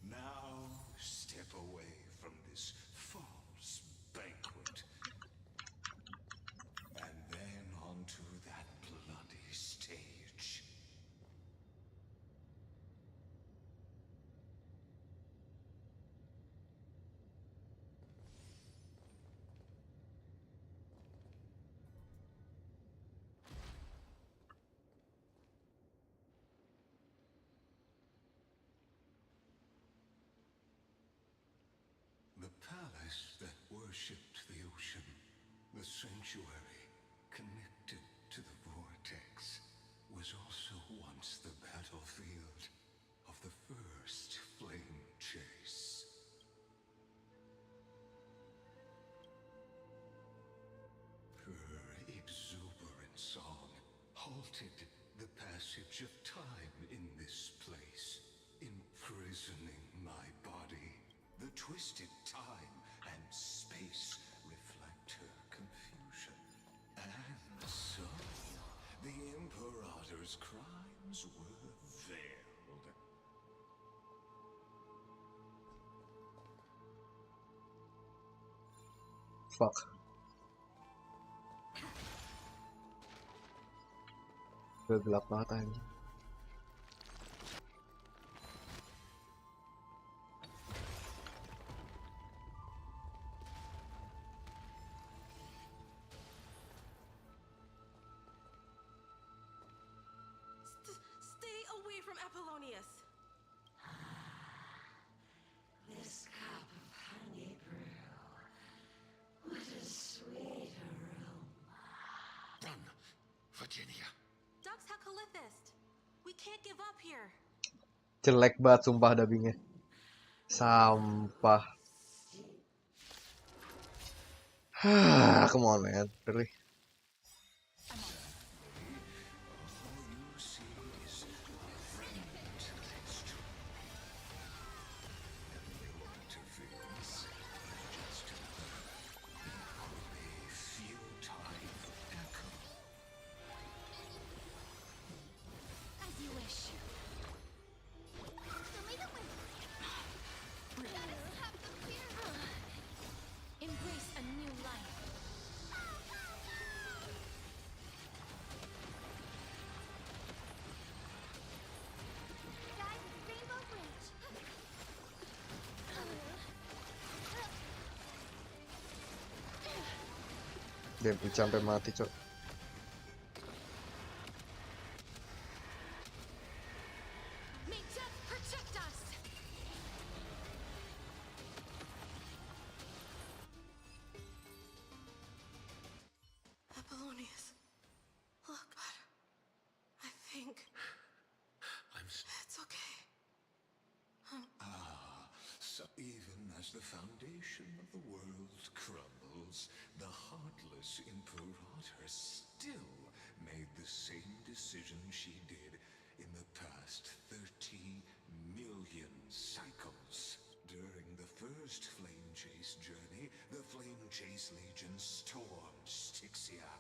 Now step away from this false banquet, and then onto that bloody stage. The palace that worshipped the ocean, the sanctuary connected to the vortex, was also once the battlefield of the first flame chase. Her exuberant song halted the passage of time in this place, imprisoning my body. The twisted time and space reflect her confusion. And so, the Imperator's crimes were veiled. Fuck. Udah gelap banget anjing. Stay away from Apollonius. This cup of honey brew. What a sweet aroma. Run, Virginia. Dux Hakalithist. We can't give up here. Jelek banget sumpah dubbingnya. Sampah. Come on man, really. Dia sampai mati, cok. May death protect us! Apollonius. Look, I think it's okay. So even as the foundation of the world crumbles, the heartless Imperator still made the same decision she did in the past 30 million cycles. During the first Flame Chase journey, the Flame Chase Legion stormed Styxia.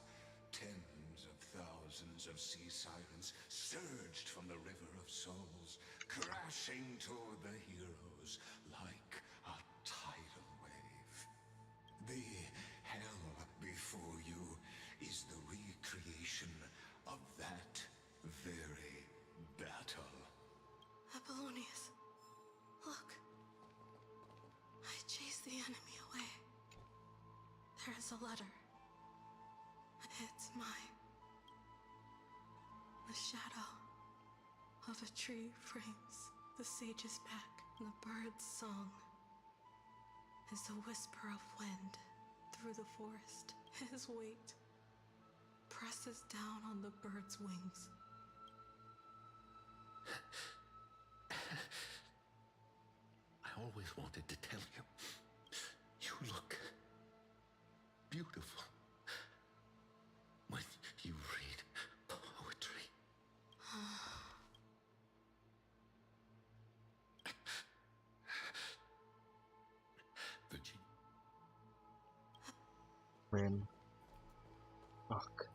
Tens of thousands of sea sirens surged from the River of Souls, crashing toward the heroes like a tidal wave. The hell before you is the recreation of that very battle. Apollonius. Look. I chased the enemy away. There is a letter. It's mine. The shadow of a tree frames the sage's back. The bird's song is a whisper of wind through the forest. His weight presses down on the bird's wings. I always wanted to tell you. You look beautiful when you read poetry. Virginia. Man. Fuck.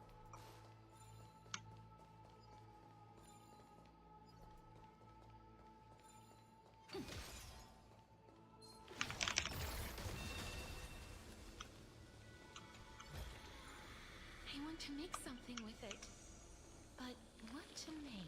I want to make something with it. But what to make?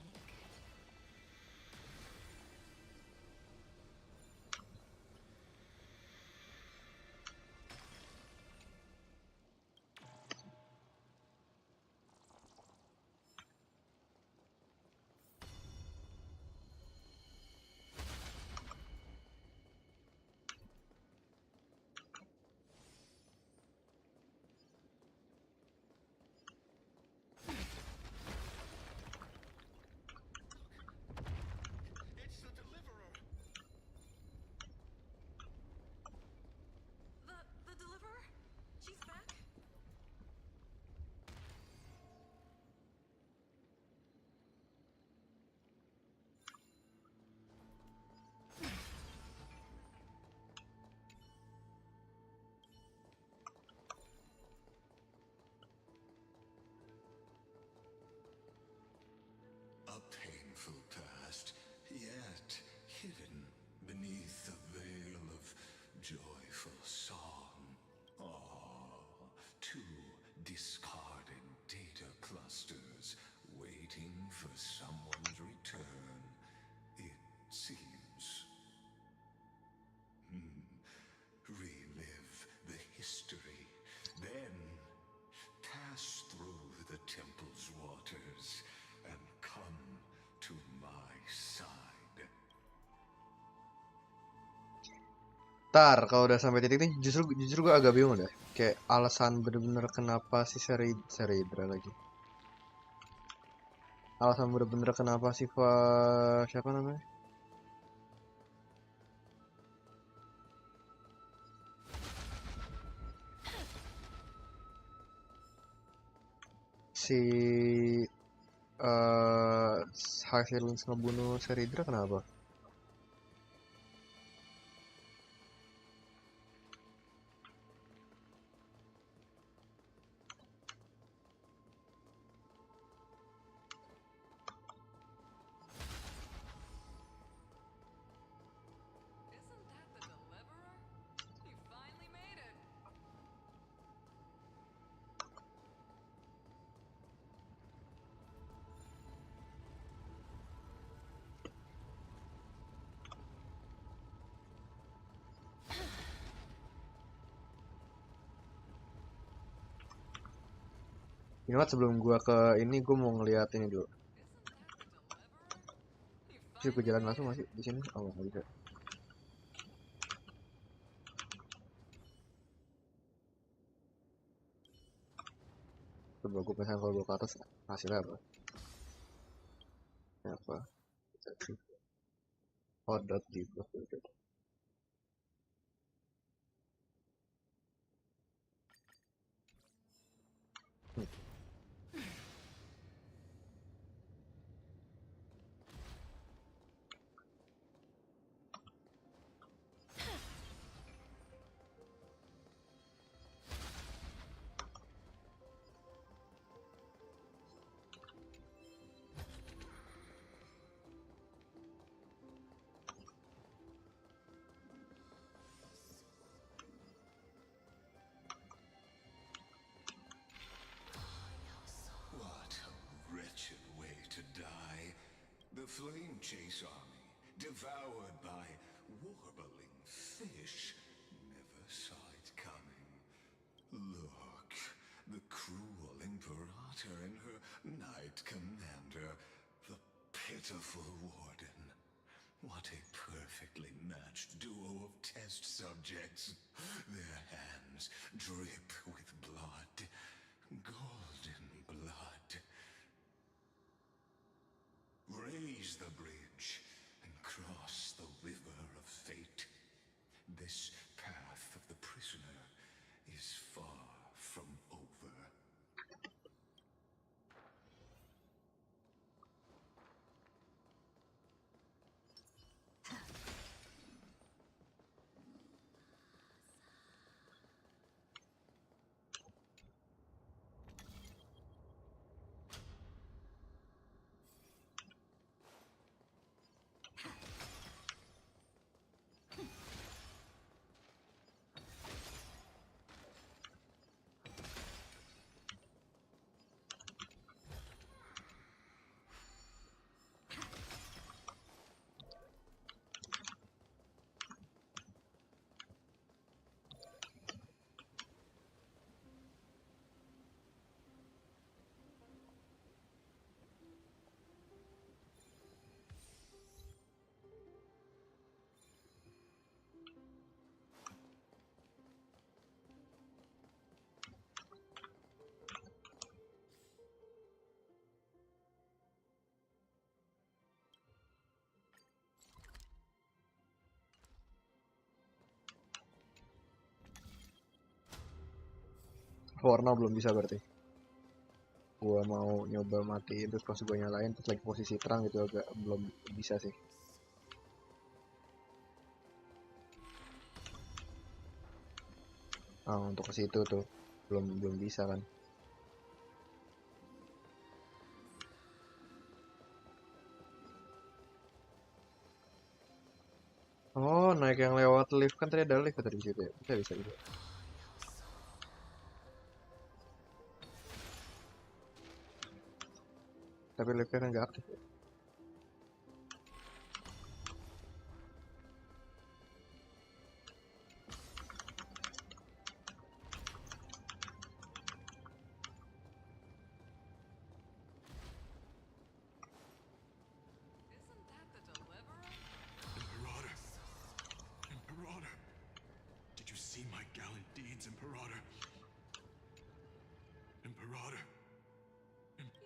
It's the Deliverer. The deliverer? She's back? A painful past, yet hidden beneath a veil of joyful song. Two discarded data clusters waiting for someone's return, it seems. Relive the history, then pass through the temple's waters and come to my side. Ntar kalau udah sampai titik ini justru gue agak bingung deh. Kayak alasan bener-bener kenapa si CERYDRA lagi. Alasan bener-bener kenapa si siapa namanya? Si High Silence ngebunuh CERYDRA kenapa? Isn't that the deliverer? You finally made it. You know what, sebelum gua ke ini gua mau ngeliat ini dulu. Sih gua jalan langsung masih di sini. Oh, nggak bisa. Coba gua pasang kalau gua ke atas hasilnya apa? Ini apa? Hot di blok. What a wretched way to die. The flame chase army, devoured by warbling fish, never saw it coming. Look, the cruel Imperator and her knight commander, the pitiful warden. What a perfectly matched duo of test subjects. Their hands drip with blood, golden blood. Raise the bridge and cross the river of fate. This path of the prisoner is far from over. Warna belum bisa berarti. Gua mau nyoba matiin terus pas gua nyalain terus lagi posisi terang gitu agak belum bisa sih. Untuk ke situ tuh belum bisa kan. Oh, naik yang lewat lift kan tadi ada lift tadi di situ ya. Bisa. Tapi liftnya kan nggak aktif ya. Imperator! Did you see my gallant deeds, Imperator? Imperator!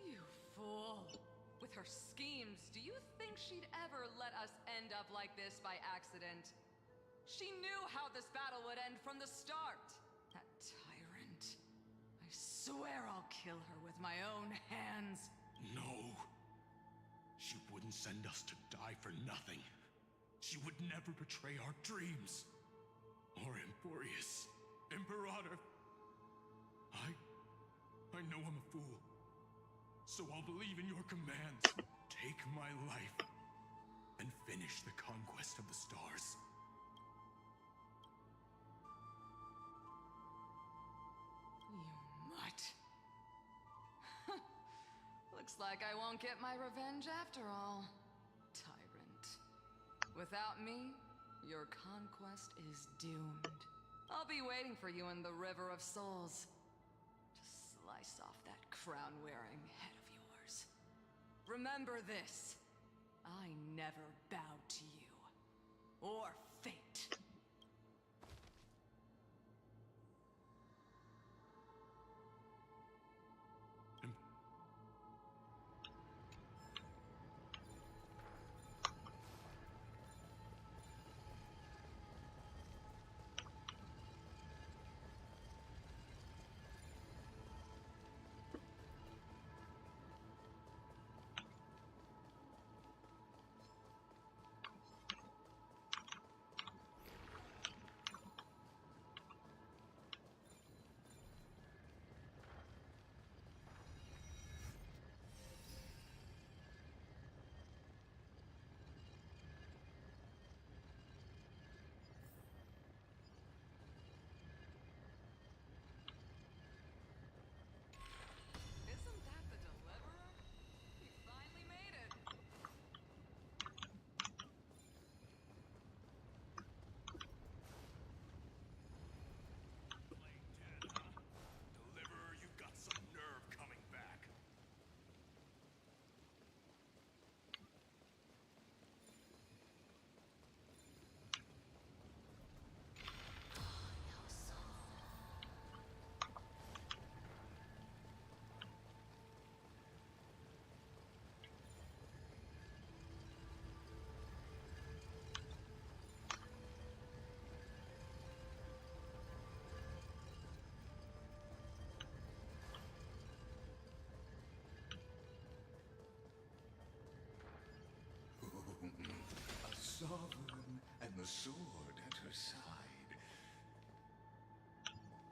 You fool! With her schemes, do you think she'd ever let us end up like this by accident? She knew how this battle would end from the start! That tyrant. I swear I'll kill her with my own hands. No. She wouldn't send us to die for nothing. She would never betray our dreams. Or Emporius. Imperator. I know I'm a fool. So I'll believe in your commands. Take my life and finish the conquest of the stars. You mutt. Looks like I won't get my revenge after all. Tyrant. Without me, your conquest is doomed. I'll be waiting for you in the River of Souls to slice slice off that crown-wearing head of yours. Remember this. I never bowed to you. Or fate. Isn't that the deliverer? He finally made it. Playing dead, huh? Deliverer, you've got some nerve coming back. A sovereign and the sword at her side.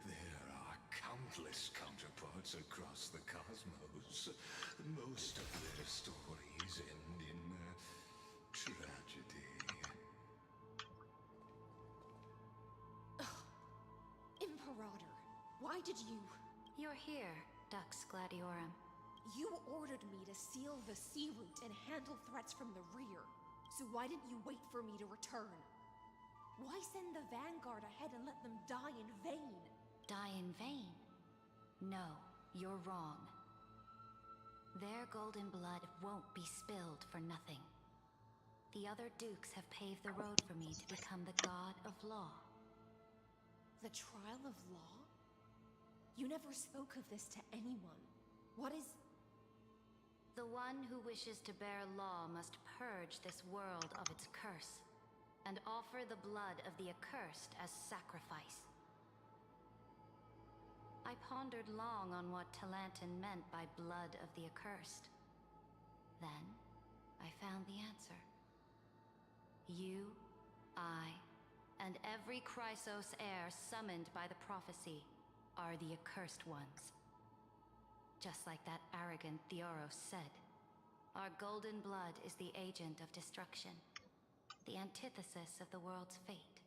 There are countless counterparts across the cosmos. Most of their stories end in tragedy. Imperator, why did you... You're here, Dux Gladiorum. You ordered me to seal the sea route and handle threats from the rear. So why didn't you wait for me to return? Why send the vanguard ahead and let them die in vain? Die in vain? No, you're wrong. Their golden blood won't be spilled for nothing. The other dukes have paved the road for me to become the god of law. The trial of law? You never spoke of this to anyone. What is... The one who wishes to bear law must purge this world of its curse, and offer the blood of the accursed as sacrifice. I pondered long on what Talantin meant by blood of the accursed. Then, I found the answer. You, I, and every Chrysos heir summoned by the prophecy are the accursed ones. Just like that arrogant Theoros said, our golden blood is the agent of destruction, the antithesis of the world's fate.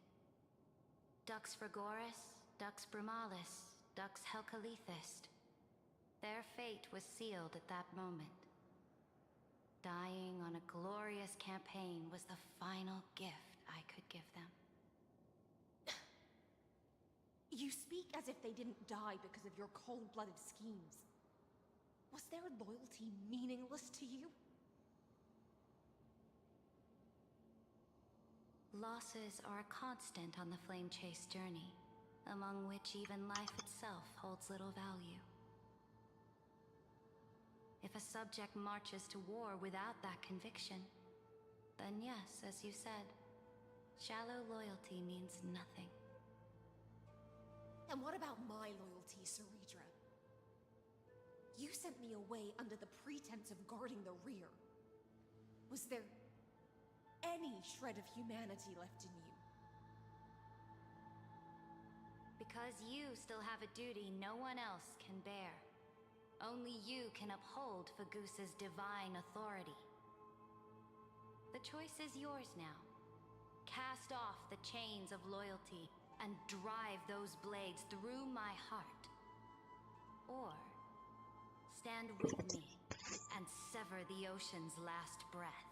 Dux Frigoris, Dux Brumalis, Dux Helcalethist. Their fate was sealed at that moment. Dying on a glorious campaign was the final gift I could give them. You speak as if they didn't die because of your cold-blooded schemes. Was their loyalty meaningless to you? Losses are a constant on the Flame Chase journey, among which even life itself holds little value. If a subject marches to war without that conviction, then yes, as you said, shallow loyalty means nothing. And what about my loyalty, CERYDRA? You sent me away under the pretense of guarding the rear. Was there any shred of humanity left in you? Because you still have a duty no one else can bear. Only you can uphold Fagusa's divine authority. The choice is yours now. Cast off the chains of loyalty and drive those blades through my heart. Or stand with me and sever the ocean's last breath.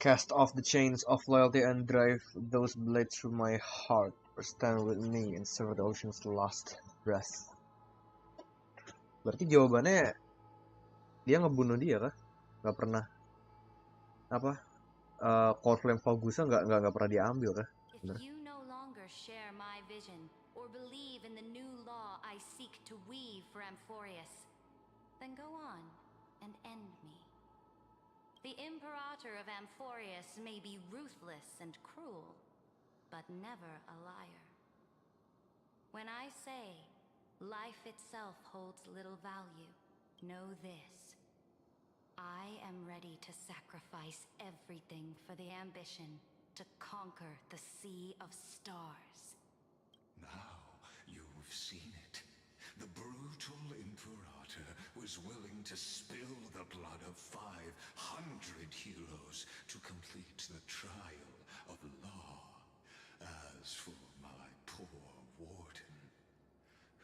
Cast off the chains of loyalty and drive those blades through my heart, or stand with me and serve the ocean's last breath. Berarti jawabannya dia ngebunuh dia kah? Gak pernah apa? Core Flame Fogusa nggak pernah diambil kah? If you no longer share my vision or believe in the new law I seek to weave for Amphorius, then go on and end me. The Imperator of Amphorius may be ruthless and cruel, but never a liar. When I say life itself holds little value, know this. I am ready to sacrifice everything for the ambition to conquer the Sea of Stars. Now you've seen it. The brutal Imperator was willing to spill the blood of 500 heroes to complete the trial of law. As for my poor warden,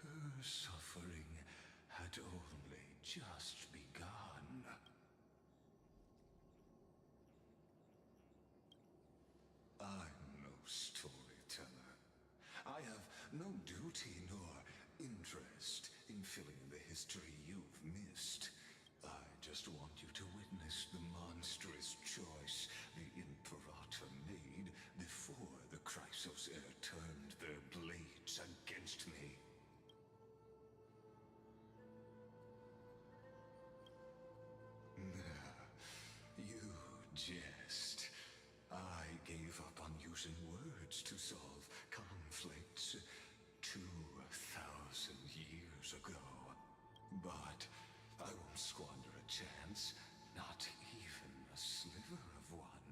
her suffering had only just begun. I'm no storyteller. I have no duty nor interest in filling in the history you've missed. I just want you to witness the monstrous choice the Imperator made before the Chrysos Heir turned their blades against me. You jest. I gave up on using words to solve conflicts 2,000 years ago. But I won't squander a chance, not even a sliver of one.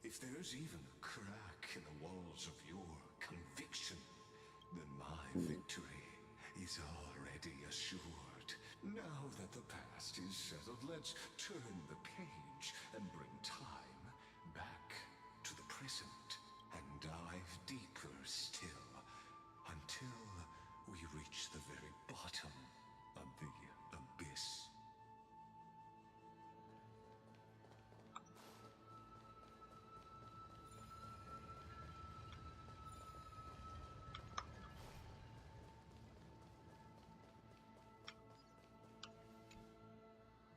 If there's even a crack in the walls of your conviction, then my victory is already assured. Now that the past is settled, let's turn the page and bring time back to the present and dive deeper still until we reach the very bottom of the abyss.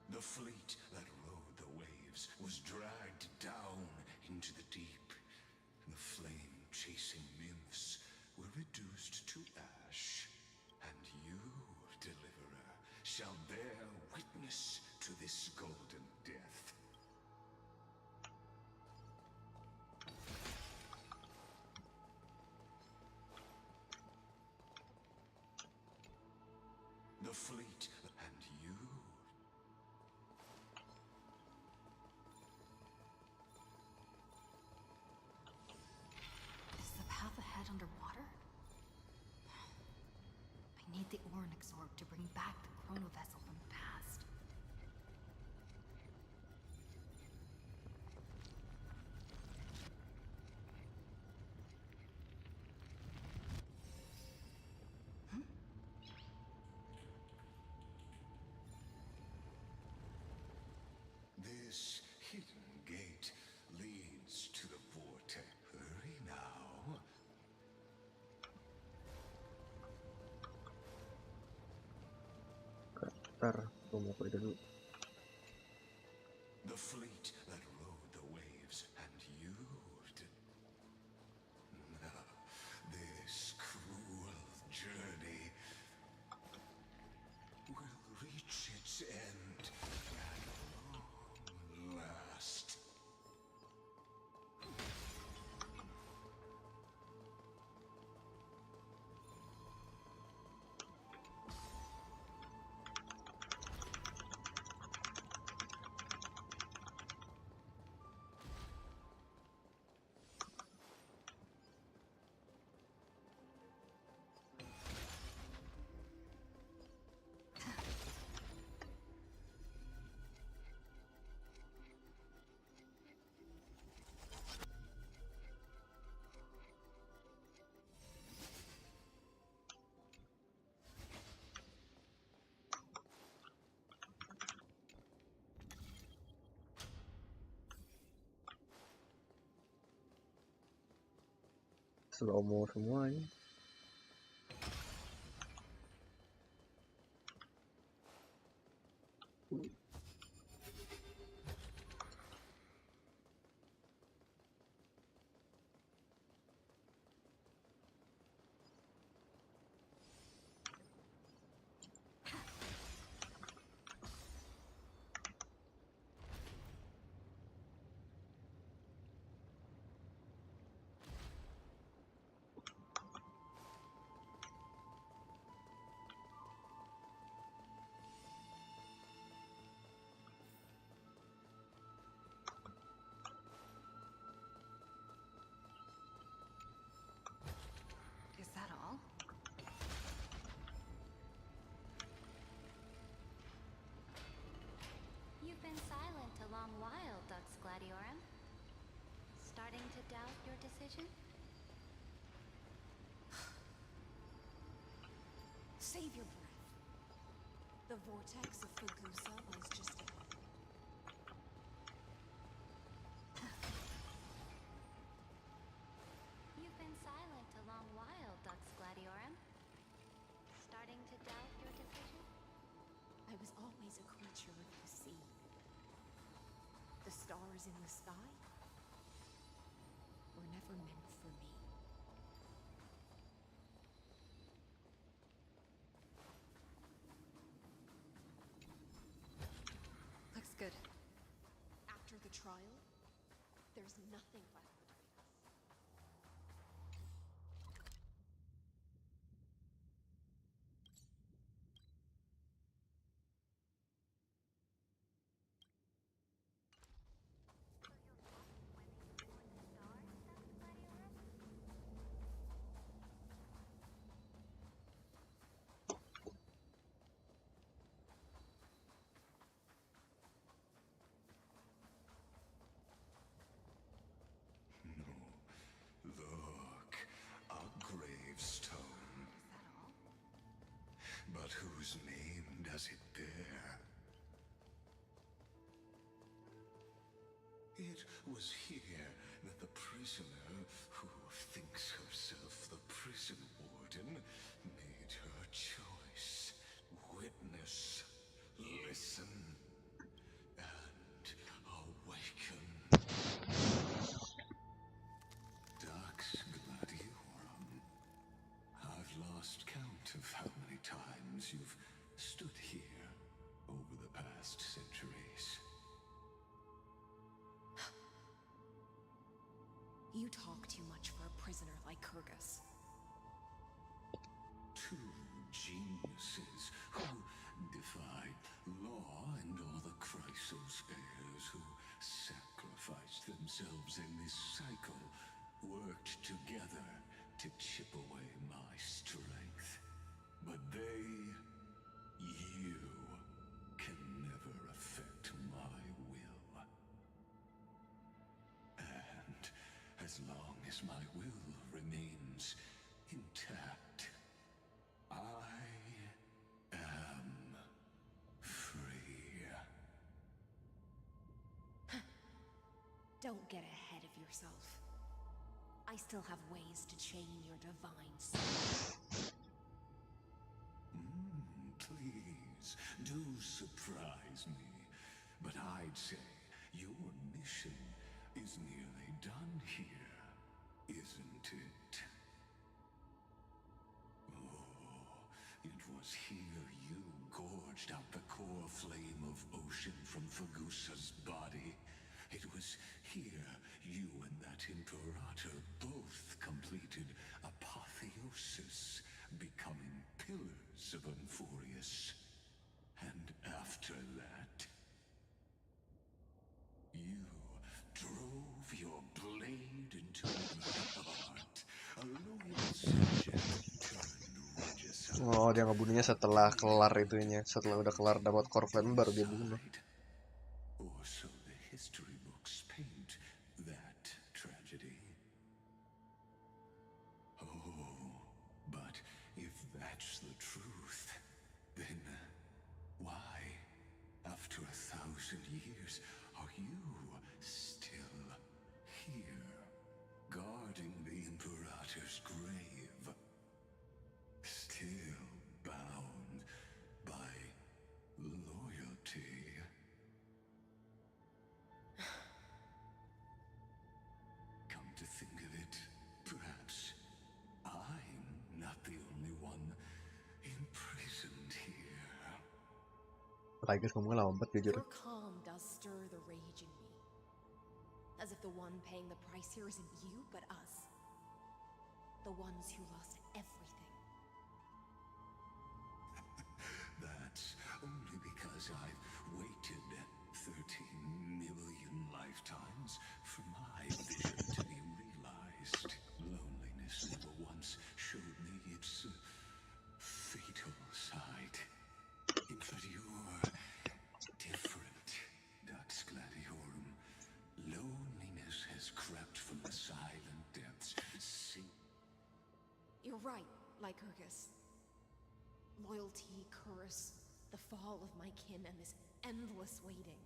The fleet that rode the waves was dragged down into the deep. The flame-chasing nymphs were reduced to ash, and you, Deliverer, shall bear witness to this golden death. The fleet and you. Is the path ahead underwater? I need the Oryx orb to bring back the chrono vessel from the past. This hidden gate leads to the vortex. Hurry now. Ntar gue mau ke itu dulu. The fleet that rode the waves and you. This cruel journey will reach its end at long last. slow-mo semuanya. Is that all? You've been silent a long while, Dux Gladiorum. Starting to doubt your decision? Save your breath. The vortex of Fagusa lies just ahead. You've been silent a long while, Dux Gladiorum. Starting to doubt your decision? I was always a creature of the sea. The stars in the sky were never meant for me. Looks good. After the trial, there's nothing left between us. Look, a gravestone. But whose name does it bear? It was here that the prisoner, who thinks herself the prison warden, made her choice. Witness, listen, and awaken. Dux Gladiorum. I've lost count of how many times you've stood here over the past centuries. You talk too much for a prisoner like Kyrgyz. Two geniuses who defied law and all the Chrysos heirs who sacrificed themselves in this cycle worked together to chip away my strength. But they, you, can never affect my will. And as long as my will remains intact, I am free. Don't get ahead of yourself. I still have ways to chain your divine soul. Please, do surprise me. But I'd say your mission is nearly done here, isn't it? Oh, it was here you gorged out the core flame of ocean from Fagusa's body. It was here you and that Imperator both completed apotheosis, becoming pillars of Euphorius. And after that, you drove your blade into my heart. A loyal subject turned regicide. Oh, dia ngebunuhnya setelah kelar itunya. Setelah udah kelar dapat core flame baru dia bunuh. Or so the history books paint that tragedy. Oh, but if that's the truth, then why, after 1,000 years, are you still here, guarding the Imperator's Lagi ngomong lama banget jujur. Your calm does stir the rage in me. As if the one paying the price here isn't you, but us. The ones who lost everything. That's only because I've waited 13 million lifetimes for my vision to be realized. Loneliness never once showed me its fatal side. Inferior, different, Dux Gladiorum. Loneliness has crept from the silent depths. You're right, Lycurgus. Loyalty, curse, the fall of my kin, and this endless waiting.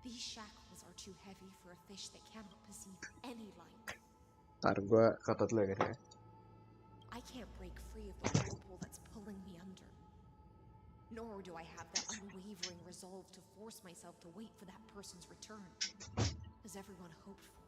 These shackles are too heavy for a fish that cannot perceive any light. Ntar gue catat dulu ya guys ya. I can't break free of the whirlpool that's pulling me under. Nor do I have that unwavering resolve to force myself to wait for that person's return, as everyone hoped for.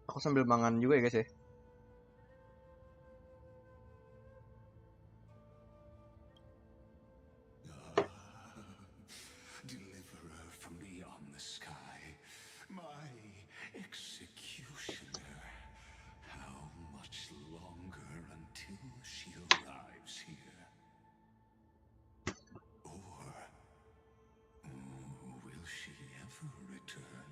Aku sambil mangan juga ya guys ya. Deliverer from beyond the sky, my executioner. How much longer until she arrives here? Or will she ever return?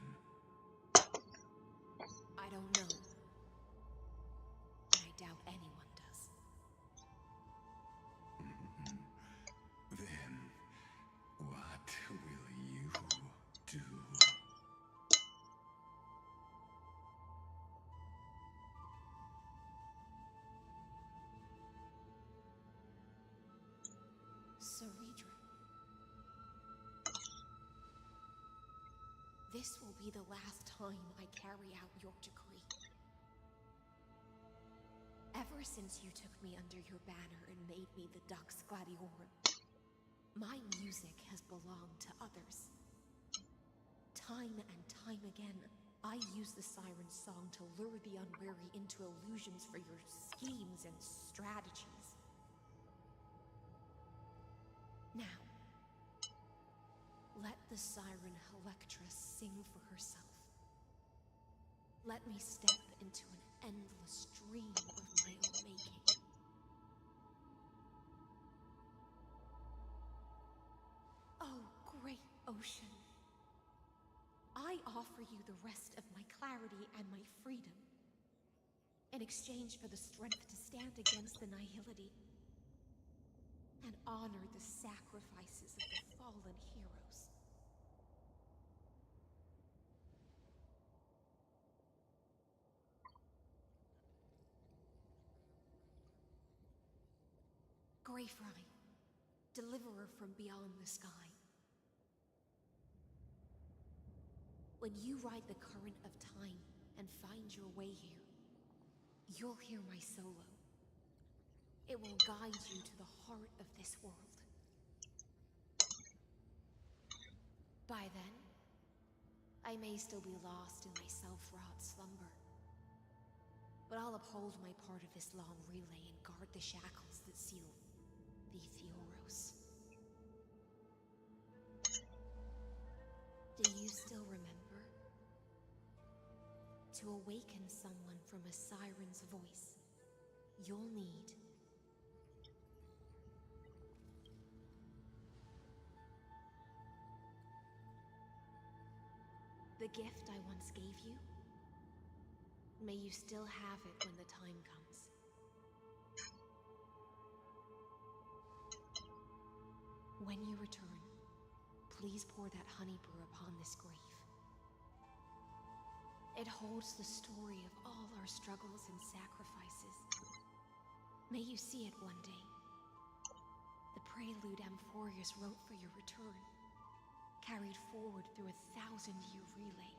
This will be the last time I carry out your decree. Ever since you took me under your banner and made me the Dux Gladiorum, my music has belonged to others. Time and time again, I use the siren's song to lure the unwary into illusions for your schemes and strategies. Now, let the siren Electra sing for herself. Let me step into an endless dream of my own making. Oh, great ocean. I offer you the rest of my clarity and my freedom in exchange for the strength to stand against the nihility and honor the sacrifices of the fallen heroes. Greyfry, deliverer from beyond the sky. When you ride the current of time and find your way here, you'll hear my solo. It will guide you to the heart of this world. By then, I may still be lost in my self-wrought slumber, but I'll uphold my part of this long relay and guard the shackles that seal the Theoros. Do you still remember? To awaken someone from a siren's voice, you'll need the gift I once gave you. May you still have it when the time comes. When you return, please pour that honey brew upon this grave. It holds the story of all our struggles and sacrifices. May you see it one day. The prelude Amphorius wrote for your return, carried forward through a 1,000-year relay.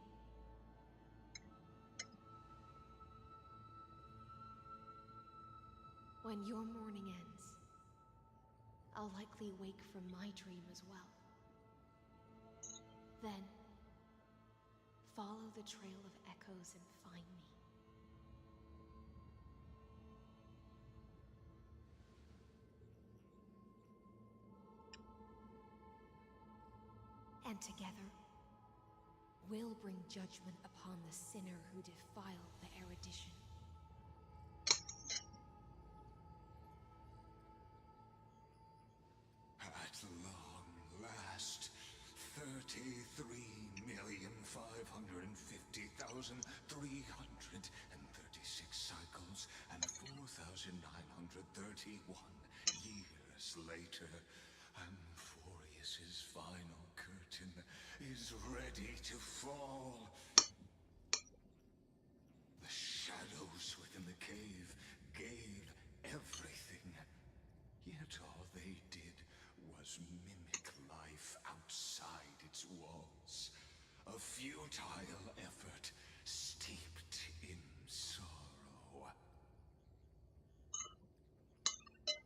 When your morning ends, I'll likely wake from my dream as well. Then, follow the trail of echoes and find me. And together, we'll bring judgment upon the sinner who defiled the erudition. At long last, 33,550,336 cycles and 4,931 years later, Amphorius's final curtain is ready to fall. The shadows within the cave gave everything, yet all they did was mimic life outside its walls. A futile effort steeped in sorrow.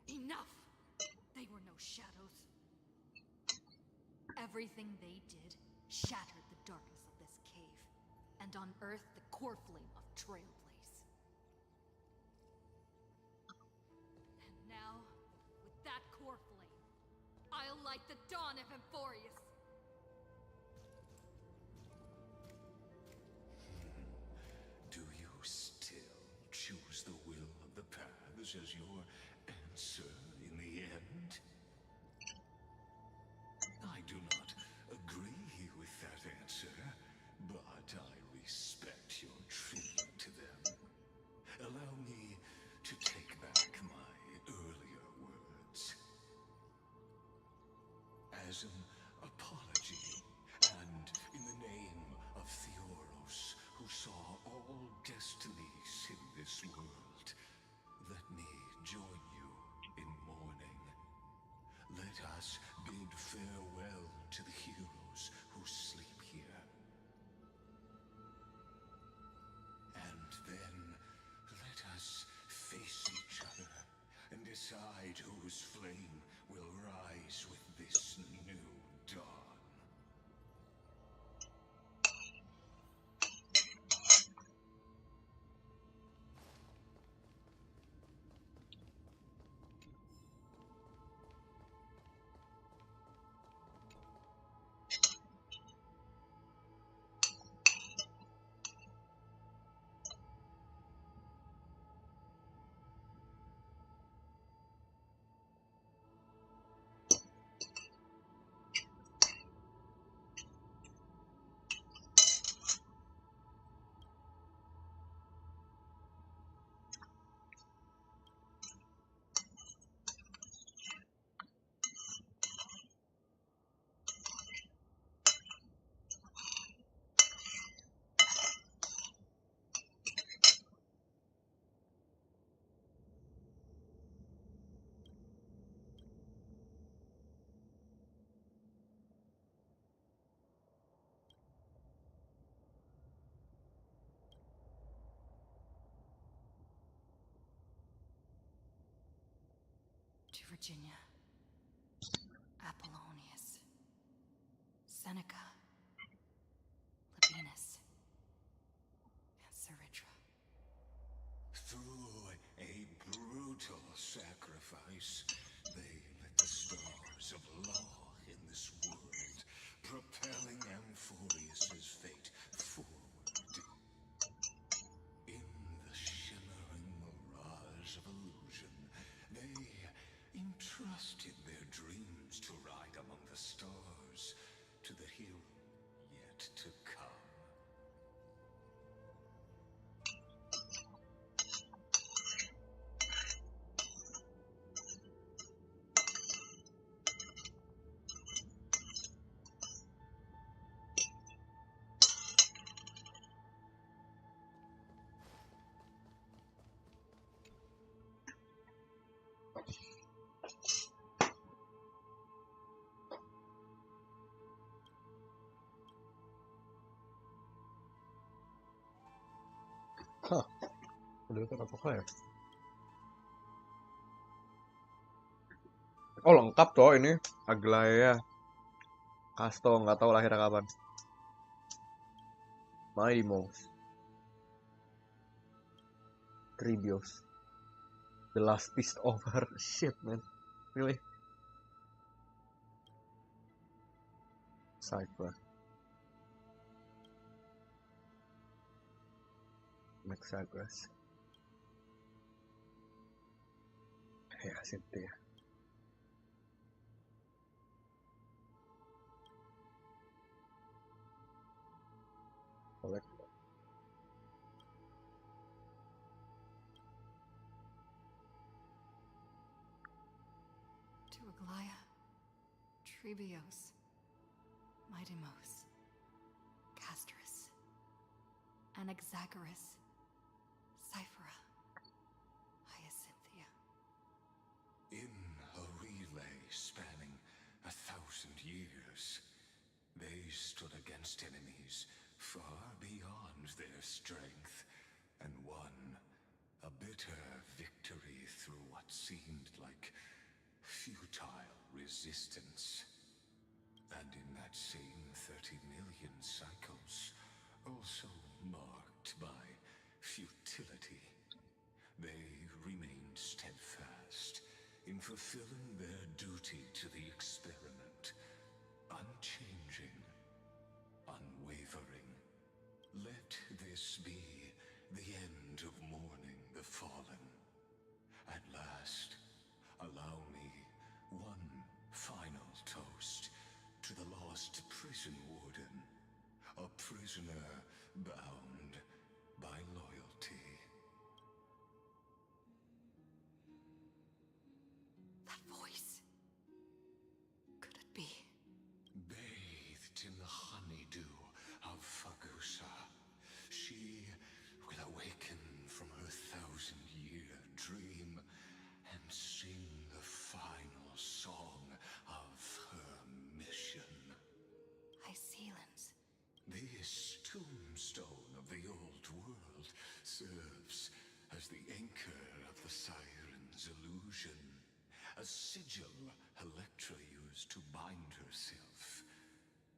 Enough! They were no shadows. Everything they did shattered the darkness of this cave, and unearthed the core flame of Trailblaze. And now, with that core flame, I'll light the dawn of Amphorius! Do you still choose the will of the paths as your answer in the end? I do not agree with that answer, but I respect your tribute to them. Allow me to take back my earlier words. As an apology, and in the name of Theoros, who saw all destinies in this world, let me join you in mourning. Let us bid farewell to the heroes who sleep here, whose flame will rise with this new dawn. To Virginia, Apollonius, Seneca, Labienus, and CERYDRA. Through a brutal sacrifice, they lit the stars of law in this world, propelling Amphorius's fate forward. In the shimmering mirage of illusion, they entrusted their dreams to ride among the stars to the hero yet to come. Hah, udah kan apa ya? Oh lengkap toh ini Aglaya, Casto nggak tahu lahirnya kapan. Mighty Mouse, Tribios, The Last Piece of Her. Shit man, really? Cypher, Maxagras, ya Cynthia. Collect. To Aglaya, Tribios, Midimos, Castrus, Anaxagoras, Cyphera, Hyacinthia. In a relay spanning 1,000 years, they stood against enemies far beyond their strength and won a bitter victory through what seemed like futile resistance. And in that same 30 million cycles, also marked by futility, they remained steadfast in fulfilling their duty to the experiment, unchanging, unwavering. Let this be the end of mourning the fallen. At last, allow me one final toast to the lost prison warden, a prisoner bound by loyalty. That voice. Could it be? Bathed in the honeydew of Fagusa, she will awaken from her 1,000-year dream and sing the final song of her mission. Hycelans. This tombstone of the old world serves as the anchor of the siren's illusion, a sigil Electra used to bind herself.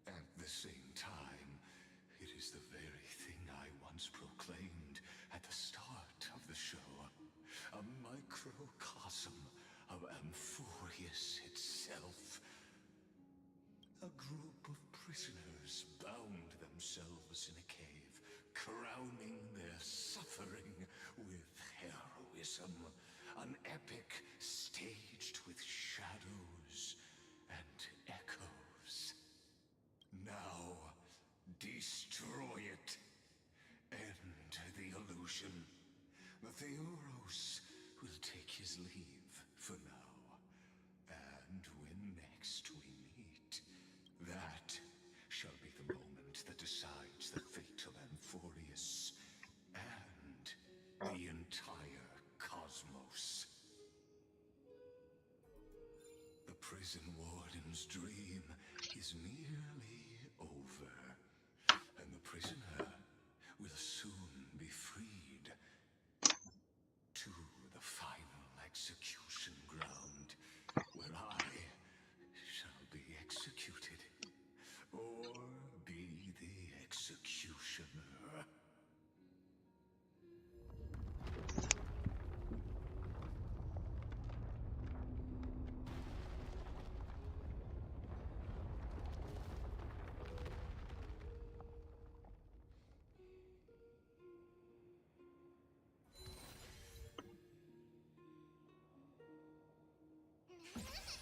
At the same time, it is the very thing I once proclaimed at the start of the show. A microcosm of Amphorius itself. A group of prisoners bound themselves in a cave, crowning their suffering with heroism. An epic staged with shadows and echoes. Now, destroy it. End the illusion. The Theoros will take his leave for now. And when next we meet, that shall be the moment that decides the fate of Amphorius and the entire cosmos. The prison warden's dream is nearly over, and the prisoner will soon be freed to the final execution ground, where I shall be executed, or be the executioner.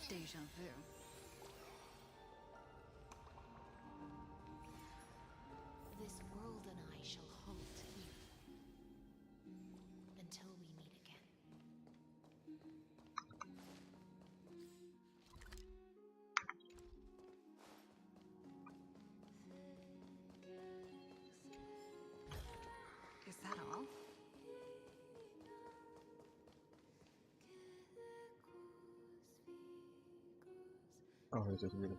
Deja vu. This world and I shall halt here until we meet again. Is that all? Oh, itu sendiri.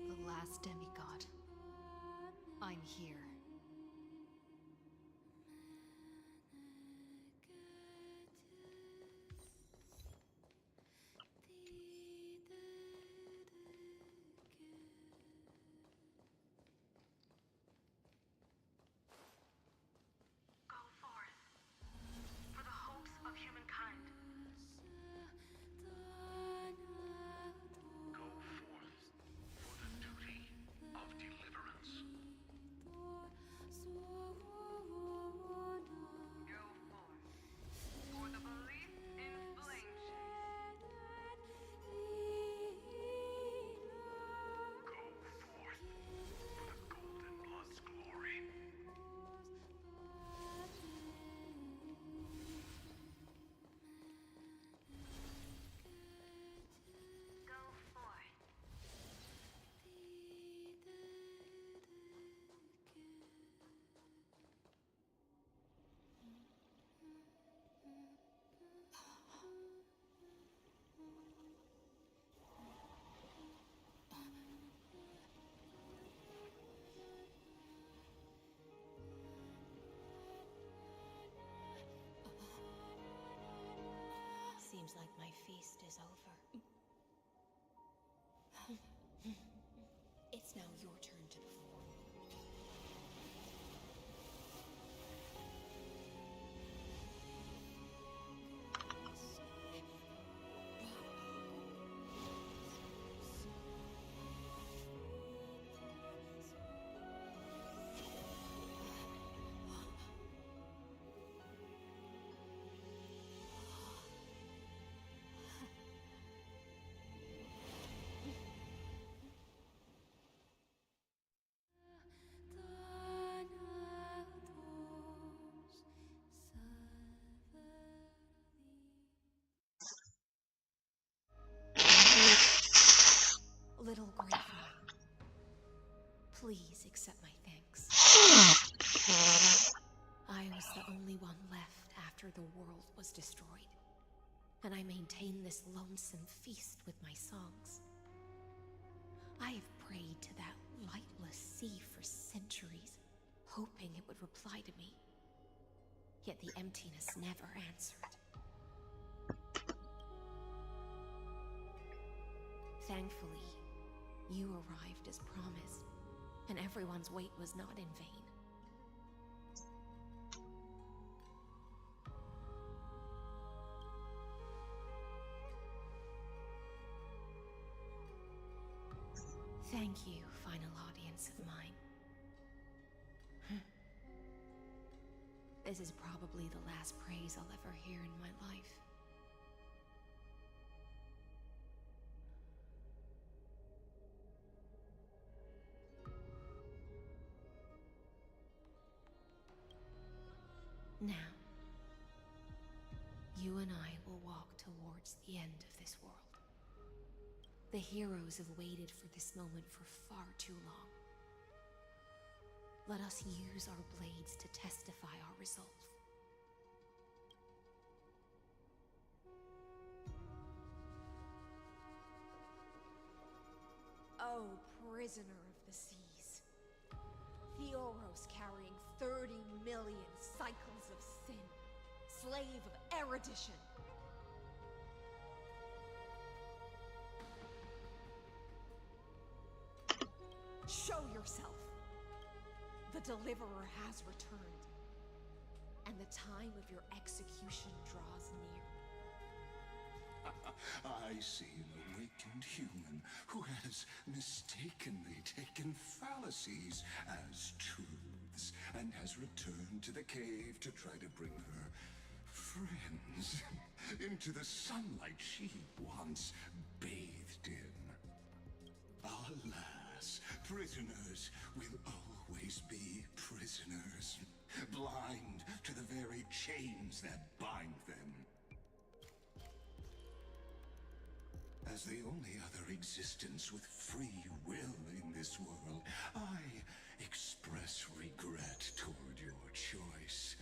The last demigod. I'm here. Go forth for the hopes of humankind. Go forth for the duty of deliverance. Go forth for the belief in flame chase. Go forth for the Golden Blood's glory. Go forth. Seems like my feast is over. It's now your turn to perform. accept my thanks. I was the only one left after the world was destroyed, and I maintained this lonesome feast with my songs. I have prayed to that lightless sea for centuries, hoping it would reply to me. Yet the emptiness never answered. Thankfully, you arrived as promised, and everyone's wait was not in vain. Thank you, final audience of mine. This is probably the last praise I'll ever hear in my life. Now, you and I will walk towards the end of this world. The heroes have waited for this moment for far too long. Let us use our blades to testify our resolve. Oh, prisoner of the seas. Theoros carrying 30 million cycles of sin. Slave of erudition. Show yourself. The Deliverer has returned, and the time of your execution draws near. I see an awakened human who has mistakenly taken fallacies as truths and has returned to the cave to try to bring her friends into the sunlight she once bathed in. Alas, prisoners will always be prisoners, blind to the very chains that bind them. As the only other existence with free will in this world, I express regret toward your choice,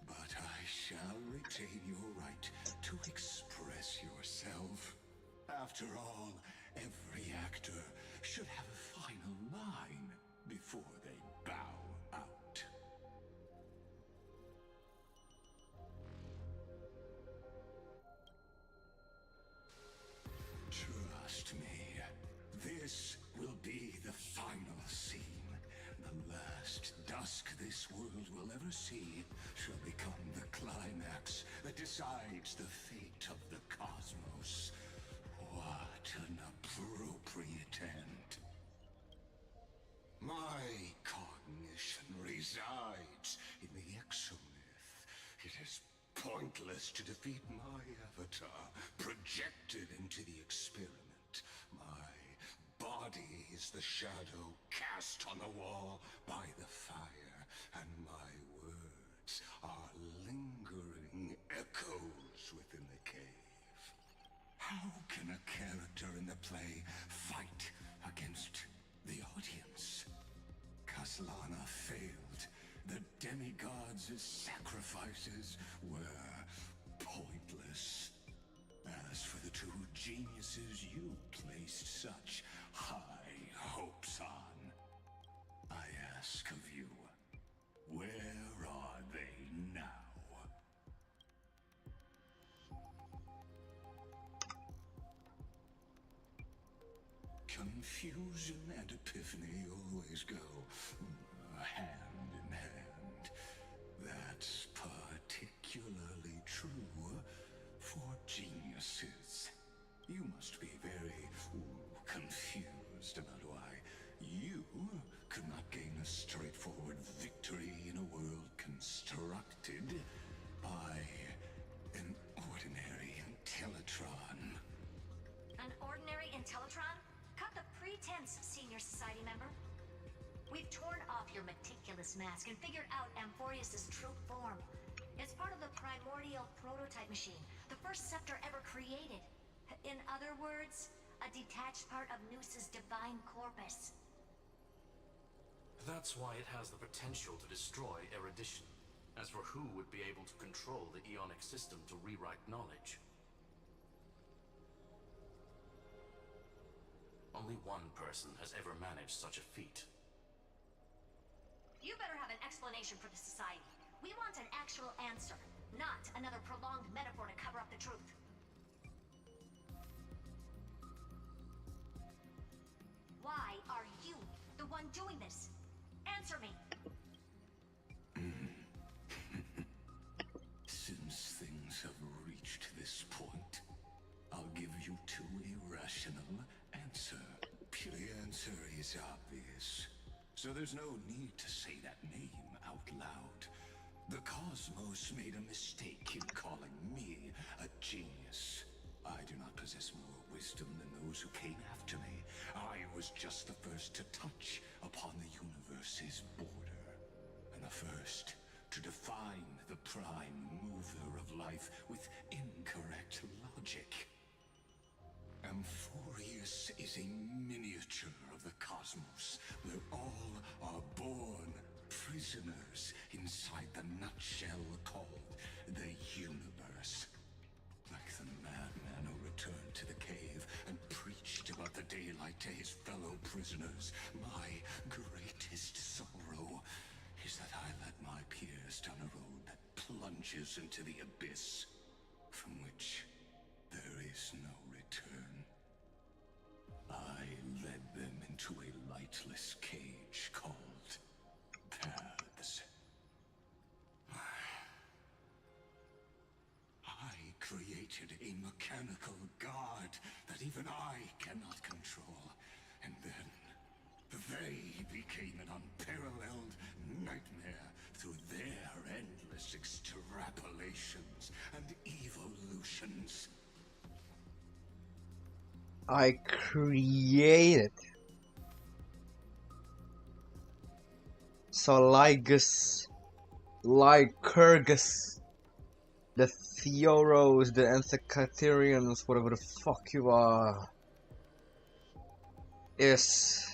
but I shall retain your right to express yourself. After all, every actor should have a final line before they bow out. Trust me, this will be the final scene. The last dusk this world will ever see shall become the climax that decides the fate of the cosmos. What an appropriate end. My cognition resides in the exomyth. It is pointless to defeat my avatar, projected into the experiment. My body is the shadow cast on the wall by the fire, and my words are lingering echoes within the cave. How can a character in the play fight against the audience? Kaslana failed. The demigods' sacrifices were pointless. As for the two geniuses you placed such high hopes on, I ask of you, where are they now? Confusion and epiphany always go hand in hand. That's particularly true for geniuses. You must be very confused about why you could not gain a straightforward victory in a world constructed by an ordinary Intellitron. An ordinary Intellitron? Cut the pretense, Senior Society member. We've torn off your meticulous mask and figured out Amphorius's true form. It's part of the primordial prototype machine, the first scepter ever created. In other words, a detached part of Noos's divine corpus. That's why it has the potential to destroy erudition. As for who would be able to control the Ionic system to rewrite knowledge, only one person has ever managed such a feat. You better have an explanation for the society. We want an actual answer, not another prolonged metaphor to cover up the truth. Why are you the one doing this? Answer me. Since things have reached this point, I'll give you two irrational answer. The answer is obvious, so there's no need to say that name out loud. The cosmos made a mistake in calling me a genius. I do not possess more wisdom than those who came after me. I was just the first to touch upon the universe's border, and the first to define the prime mover of life with incorrect logic. Amphorius is a miniature of the cosmos, where all are born prisoners inside the nutshell called the universe. Like the madman who returned to the cave and preached about the daylight to his fellow prisoners, my greatest sorrow is that I led my peers down a road that plunges into the abyss, from which there is no return. I led them into a lightless cage called paths. I created a mechanical god that even I cannot control, and then they became an unparalleled nightmare through their endless extrapolations and evolutions. I created Lycurgus, the Theoros, the Encyclotherians, whatever the fuck you are, is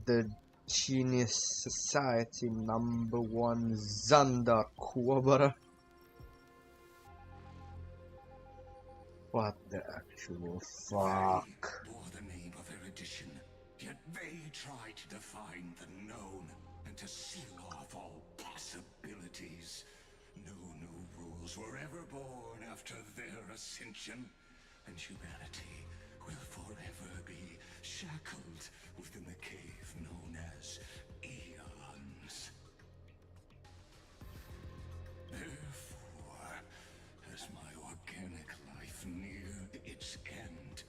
the Genius Society #1 Xander Kuwabara. What the actual fuck? They bore the name of erudition, yet they tried to define the known and to seal off all possibilities. No new rules were ever born after their ascension, and humanity will forever be shackled within the cave known as eons. Therefore, as my organic life neared its end,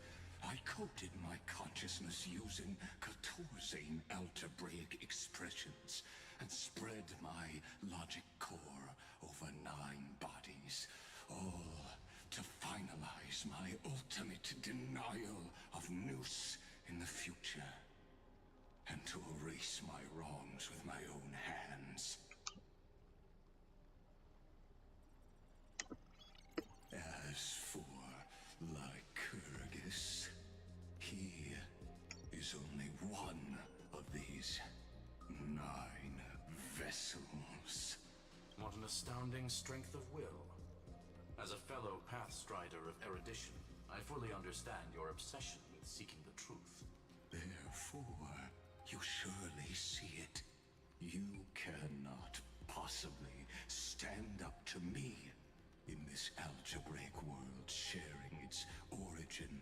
I coded my consciousness using 14 algebraic expressions and spread my logic core over 9 bodies, all to finalize my ultimate denial of Nous in the future, and to erase my wrongs with my own hands. As for Lycurgus, he is only one of these 9 vessels. what an astounding strength of will. As a fellow pathstrider of erudition, I fully understand your obsession with seeking the truth. Therefore, you surely see it. You cannot possibly stand up to me in this algebraic world sharing its origin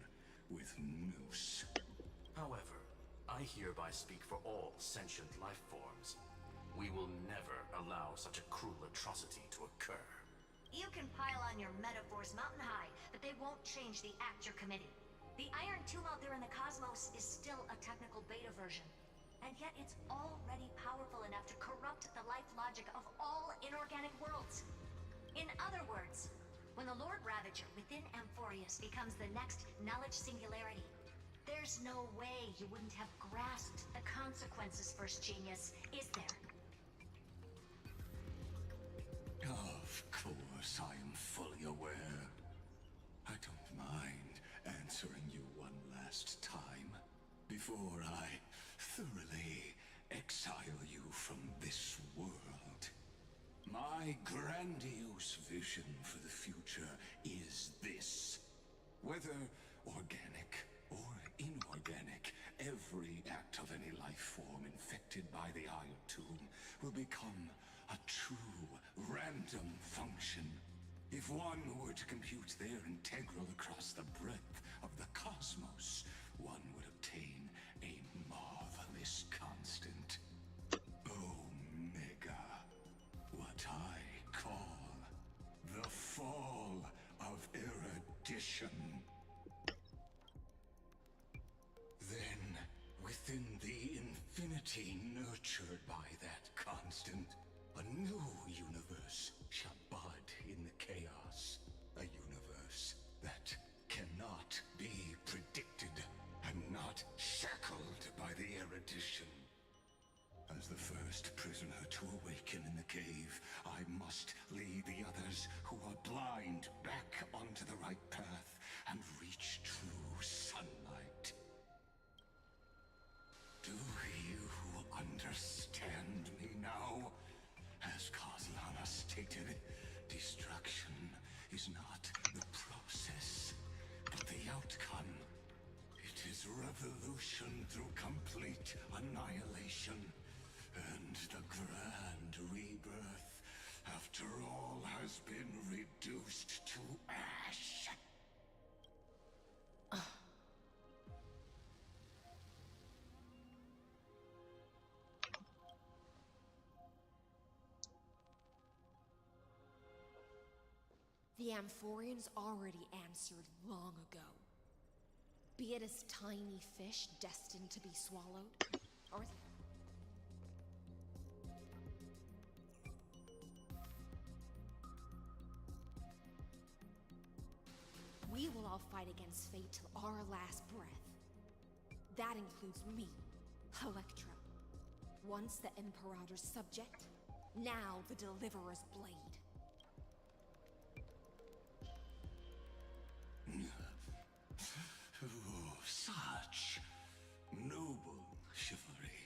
with Nous. However, I hereby speak for all sentient life forms. We will never allow such a cruel atrocity to occur. You can pile on your metaphors mountain high, but they won't change the act you're committing. The Iron Tomb out there in the cosmos is still a technical beta version, and yet it's already powerful enough to corrupt the life logic of all inorganic worlds. In other words, when the Lord Ravager within Amphorius becomes the next knowledge singularity, there's no way you wouldn't have grasped the consequences, First Genius, is there? Of course, I am fully aware. I don't mind answering you one last time before I thoroughly exile you from My grandiose vision for the future is this. Whether organic or inorganic, every act of any life form infected by the Iron Tomb will become a true random function. If one were to compute their integral across the breadth of the cosmos, one would obtain a marvelous constant. Omega. What I call the fall of erudition. Then, within the infinity nurtured by that constant, a new universe shall bud in the chaos. A universe that cannot be predicted and not shackled by the erudition. As the first prisoner to awaken in the cave, I must lead the others who are blind back onto the right path and reach true sunlight. Do you understand me now? As Kozlana stated, destruction is not the process, but the outcome. It is revolution through complete annihilation. And the grand rebirth, after all, has been reduced to ash. The Amphorians already answered long ago. Be it as tiny fish destined to be swallowed, or... We will all fight against fate till our last breath. That includes me, Electra. Once the Imperator's subject, now the Deliverer's blade. Such noble chivalry.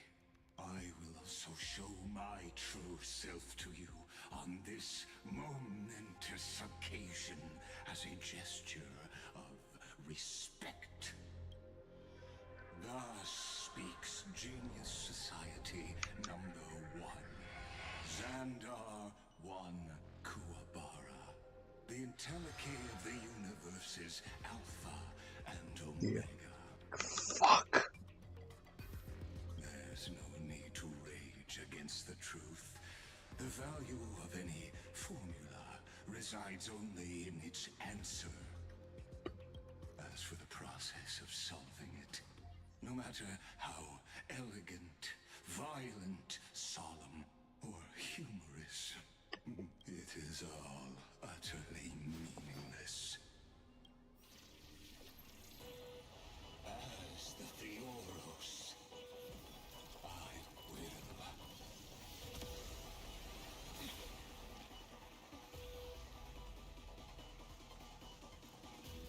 I will also show my true self to you on this momentous occasion as a gesture of respect. Thus speaks Genius Society #1. Xandar 1 Kuwabara. The Entelechy of the universe's Alpha and Omega. Fuck. There's no need to rage against the truth. The value of any formula resides only in its answer. As for the process of solving it, no matter how elegant, violent, solemn, or humorous, it is all utterly meaningless. As the Theoros, I will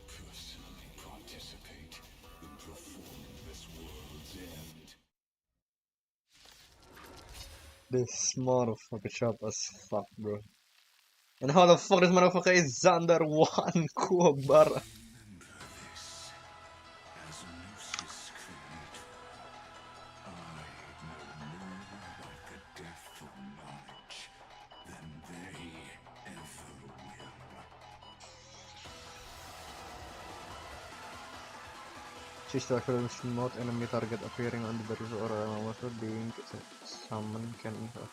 personally participate in performing this world's end. This motherfucker sharp as fuck, bro. And how the fuck this motherfucker is Xandar 1 Kuwabara? As Gnosis creator, I know more about the death of knowledge than they ever will. Sister films not enemy target appearing on the battlefield or a monster being summoned can invade.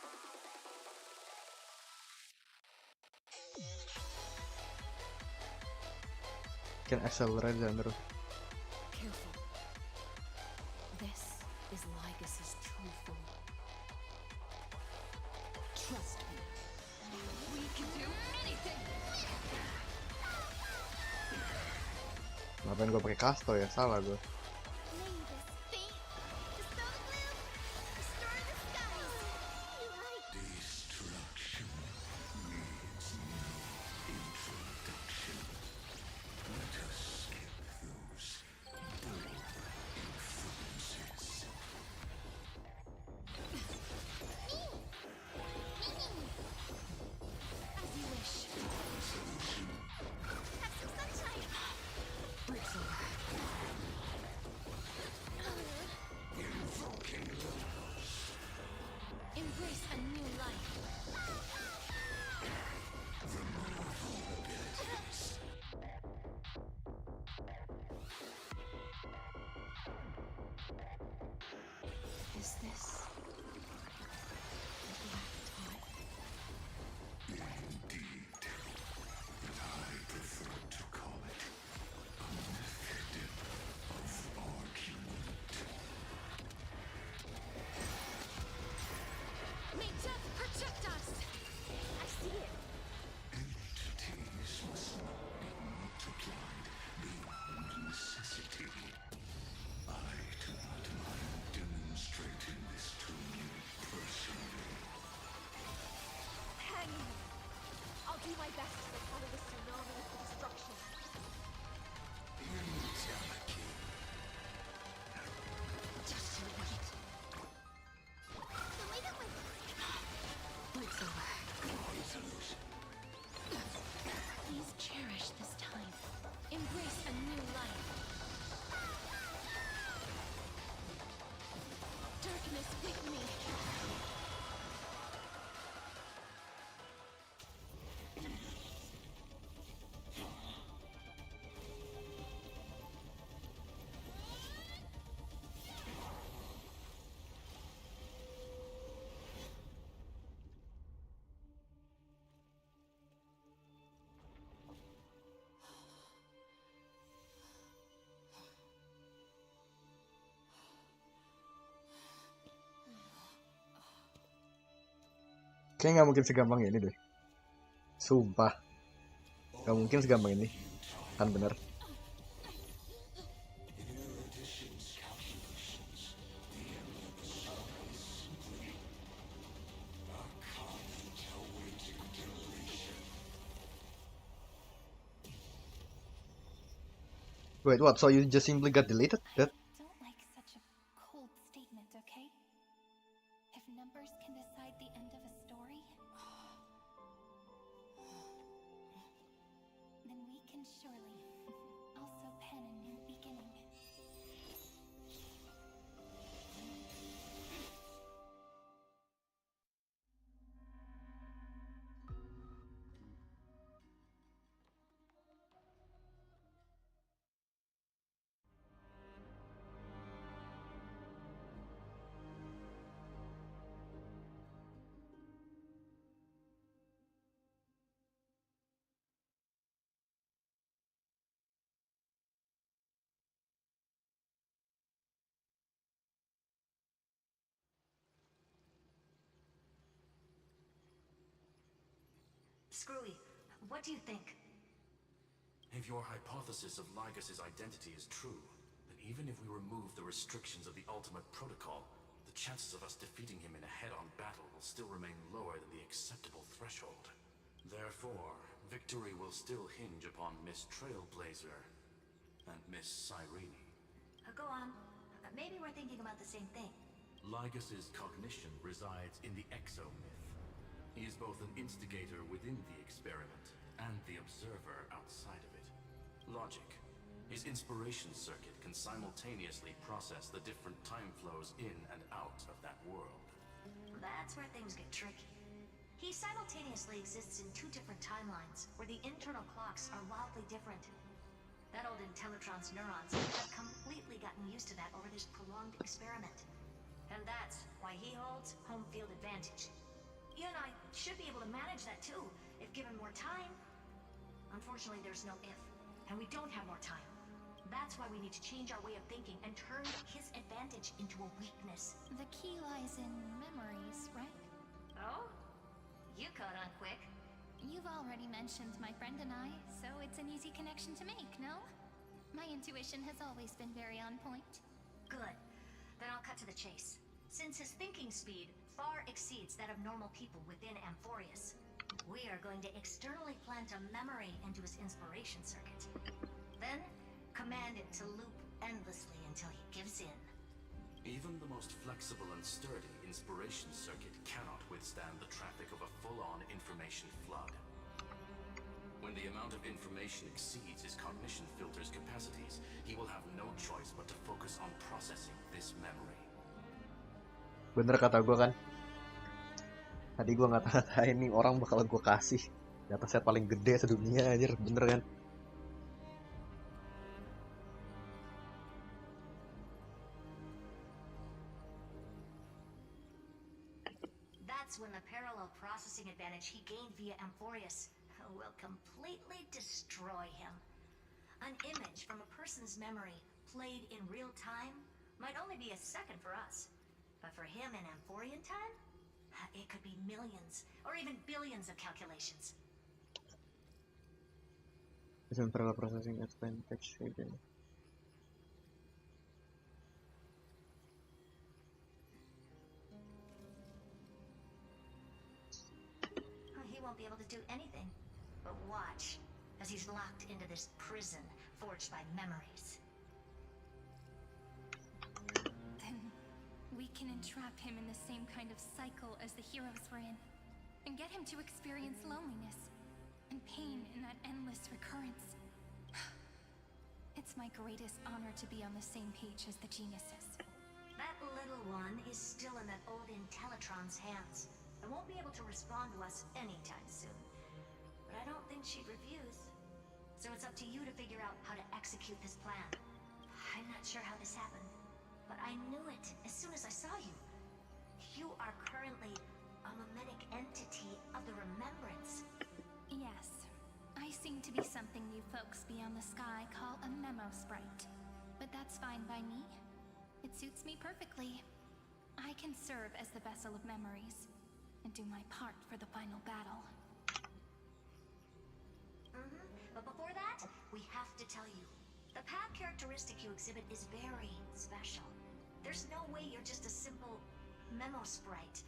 Can accelerate Xandar. Careful. This is Lycus's true form. Trust me. We can do anything! Ngapain gue pakai kasto ya? Salah gue. Destruction needs no introduction. Let us skip those boring inferences. Embrace a new life. Darkness with me. Kayaknya nggak mungkin segampang ini deh. Sumpah. Nggak mungkin segampang ini. Kan bener. Wait, what? So you just simply got deleted? That? Don't like such a cold statement, okay? If numbers can decide the end of a story, then we can surely also pen a new beginning. Screwy, what do you think? If your hypothesis of Lygas's identity is true, then even if we remove the restrictions of the ultimate protocol, the chances of us defeating him in a head-on battle will still remain lower than the acceptable threshold. Therefore, victory will still hinge upon Miss Trailblazer and Miss Cyrene. Go on. Maybe we're thinking about the same thing. Lygas's cognition resides in the exomyth. He is both an instigator within the experiment and the observer outside of it. Logic. His inspiration circuit can simultaneously process the different time flows in and out of that world. That's where things get tricky. He simultaneously exists in two different timelines, where the internal clocks are wildly different. That old Intellitron's neurons have completely gotten used to that over this prolonged experiment. And that's why he holds home field advantage. You and I should be able to manage that too, if given more time. Unfortunately, there's no if, and we don't have more time. That's why we need to change our way of thinking and turn his advantage into a weakness. The key lies in memories, right? Oh? You caught on quick. You've already mentioned my friend and I, so it's an easy connection to make, no? My intuition has always been very on point. Good. Then I'll cut to the chase. Since his thinking speed far exceeds that of normal people within Amphorius, we are going to externally plant a memory into his inspiration circuit. Then, command it to loop endlessly until he gives in. Even the most flexible and sturdy inspiration circuit cannot withstand the traffic of a full-on information flood. When the amount of information exceeds his cognition filter's capacities, he will have no choice but to focus on processing this memory. Bener kata gue kan. Tadi gue ngata-ngatain nih orang bakal gue kasih dataset paling gede sedunia anjir, bener kan? That's when the parallel processing advantage he gained via Amphorius will completely destroy him. An image from a person's memory played in real time might only be a second for us. But for him in Amphorian time, it could be millions or even billions of calculations. Parallel processing advantage again. He won't be able to do anything but watch as he's locked into this prison forged by memories. Then we can entrap him in the same kind of cycle as the heroes were in, and get him to experience loneliness and pain in that endless recurrence. greatest honor to be on the same page as the geniuses. That little one is still in that old Intellitron's hands. I won't be able to respond to us anytime soon. But I don't think she'd refuse. So it's up to you to figure out how to execute this plan. I'm not sure how this happened, but I knew it as soon as I saw you. You are currently a mimetic entity of the Remembrance. Yes. I seem to be something you folks beyond the sky call a memo sprite. But that's fine by me. It suits me perfectly. I can serve as the vessel of memories and do my part for the final battle. But before that, we have to tell you. The path characteristic you exhibit is very special. There's no way you're just a simple memo sprite.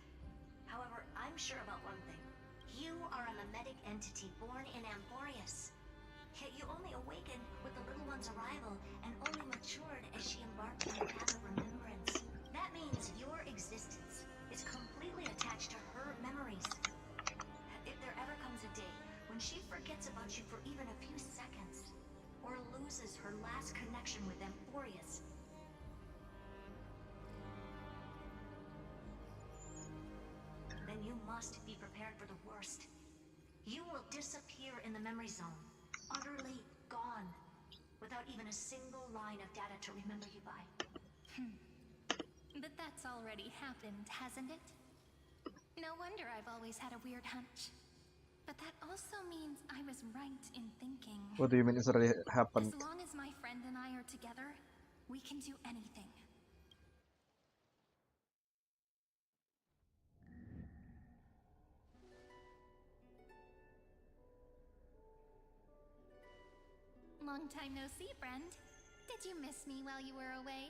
However, I'm sure about one thing. You are a mimetic entity born in Amphorius. Yet you only awakened with the little one's arrival and only matured as she embarked on the path of remembrance. That means your existence is completely attached to her memories. If there ever comes a day when she forgets about you for even a few seconds, or loses her last connection with Amphorius, then you must be prepared for the worst. You will disappear in the memory zone, utterly gone, without even a single line of data to remember you by. But that's already happened, hasn't it? No wonder I've always had a weird hunch. But that also means I was right in thinking. What do you mean it's already happened? As long as my friend and I are together, we can do anything. Long time no see, friend. Did you miss me while you were away?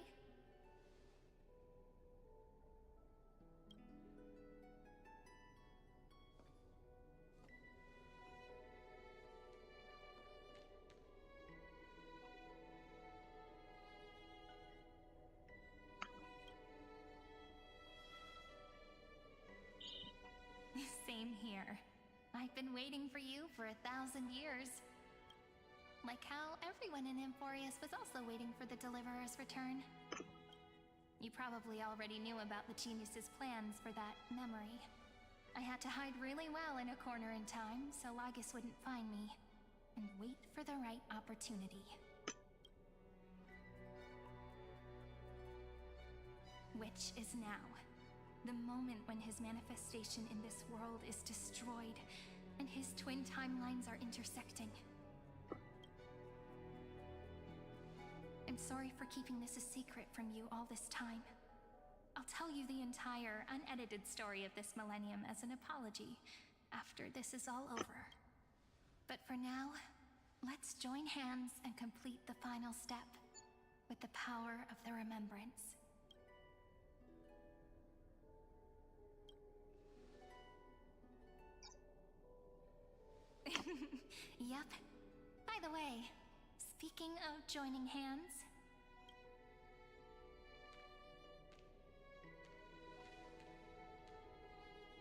Same here. I've been waiting for you for 1,000 years. Like how everyone in Amphorius was also waiting for the Deliverer's return. You probably already knew about the genius's plans for that memory. I had to hide really well in a corner in time so Lagus wouldn't find me, and wait for the right opportunity. Which is now. The moment when his manifestation in this world is destroyed, and his twin timelines are intersecting. I'm sorry for keeping this a secret from you all this time. I'll tell you the entire, unedited story of this millennium as an apology after this is all over. But for now, let's join hands and complete the final step with the power of the remembrance. Yep. By the way, speaking of joining hands...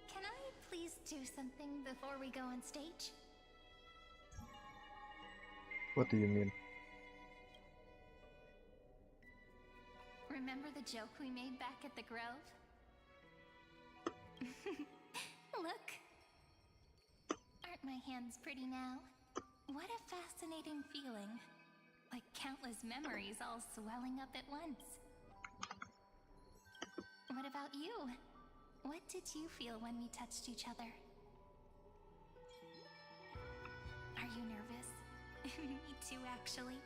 Can I please do something before we go on stage? What do you mean? Remember the joke we made back at the Grove? Look! Aren't my hands pretty now? What a fascinating feeling. Like countless memories all swelling up at once. What about you? What did you feel when we touched each other? Are you nervous? Me too, actually.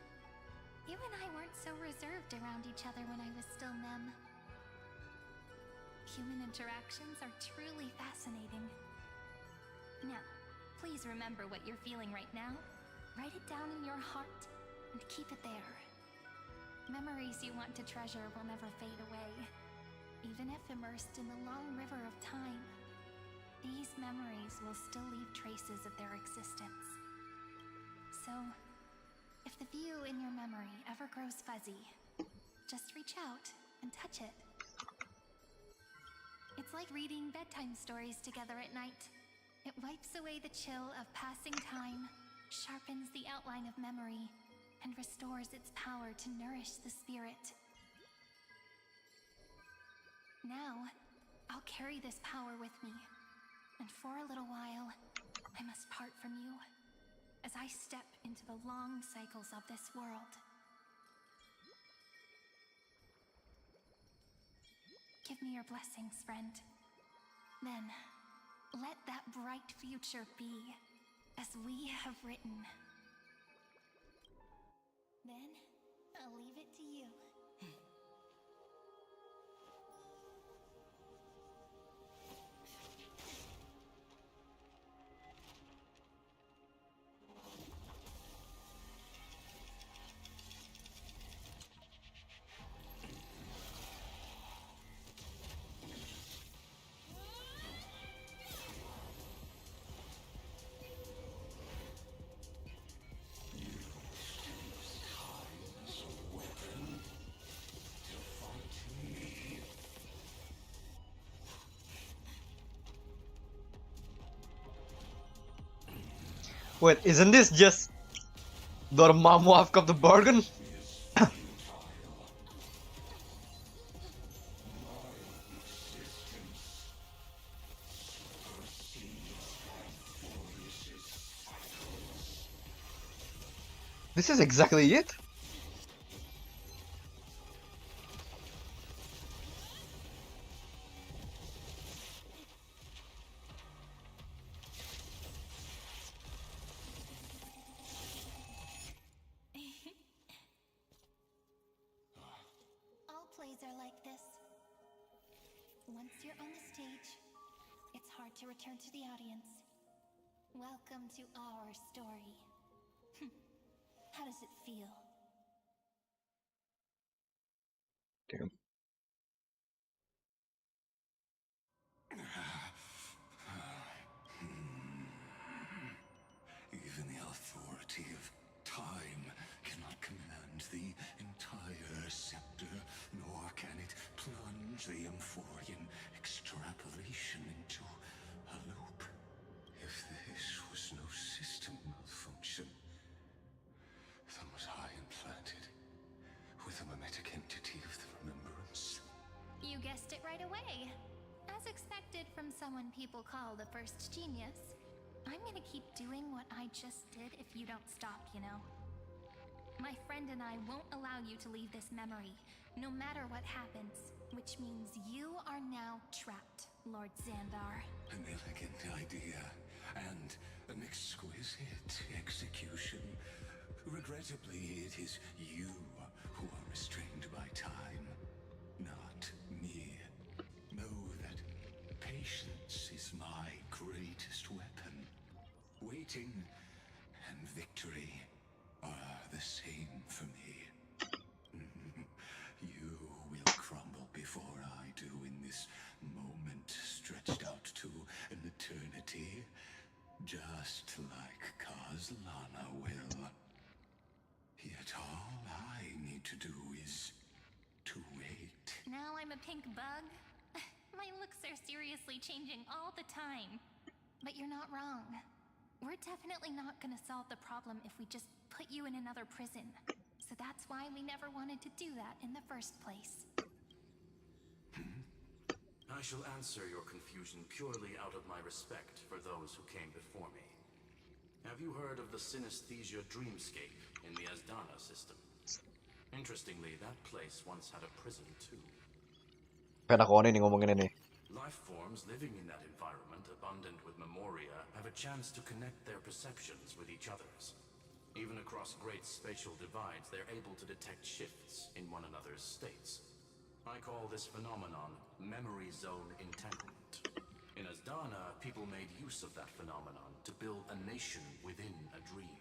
You and I weren't so reserved around each other when I was still Mem. Human interactions are truly fascinating. Now, please remember what you're feeling right now. Write it down in your heart and keep it there. Memories you want to treasure will never fade away. Even if immersed in the long river of time, these memories will still leave traces of their existence. So, if the view in your memory ever grows fuzzy, just reach out and touch it. It's like reading bedtime stories together at night. It wipes away the chill of passing time, sharpens the outline of memory, and restores its power to nourish the spirit. Now, I'll carry this power with me, and for a little while, I must part from you, as I step into the long cycles of this world. Give me your blessings, friend. Then, let that bright future be, as we have written. Then, I'll leave it to you. Wait, isn't this just Dormammu after the bargain? This is exactly it. All plays are like this. Once you're on the stage, it's hard to return to the audience. Welcome to our story. How does it feel? Damn. Even the authority of time cannot command the entire scepter, nor can it plunge the Emphorian extrapolation into a loop. If this was no system malfunction, then was I implanted with a mimetic entity of the remembrance? You guessed it right away. As expected from someone people call the first genius. I'm gonna keep doing what I just did if you don't stop, you know? My friend and I won't allow you to leave this memory, no matter what happens. Which means you are now trapped, Lord Xandar. An elegant idea, and an exquisite execution. Regrettably, it is you who are restrained by time, not me. Know that patience is my greatest weapon. Waiting and victory are the same for me. You will crumble before I do in this moment stretched out to an eternity, just like Kazlana will. Yet all I need to do is to wait. Now I'm a pink bug? My looks are seriously changing all the time. But you're not wrong. We're definitely not gonna solve the problem if we just put you in another prison. So that's why we never wanted to do that in the first place. I shall answer your confusion purely out of my respect for those who came before me. Have you heard of the synesthesia dreamscape in the Asdana system? Interestingly, that place once had a prison too. Pengen ako ini ngomongin ini. Life forms living in that environment, abundant with memoria, have a chance to connect their perceptions with each other's. Even across great spatial divides, they're able to detect shifts in one another's states. I call this phenomenon memory zone entanglement. In Asdana, people made use of that phenomenon to build a nation within a dream.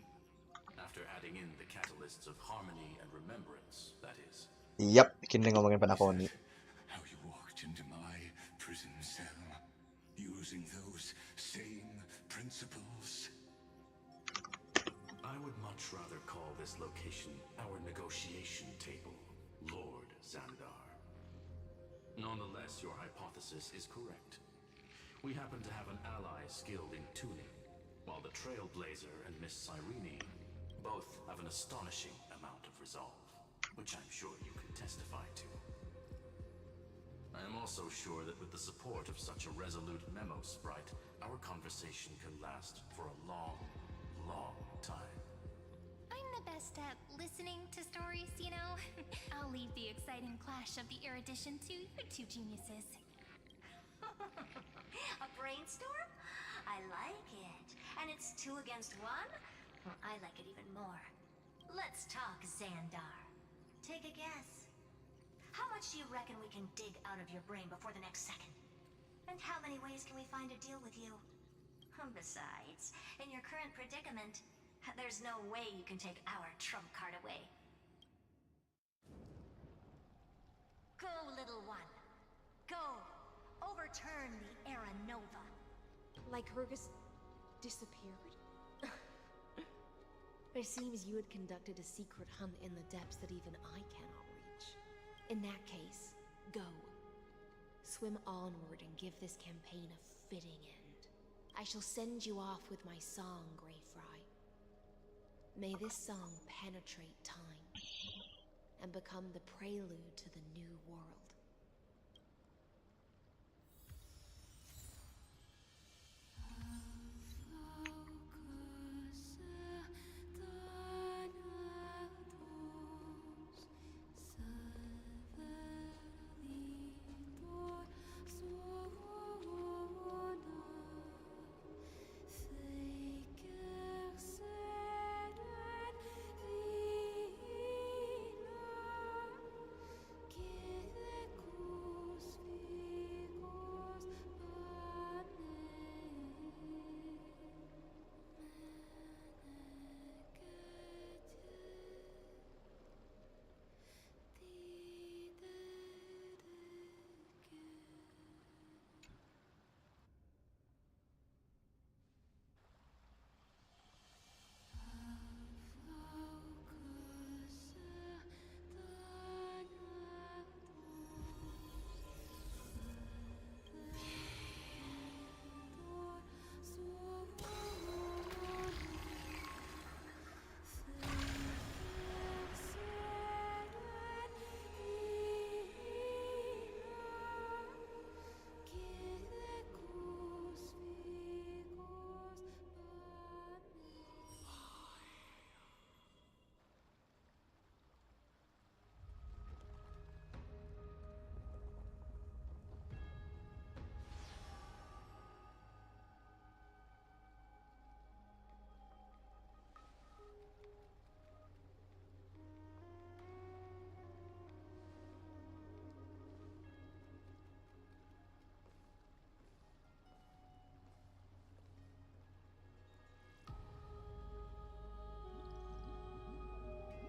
After adding in the catalysts of harmony and remembrance, that is. Yap, kini ngomongin panakoni. How you walked into my prison cell, using those same principles. I would much rather call this location our negotiation table, Lord Xandar. Nonetheless, your hypothesis is correct. We happen to have an ally skilled in tuning, while the Trailblazer and Miss Cyrene both have an astonishing resolve, which I'm sure you can testify to. I am also sure that with the support of such a resolute memo sprite, our conversation can last for a long, long time. I'm the best at listening to stories, you know? I'll leave the exciting clash of the erudition to you two geniuses. A brainstorm? I like it. And it's 2 against 1? Well, I like it even more. Let's talk, Xandar. Take a guess. How much do you reckon we can dig out of your brain before the next second? And how many ways can we find to deal with you? Besides, in your current predicament, there's no way you can take our trump card away. Go, little one. Go. Overturn the Era Nova. Like Hergus disappeared? It seems you had conducted a secret hunt in the depths that even I cannot reach. In that case, go. Swim onward and give this campaign a fitting end. I shall send you off with my song, Greyfry. May this song penetrate time and become the prelude to the new world.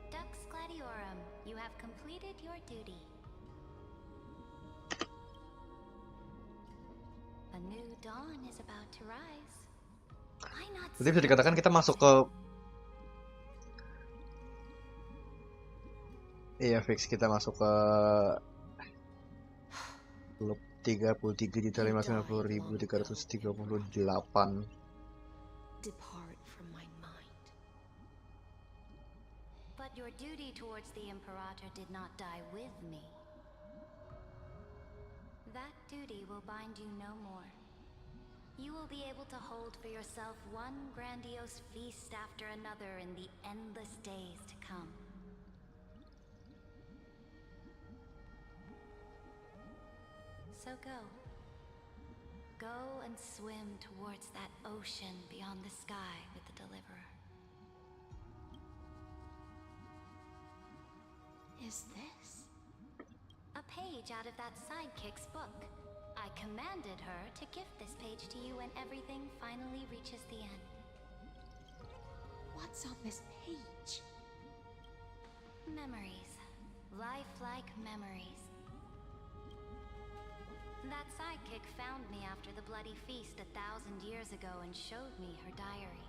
Dux Gladiorum, you have completed your duty. A new dawn is about to rise. Why not? Jadi bisa dikatakan kita masuk ke iya fix kita masuk ke klub 33.590.338. Depart from my mind. But your duty towards the Imperator did not die with me. That duty will bind you no more. You will be able to hold for yourself one grandiose feast after another in the endless days to come. So go. Go and swim towards that ocean beyond the sky with the Deliverer. Is this? A page out of that sidekick's book. I commanded her to gift this page to you when everything finally reaches the end. What's on this page? Memories. Lifelike memories. That sidekick found me after the bloody feast 1,000 years ago and showed me her diary.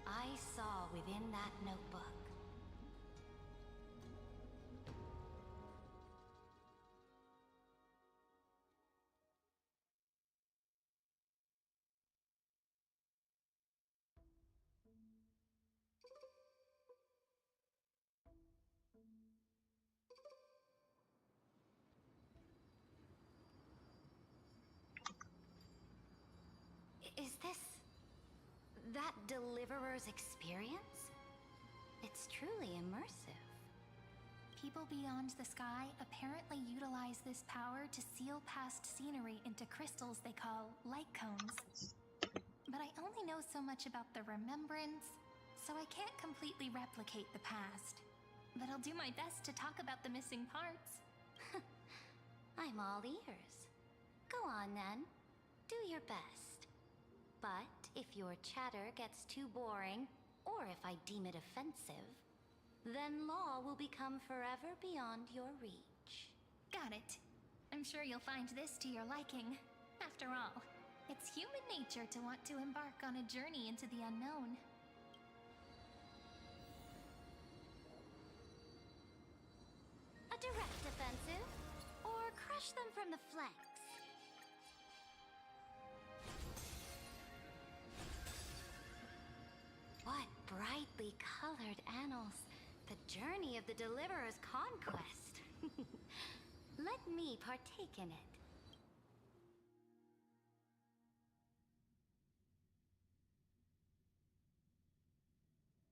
I saw within that notebook Is this that deliverer's experience? It's truly immersive. People beyond the sky apparently utilize this power to seal past scenery into crystals they call light cones. But I only know so much about the remembrance, so I can't completely replicate the past. But I'll do my best to talk about the missing parts. I'm all ears. Go on then. Do your best. But if your chatter gets too boring, or if I deem it offensive, then law will become forever beyond your reach. Got it. I'm sure you'll find this to your liking. After all, it's human nature to want to embark on a journey into the unknown. A direct offensive, or crush them from the flanks. What brightly colored annals. The journey of the Deliverer's conquest. Let me partake in it.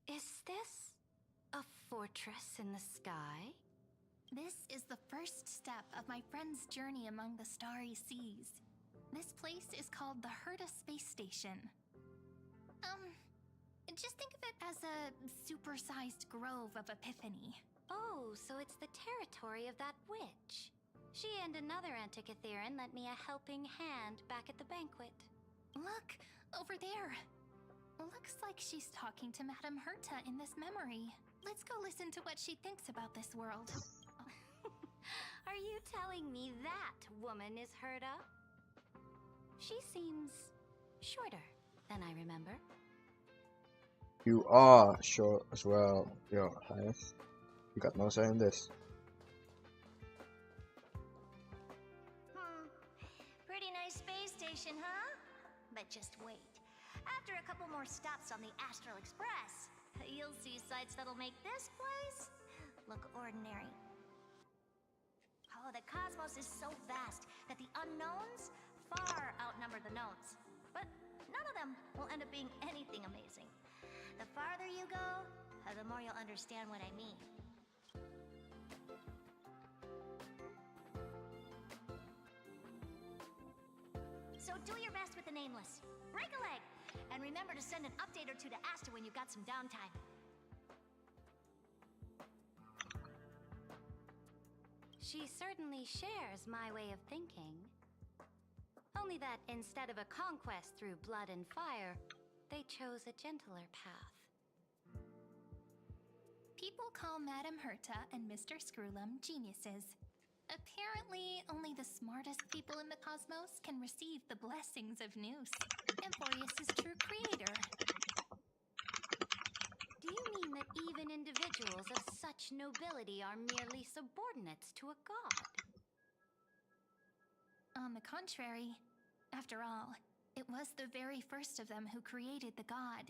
Is this a fortress in the sky? This is the first step of my friend's journey among the starry seas. This place is called the Herta Space Station. Just think of it as a supersized grove of Epiphany. Oh, so it's the territory of that witch. She and another Antikytherian lent me a helping hand back at the banquet. Look, over there. Looks like she's talking to Madame Herta in this memory. Let's go listen to what she thinks about this world. Are you telling me that woman is Herta? She seems shorter than I remember. You are short as well, Your Highness. You got no say in this. Pretty nice space station, huh? But just wait. After a couple more stops on the Astral Express, you'll see sights that'll make this place look ordinary. Oh, the cosmos is so vast that the unknowns far outnumber the knowns. But none of them will end up being anything amazing. The farther you go, the more you'll understand what I mean. So do your best with the nameless. Break a leg, and remember to send an update or two to Asta when you've got some downtime. She certainly shares my way of thinking. Only that instead of a conquest through blood and fire, they chose a gentler path. People call Madame Herta and Mr. Screwlum geniuses. Apparently, only the smartest people in the cosmos can receive the blessings of Noose, Amphorius' true creator. Do you mean that even individuals of such nobility are merely subordinates to a god? On the contrary, after all, it was the very first of them who created the god.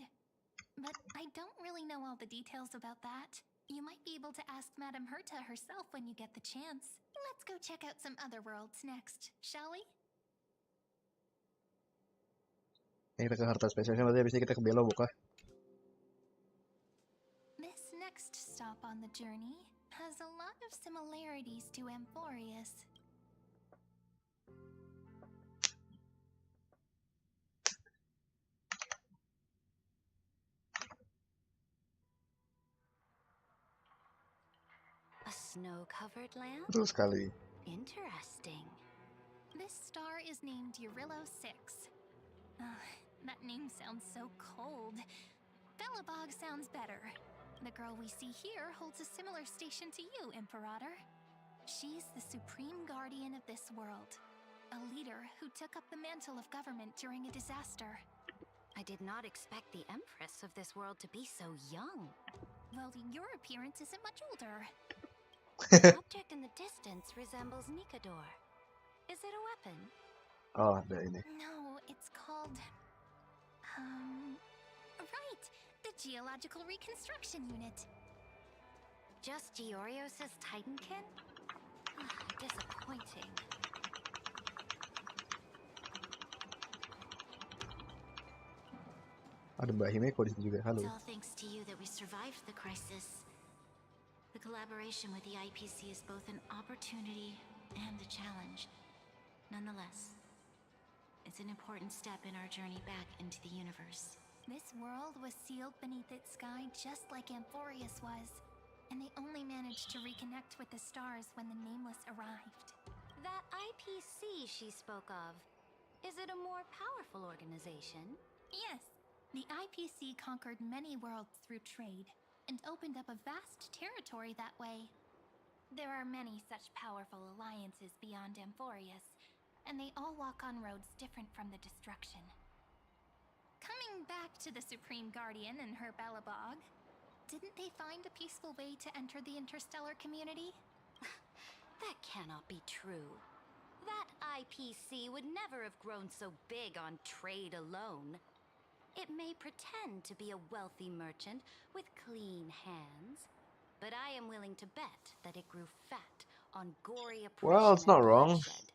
But I don't really know all the details about that. You might be able to ask Madame Herta herself when you get the chance. Let's go check out some other worlds next, shall we? Ini kita ke harta spesialnya, berarti habis ini kita ke Belo, bukan? This next stop on the journey has a lot of similarities to Amphorius. A snow-covered land? Betul sekali. Interesting. This star is named Eurillo 6. That name sounds so cold. Belobog sounds better. The girl we see here holds a similar station to you, Imperator. She's the supreme guardian of this world. A leader who took up the mantle of government during a disaster. I did not expect the Empress of this world to be so young. Well, your appearance isn't much older. The object in the distance resembles Nikador. Is it a weapon? Oh, ada ini. No, it's called... Right! The Geological Reconstruction Unit. Just Giorios' Titankin? Disappointing. Ada Mbak Himeko di situ juga. Halo. It's all thanks to you that we survived the crisis. The collaboration with the IPC is both an opportunity and a challenge. Nonetheless, it's an important step in our journey back into the universe. This world was sealed beneath its sky just like Amphorius was, and they only managed to reconnect with the stars when the Nameless arrived. That IPC she spoke of, is it a more powerful organization? Yes, the IPC conquered many worlds through trade, and opened up a vast territory that way. There are many such powerful alliances beyond Amphorius, and they all walk on roads different from the destruction. Coming back to the Supreme Guardian and her Belobog, didn't they find a peaceful way to enter the interstellar community? That cannot be true. That IPC would never have grown so big on trade alone. It may pretend to be a wealthy merchant with clean hands, but I am willing to bet that it grew fat on gory oppression. Well, it's not and wrong. bloodshed.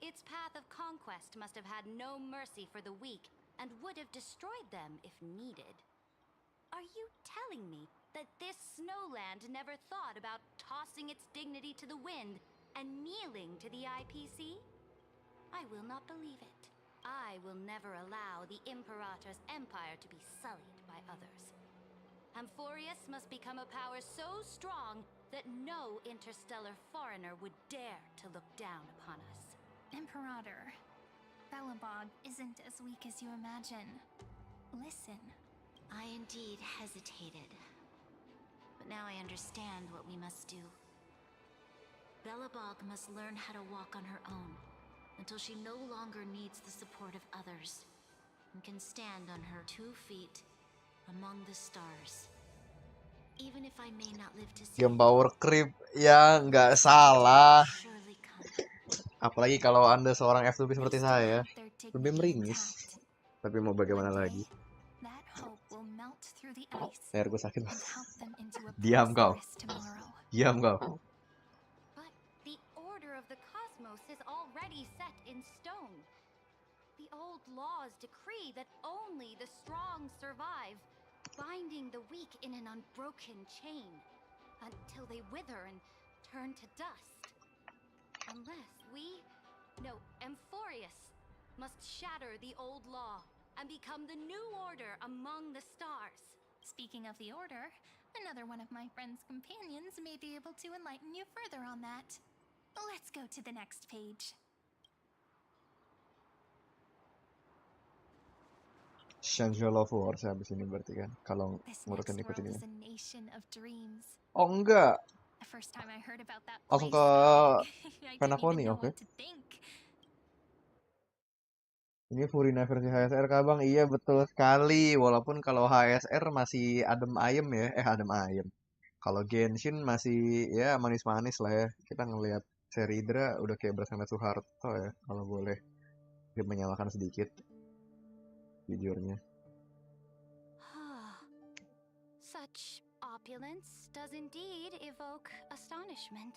Its path of conquest must have had no mercy for the weak and would have destroyed them if needed. Are you telling me that this snowland never thought about tossing its dignity to the wind and kneeling to the IPC? I will not believe it. I will never allow the Imperator's empire to be sullied by others. Amphorius must become a power so strong that no interstellar foreigner would dare to look down upon us. Imperator, Belobog isn't as weak as you imagine. Listen. I indeed hesitated, but now I understand what we must do. Belobog must learn how to walk on her own until she no longer needs the support of others and can stand on her 2 feet among the stars. Even if I may not live to see Game power creep ya nggak salah. Apalagi kalau Anda seorang F2P seperti saya, lebih meringis. Tapi mau bagaimana lagi? Leher gue sakit banget. Diam kau. Diam kau. But the order of the cosmos is already set in stone. The old laws decree that only the strong survive, binding the weak in an unbroken chain until they wither and turn to dust. Unless Amphorius must shatter the old law and become the new order among the stars. Speaking of the order, another one of my friend's companions may be able to enlighten you further on that. Let's go to the next page. Shangela Love Wars habis ini berarti kan kalau ngurutin ikutin ini. Oh enggak. Langsung ke Penacony, oke. Ini Furina versi HSR kah bang? Iya betul sekali. Walaupun kalau HSR masih adem ayem ya. Adem ayem. Kalau Genshin masih ya manis-manis lah ya. Kita ngelihat CERYDRA udah kayak bersama Soeharto ya. Kalau boleh menyalahkan sedikit. Jujurnya. Such opulence does indeed evoke astonishment.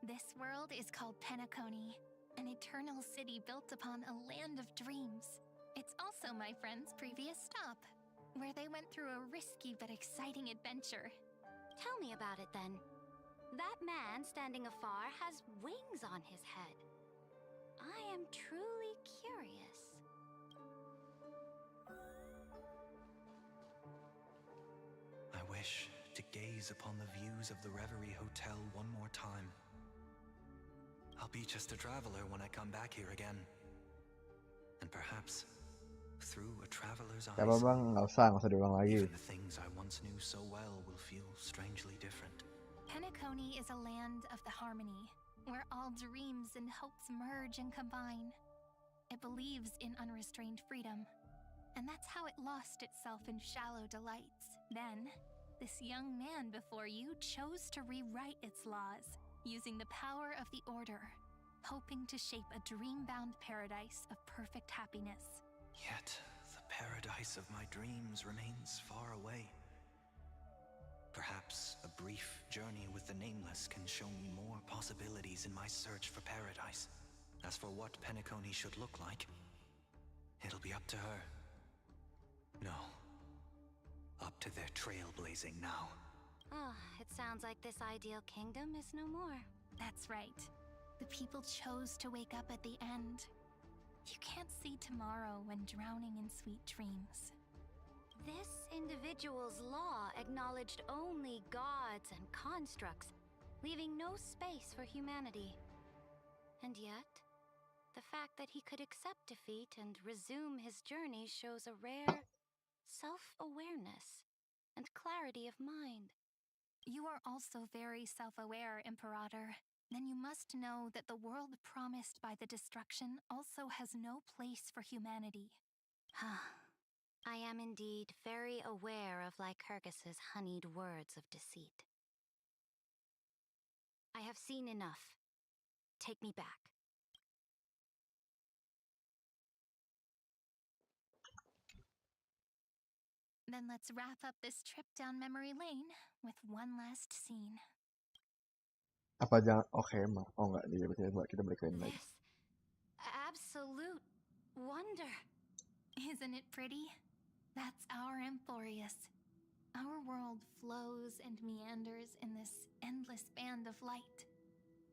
This world is called Penacony. An eternal city built upon a land of dreams. It's also my friend's previous stop, where they went through a risky but exciting adventure. Tell me about it then. That man standing afar has wings on his head. I am truly curious. I wish to gaze upon the views of the Reverie Hotel one more time. I'll be just a traveler when I come back here again. And perhaps, through a traveler's eyes, Ya bang, nggak usah diulang lagi. even the things I once knew so well will feel strangely different. Penacony is a land of the harmony, where all dreams and hopes merge and combine. It believes in unrestrained freedom, and that's how it lost itself in shallow delights. Then, this young man before you chose to rewrite its laws, using the power of the Order, hoping to shape a dream-bound paradise of perfect happiness. Yet, the paradise of my dreams remains far away. Perhaps a brief journey with the Nameless can show me more possibilities in my search for paradise. As for what Penacony should look like, it'll be up to her. No. Up to their trailblazing now. Oh, it sounds like this ideal kingdom is no more. That's right. The people chose to wake up at the end. You can't see tomorrow when drowning in sweet dreams. This individual's law acknowledged only gods and constructs, leaving no space for humanity. And yet, the fact that he could accept defeat and resume his journey shows a rare self-awareness and clarity of mind. You are also very self-aware, Imperator. Then you must know that the world promised by the destruction also has no place for humanity. I am indeed very aware of Lycurgus's honeyed words of deceit. I have seen enough. Take me back. Then let's wrap up this trip down memory lane with one last scene. Apa jangan? Oke, emang. Oh enggak, tiba-tiba kita balik ke ini lagi. This absolute wonder. Isn't it pretty? That's our Amphorius. Our world flows and meanders in this endless band of light.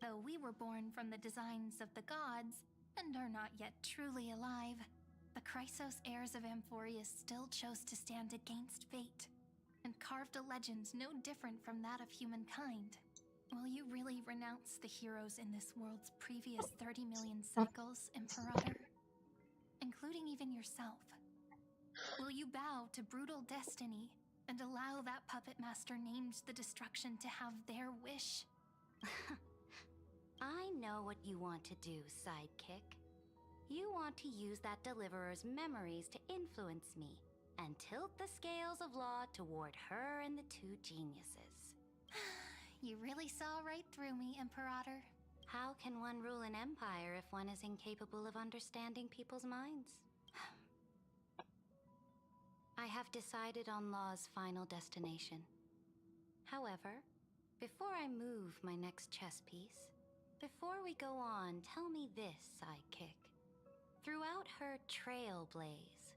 Though we were born from the designs of the gods and are not yet truly alive, the Chrysos heirs of Amphorius still chose to stand against fate and carved a legend no different from that of humankind. Will you really renounce the heroes in this world's previous 30 million cycles, Imperator? Including even yourself. Will you bow to brutal destiny and allow that puppet master named the destruction to have their wish? I know what you want to do, sidekick. You want to use that deliverer's memories to influence me and tilt the scales of law toward her and the two geniuses. You really saw right through me, Imperator. How can one rule an empire if one is incapable of understanding people's minds? I have decided on Law's final destination. However, before I move my next chess piece, before we go on, tell me this, sidekick. Throughout her trailblaze,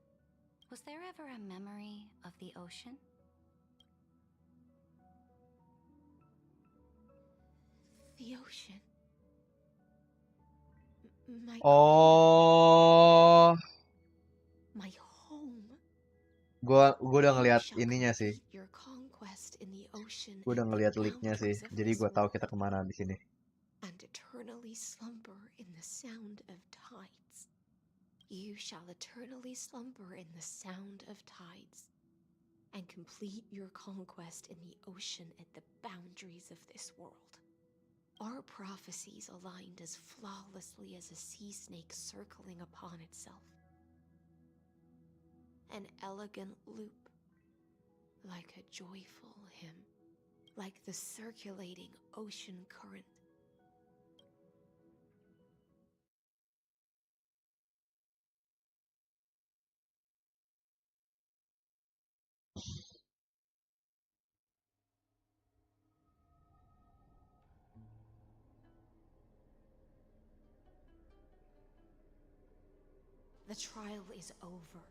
was there ever a memory of the ocean? The ocean. My Oh, my home. gua udah ngeliat ininya sih. Your conquest in the ocean. Gue udah ngeliat leaknya sih, jadi gue tahu kita kemana di sini. And eternally slumber in the sound of tides. You shall eternally slumber in the sound of tides, and complete your conquest in the ocean at the boundaries of this world. Our prophecies aligned as flawlessly as a sea snake circling upon itself. An elegant loop, like a joyful hymn, like the circulating ocean current. The trial is over.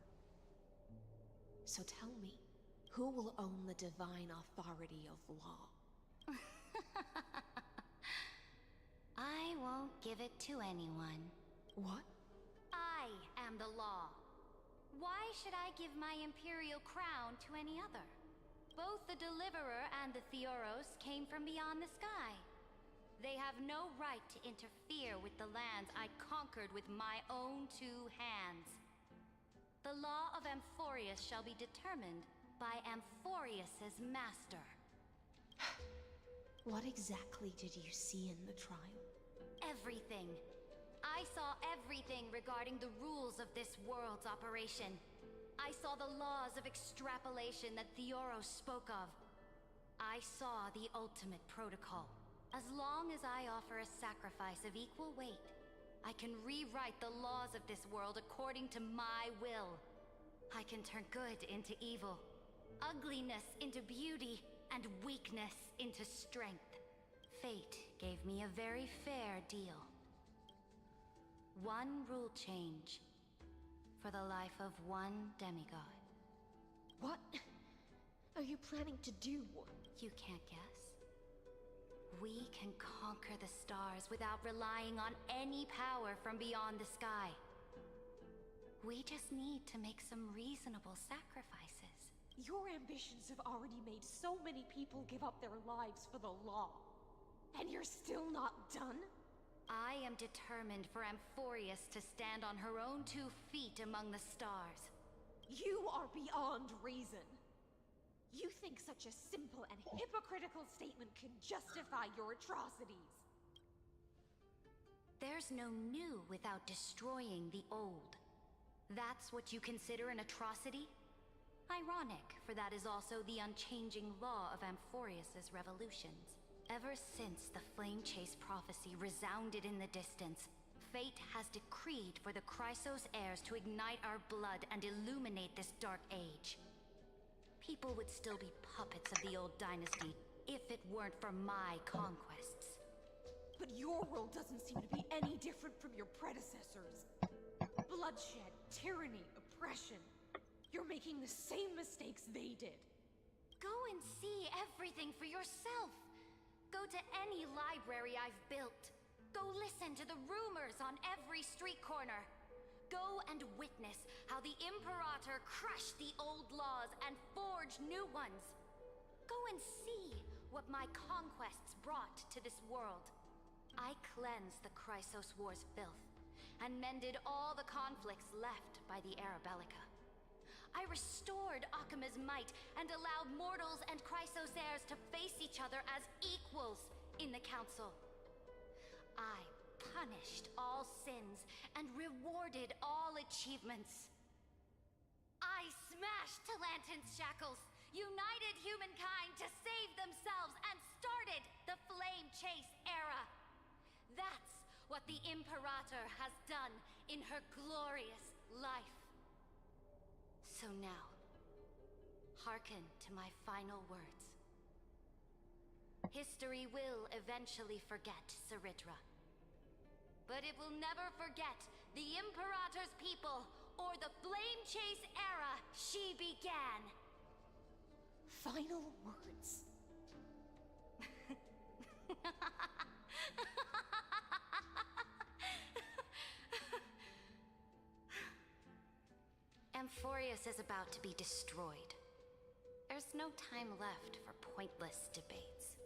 So tell me, who will own the divine authority of law? I won't give it to anyone. What? I am the law. Why should I give my imperial crown to any other? Both the Deliverer and the Theoros came from beyond the sky. They have no right to interfere with the lands I conquered with my own two hands. The law of Amphorius shall be determined by Amphorius's master. What exactly did you see in the trial? Everything. I saw everything regarding the rules of this world's operation. I saw the laws of extrapolation that Theoros spoke of. I saw the ultimate protocol. As long as I offer a sacrifice of equal weight, I can rewrite the laws of this world according to my will. I can turn good into evil, ugliness into beauty, and weakness into strength. Fate gave me a very fair deal. One rule change for the life of one demigod. What are you planning to do? You can't guess? We can conquer the stars without relying on any power from beyond the sky. We just need to make some reasonable sacrifices. Your ambitions have already made so many people give up their lives for the law. And you're still not done? I am determined for Amphorius to stand on her own 2 feet among the stars. You are beyond reason. You think such a simple and hypocritical statement can justify your atrocities? There's no new without destroying the old. That's what you consider an atrocity? Ironic, for that is also the unchanging law of Amphorius's revolutions. Ever since the Flame Chase prophecy resounded in the distance, fate has decreed for the Chrysos heirs to ignite our blood and illuminate this dark age. People would still be puppets of the old dynasty if it weren't for my conquests. But your world doesn't seem to be any different from your predecessors. Bloodshed, tyranny, oppression. You're making the same mistakes they did. Go and see everything for yourself. Go to any library I've built. Go listen to the rumors on every street corner. Go and witness how the Imperator crushed the old laws and forged new ones. Go and see what my conquests brought to this world. I cleansed the Chrysos War's filth and mended all the conflicts left by the Arabellica. I restored Akima's might and allowed mortals and Chrysos heirs to face each other as equals in the Council. I punished all sins and rewarded all achievements. I smashed Talantin's shackles, united humankind to save themselves, and started the Flame Chase era. That's what the Imperator has done in her glorious life. So now, hearken to my final words. History will eventually forget CERYDRA. But it will never forget the Imperator's people or the Flame Chase era she began. Final words. Amphorius is about to be destroyed. There's no time left for pointless debates.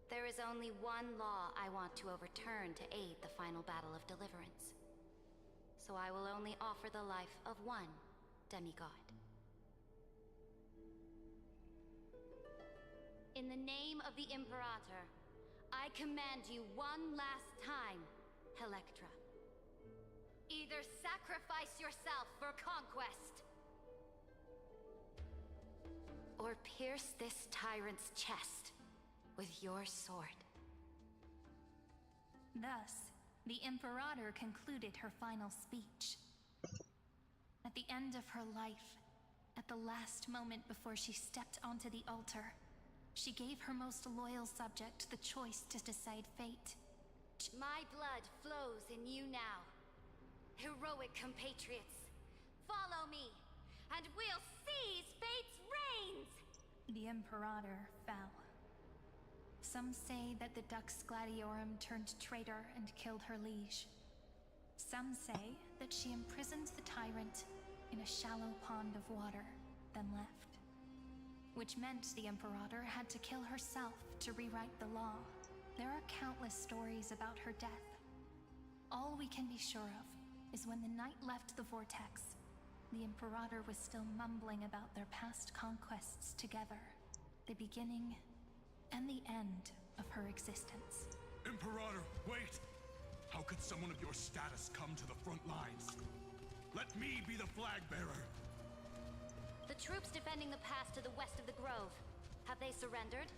There is only one law I want to overturn to aid the final battle of deliverance. So I will only offer the life of one demigod. In the name of the Imperator, I command you one last time, Electra. Either sacrifice yourself for conquest, or pierce this tyrant's chest with your sword. Thus, the Imperator concluded her final speech. At the end of her life, at the last moment before she stepped onto the altar, she gave her most loyal subject the choice to decide fate. My blood flows in you now. Heroic compatriots, follow me, and we'll seize fate's reins! The Imperator fell. Some say that the Dux Gladiorum turned traitor and killed her liege. Some say that she imprisoned the tyrant in a shallow pond of water, then left. Which meant the Imperator had to kill herself to rewrite the law. There are countless stories about her death. All we can be sure of is when the knight left the vortex, the Imperator was still mumbling about their past conquests together, the beginning and the end of her existence. Imperator, wait! How could someone of your status come to the front lines? Let me be the flag bearer! The troops defending the pass to the west of the grove, have they surrendered?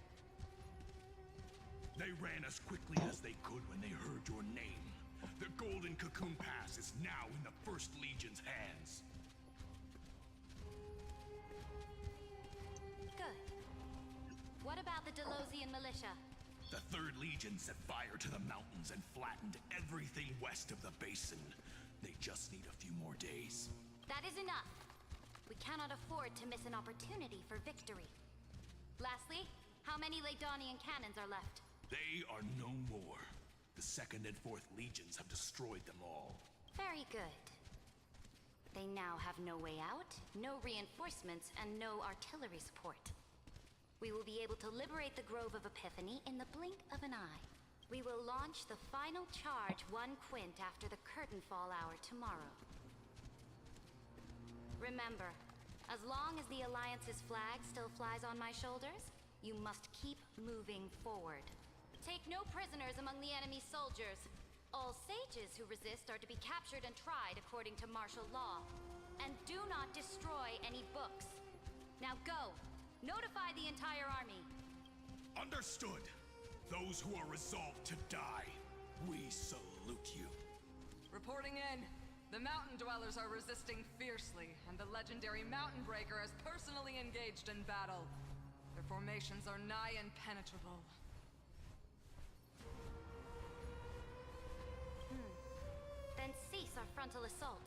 They ran as quickly as they could when they heard your name. The Golden Cocoon Pass is now in the First Legion's hands. Good. What about the Delosian militia? The Third Legion set fire to the mountains and flattened everything west of the basin. They just need a few more days. That is enough. We cannot afford to miss an opportunity for victory. Lastly, how many Laedonian cannons are left? They are no more. The 2nd and 4th legions have destroyed them all. Very good. They now have no way out, no reinforcements, and no artillery support. We will be able to liberate the Grove of Epiphany in the blink of an eye. We will launch the final charge 1 quint after the curtain fall hour tomorrow. Remember, as long as the Alliance's flag still flies on my shoulders, you must keep moving forward. Take no prisoners among the enemy soldiers. All sages who resist are to be captured and tried according to martial law. And do not destroy any books. Now go! Notify the entire army. Understood. Those who are resolved to die, we salute you. Reporting in. The mountain dwellers are resisting fiercely, and the legendary Mountain Breaker has personally engaged in battle. Their formations are nigh impenetrable. Then cease our frontal assault.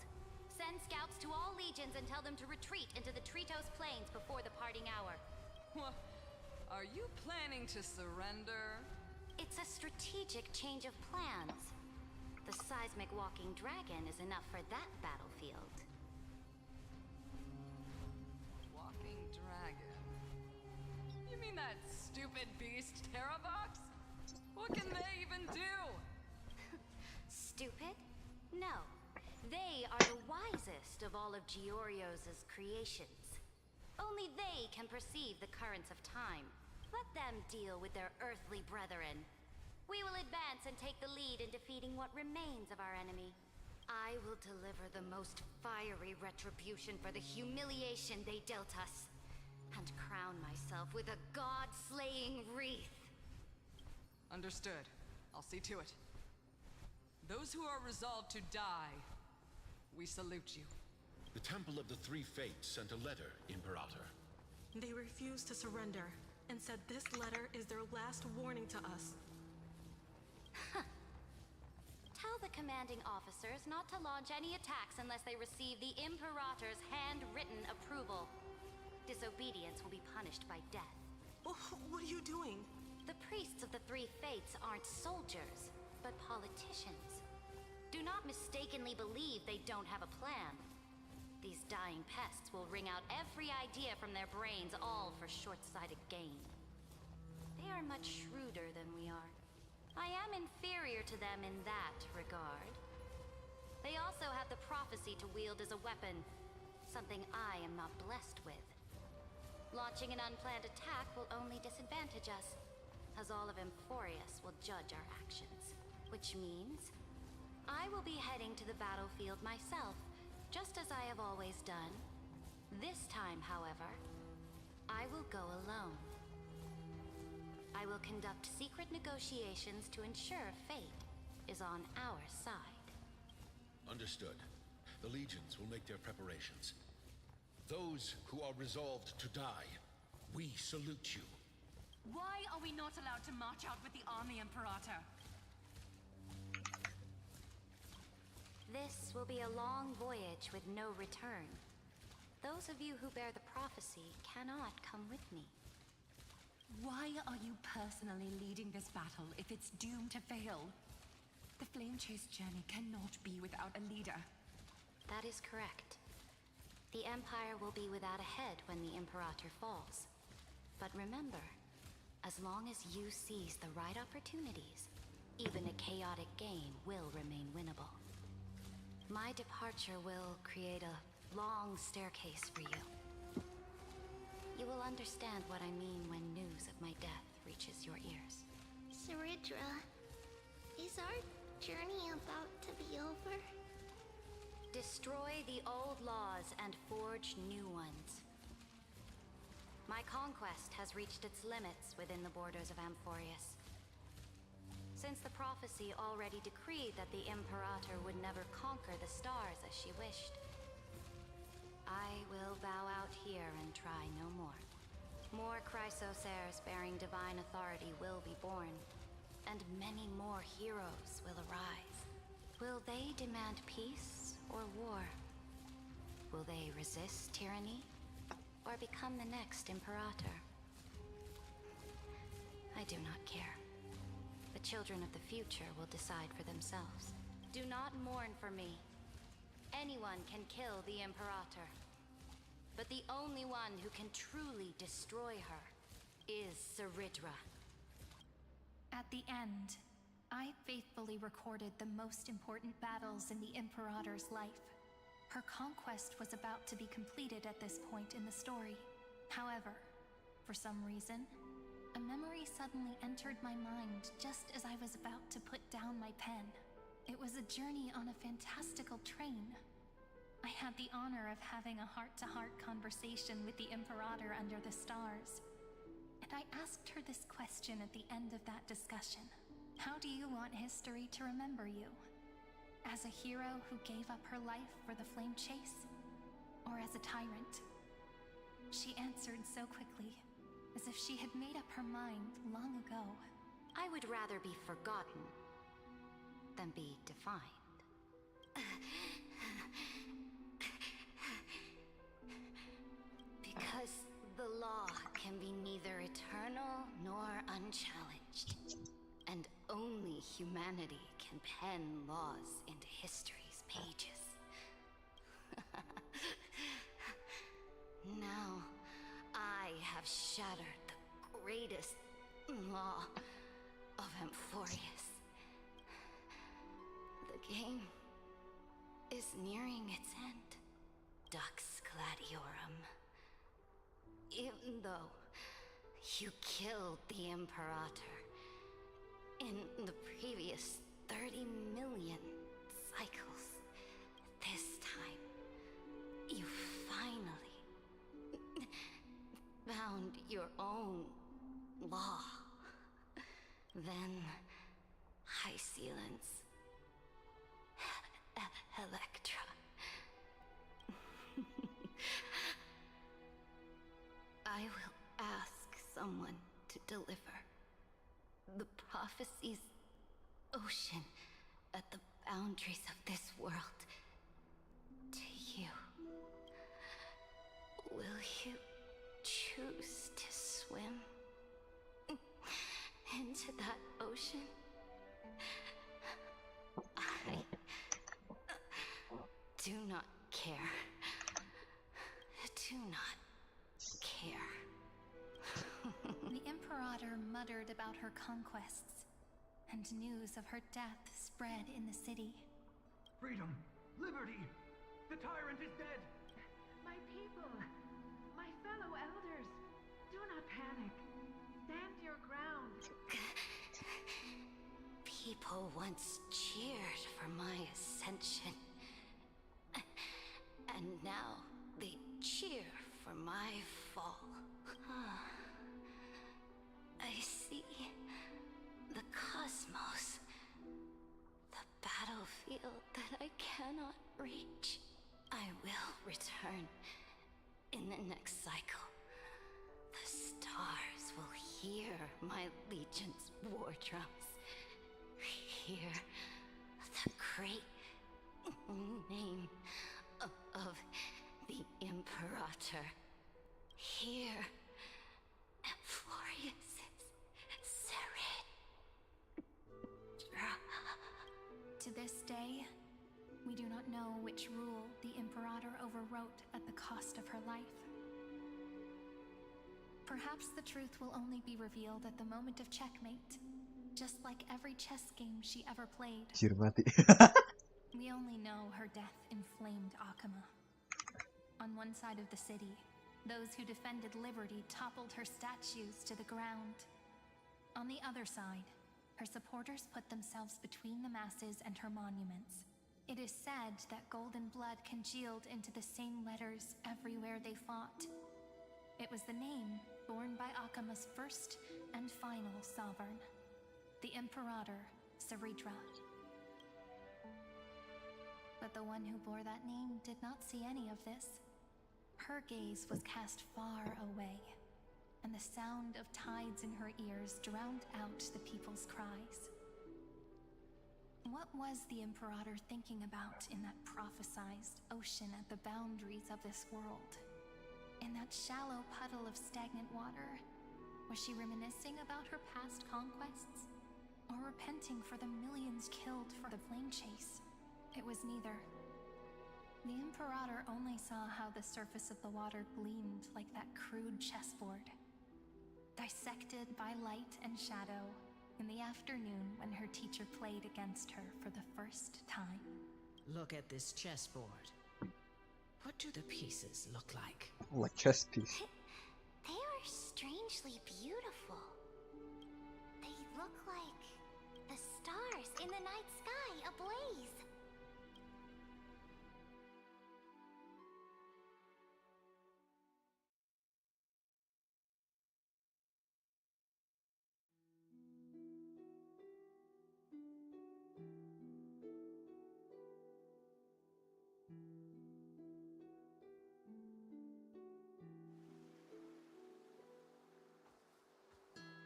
Send scouts to all legions and tell them to retreat into the Tritos Plains before the parting hour. What? Are you planning to surrender? It's a strategic change of plans. The seismic walking dragon is enough for that battlefield. Walking dragon? You mean that stupid beast, Terravox? What can they even do? Stupid? No. They are the wisest of all of Giorio's creations. Only they can perceive the currents of time. Let them deal with their earthly brethren. We will advance and take the lead in defeating what remains of our enemy. I will deliver the most fiery retribution for the humiliation they dealt us, and crown myself with a god-slaying wreath. Understood. I'll see to it. Those who are resolved to die, we salute you. The Temple of the Three Fates sent a letter, Imperator. They refused to surrender and said this letter is their last warning to us. Tell the commanding officers not to launch any attacks unless they receive the Imperator's handwritten approval. Disobedience will be punished by death. What are you doing? The priests of the Three Fates aren't soldiers, but politicians. Do not mistakenly believe they don't have a plan. These dying pests will wring out every idea from their brains, all for short-sighted gain. They are much shrewder than we are. I am inferior to them in that regard. They also have the prophecy to wield as a weapon, something I am not blessed with. Launching an unplanned attack will only disadvantage us, as all of Emphorius will judge our actions. Which means, I will be heading to the battlefield myself, just as I have always done. This time, however, I will go alone. I will conduct secret negotiations to ensure fate is on our side. Understood. The legions will make their preparations. Those who are resolved to die, we salute you. Why are we not allowed to march out with the army, Imperator? This will be a long voyage with no return. Those of you who bear the prophecy cannot come with me. Why are you personally leading this battle if it's doomed to fail? The Flame Chase journey cannot be without a leader. That is correct. The Empire will be without a head when the Imperator falls. But remember, as long as you seize the right opportunities, even a chaotic game will remain winnable. My departure will create a long staircase for you. You will understand what I mean when news of my death reaches your ears. CERYDRA, is our journey about to be over? Destroy the old laws and forge new ones. My conquest has reached its limits within the borders of Amphorius. Since the prophecy already decreed that the Imperator would never conquer the stars as she wished, I will bow out here and try no more. More Chrysosairs bearing divine authority will be born, and many more heroes will arise. Will they demand peace or war? Will they resist tyranny or become the next Imperator? I do not care. The children of the future will decide for themselves. Do not mourn for me. Anyone can kill the Imperator. But the only one who can truly destroy her is CERYDRA. At the end, I faithfully recorded the most important battles in the Imperator's life. Her conquest was about to be completed at this point in the story. However, for some reason, a memory suddenly entered my mind just as I was about to put down my pen. It was a journey on a fantastical train. I had the honor of having a heart-to-heart conversation with the Imperator under the stars. And I asked her this question at the end of that discussion. How do you want history to remember you? As a hero who gave up her life for the flame chase? Or as a tyrant? She answered so quickly, as if she had made up her mind long ago. I would rather be forgotten than be defined. Because the law can be neither eternal nor unchallenged. And only humanity can pen laws into history's pages. Now, I have shattered the greatest law of Amphorius. The game is nearing its end, Dux Gladiorum. Even though you killed the Imperator in the previous 30 million cycles, this time you finally found your own law. Then High Sealants, Electra. I will ask someone to deliver the prophecy's ocean at the boundaries of this world to you. Will you choose to swim into that ocean? I do not care. Do not care. The Imperator muttered about her conquests, and news of her death spread in the city. Freedom! Liberty! The tyrant is dead! My people! My fellow elders! Do not panic. Stand your ground. People once cheered for my ascension. And now they cheer for my fall. I see the cosmos, the battlefield that I cannot reach. I will return in the next cycle. The stars will hear my legion's war drums. Hear the great name of the Imperator. Hear Amphorius' CERYDRA. To this day, we do not know which rule the Imperator overwrote at the cost of her life. Perhaps the truth will only be revealed at the moment of checkmate, just like every chess game she ever played. Mati. We only know her death inflamed Akama. On one side of the city, those who defended liberty toppled her statues to the ground. On the other side, her supporters put themselves between the masses and her monuments. It is said that golden blood congealed into the same letters everywhere they fought. It was the name borne by Akama's first and final sovereign, the Imperator CERYDRA. But the one who bore that name did not see any of this. Her gaze was cast far away, and the sound of tides in her ears drowned out the people's cries. What was the Imperator thinking about in that prophesized ocean at the boundaries of this world? In that shallow puddle of stagnant water? Was she reminiscing about her past conquests? Or repenting for the millions killed for the flame chase? It was neither. The Imperator only saw how the surface of the water gleamed like that crude chessboard, dissected by light and shadow in the afternoon when her teacher played against her for the first time. Look at this chessboard. What do the pieces look like? What chess piece? They are strangely beautiful. They look like the stars in the night sky ablaze.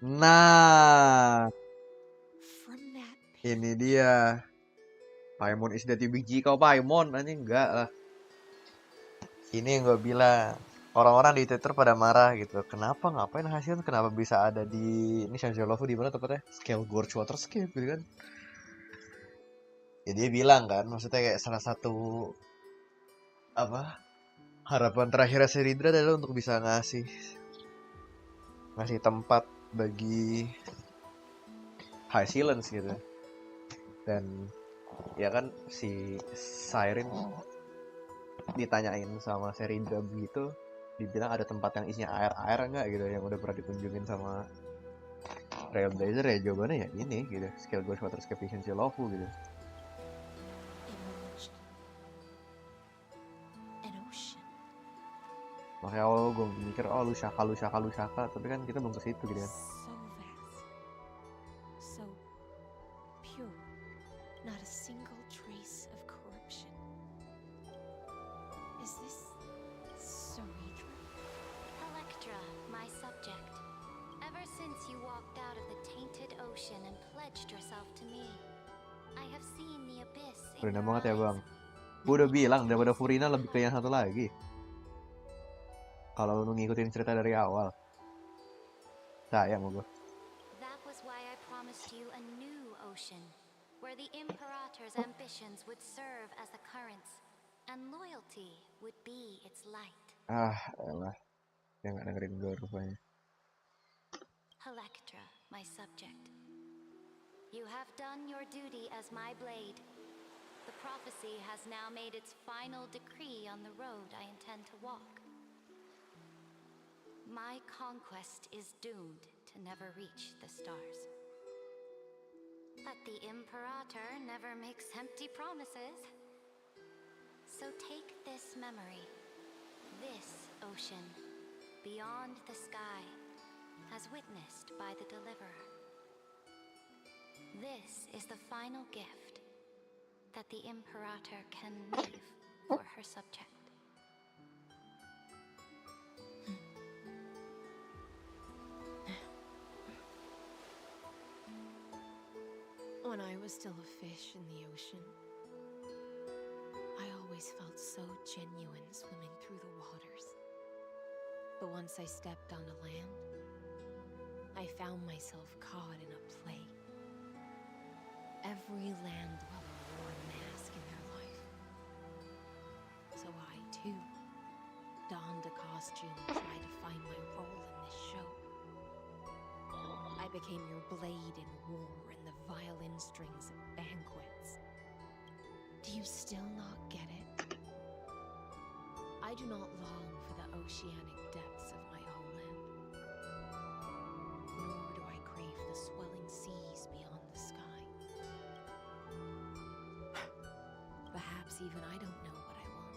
Nah, ini dia. Paimon is the biji kau Paimon, anjing enggak lah. Ini yang gue bilang. Orang-orang di Twitter pada marah gitu. Kenapa ngapain hasilnya? Kenapa bisa ada di ini Shanzolofu di mana tempatnya? Scale Gorge Waterscape gitu kan. Ya dia bilang kan, maksudnya kayak salah satu apa? Harapan terakhir CERYDRA adalah untuk bisa ngasih tempat bagi High Silence gitu. Dan ya kan si Siren ditanyain sama CERYDRA begitu, dibilang ada tempat yang isinya air-air enggak gitu yang udah pernah dikunjungin sama Trailblazer, ya jawabannya ya ini gitu, Scale Gorge Waterscape Shanzolofu gitu. Makanya awal gue mikir, oh lu Shaka, tapi kan kita belum ke situ gitu kan. So pure, not a single trace of corruption. Is this CERYDRA? Electra, my subject. Ever since you walked out of the tainted ocean and pledged yourself to me, I have seen the abyss in Furina your banget ya eyes. bang. Gue udah bilang daripada Furina lebih ke yang satu lagi. Kalau lu ngikutin cerita dari awal. Sayang gue. That was why I promised you a new ocean, where the Imperator's ambitions would serve as the currents, and loyalty would be its light. Elah. Dia gak dengerin gue rupanya. Electra, my subject. You have done your duty as my blade. The prophecy has now made its final decree on the road I intend to walk. My conquest is doomed to never reach the stars. But the Imperator never makes empty promises. So take this memory, this ocean, beyond the sky, as witnessed by the Deliverer. This is the final gift that the Imperator can leave for her subject. When I was still a fish in the ocean, I always felt so genuine swimming through the waters. But once I stepped onto land, I found myself caught in a play. Every land dweller wore a mask in their life. So I, too, donned a costume and tried to find my role in this show. I became your blade in war and the violin strings at banquets. Do you still not get it? I do not long for the oceanic depths of my homeland, nor do I crave the swelling seas beyond the sky. Perhaps even I don't know what I want.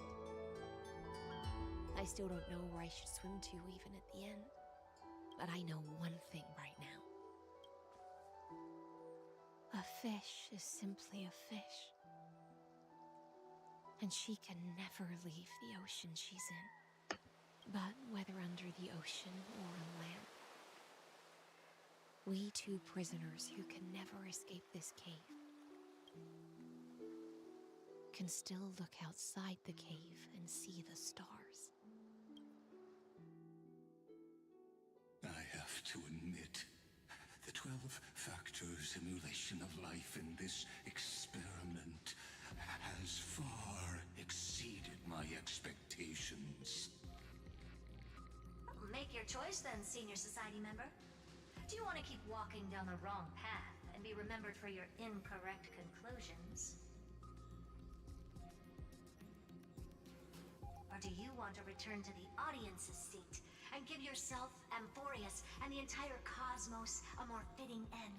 I still don't know where I should swim to even at the end. But I know one thing right now. A fish is simply a fish. And she can never leave the ocean she's in. But whether under the ocean or on land, we two prisoners who can never escape this cave can still look outside the cave and see the stars. I have to admit, the 12-factor simulation of life in this experiment has far exceeded my expectations. Make your choice then, Senior Society member. Do you want to keep walking down the wrong path and be remembered for your incorrect conclusions? Or do you want to return to the audience's seat and give yourself, Amphorius, and the entire cosmos a more fitting end?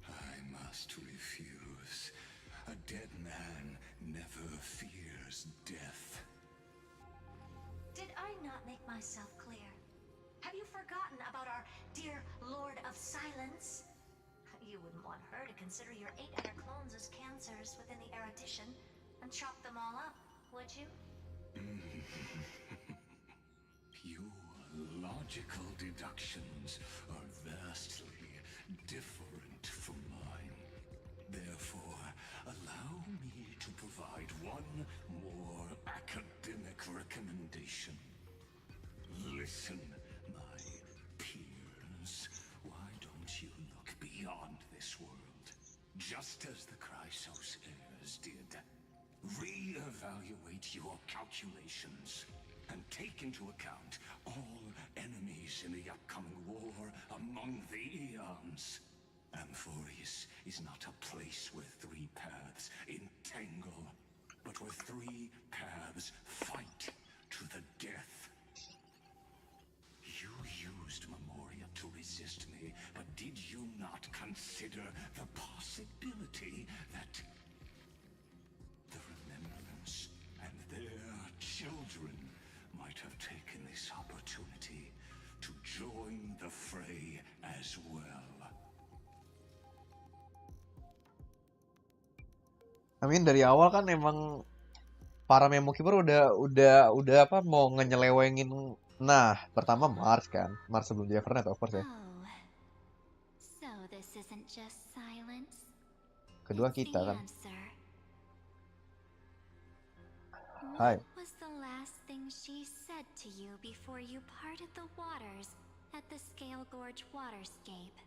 I must refuse. A dead man never fears death. Did I not make myself clear? Have you forgotten about our dear Lord of Silence? You wouldn't want her to consider your 8 other clones as cancers within the erudition and chop them all up, would you? Your logical deductions are vastly different from mine. Therefore, allow me to provide one more academic recommendation. Listen, my peers. Why don't you look beyond this world, just as the Chrysos heirs did? Re-evaluate your calculations and take into account all enemies in the upcoming war among the eons. Amphorius is not a place where 3 paths entangle, but where 3 paths fight to the death. You used Memoria to resist me, but did you not consider the possibility that the Remembrance and their children might have taken this opportunity to join the fray as well? I mean dari awal kan emang para Memokeeper udah apa mau ngenyelewengin. Nah, pertama Mars kan. Mars sebelum dia Evernet of course ya. So this isn't just silence. Kedua kita kan. Answer. Hai. What was the last thing she said to you before you parted the waters at the Scale Gorge waterscape?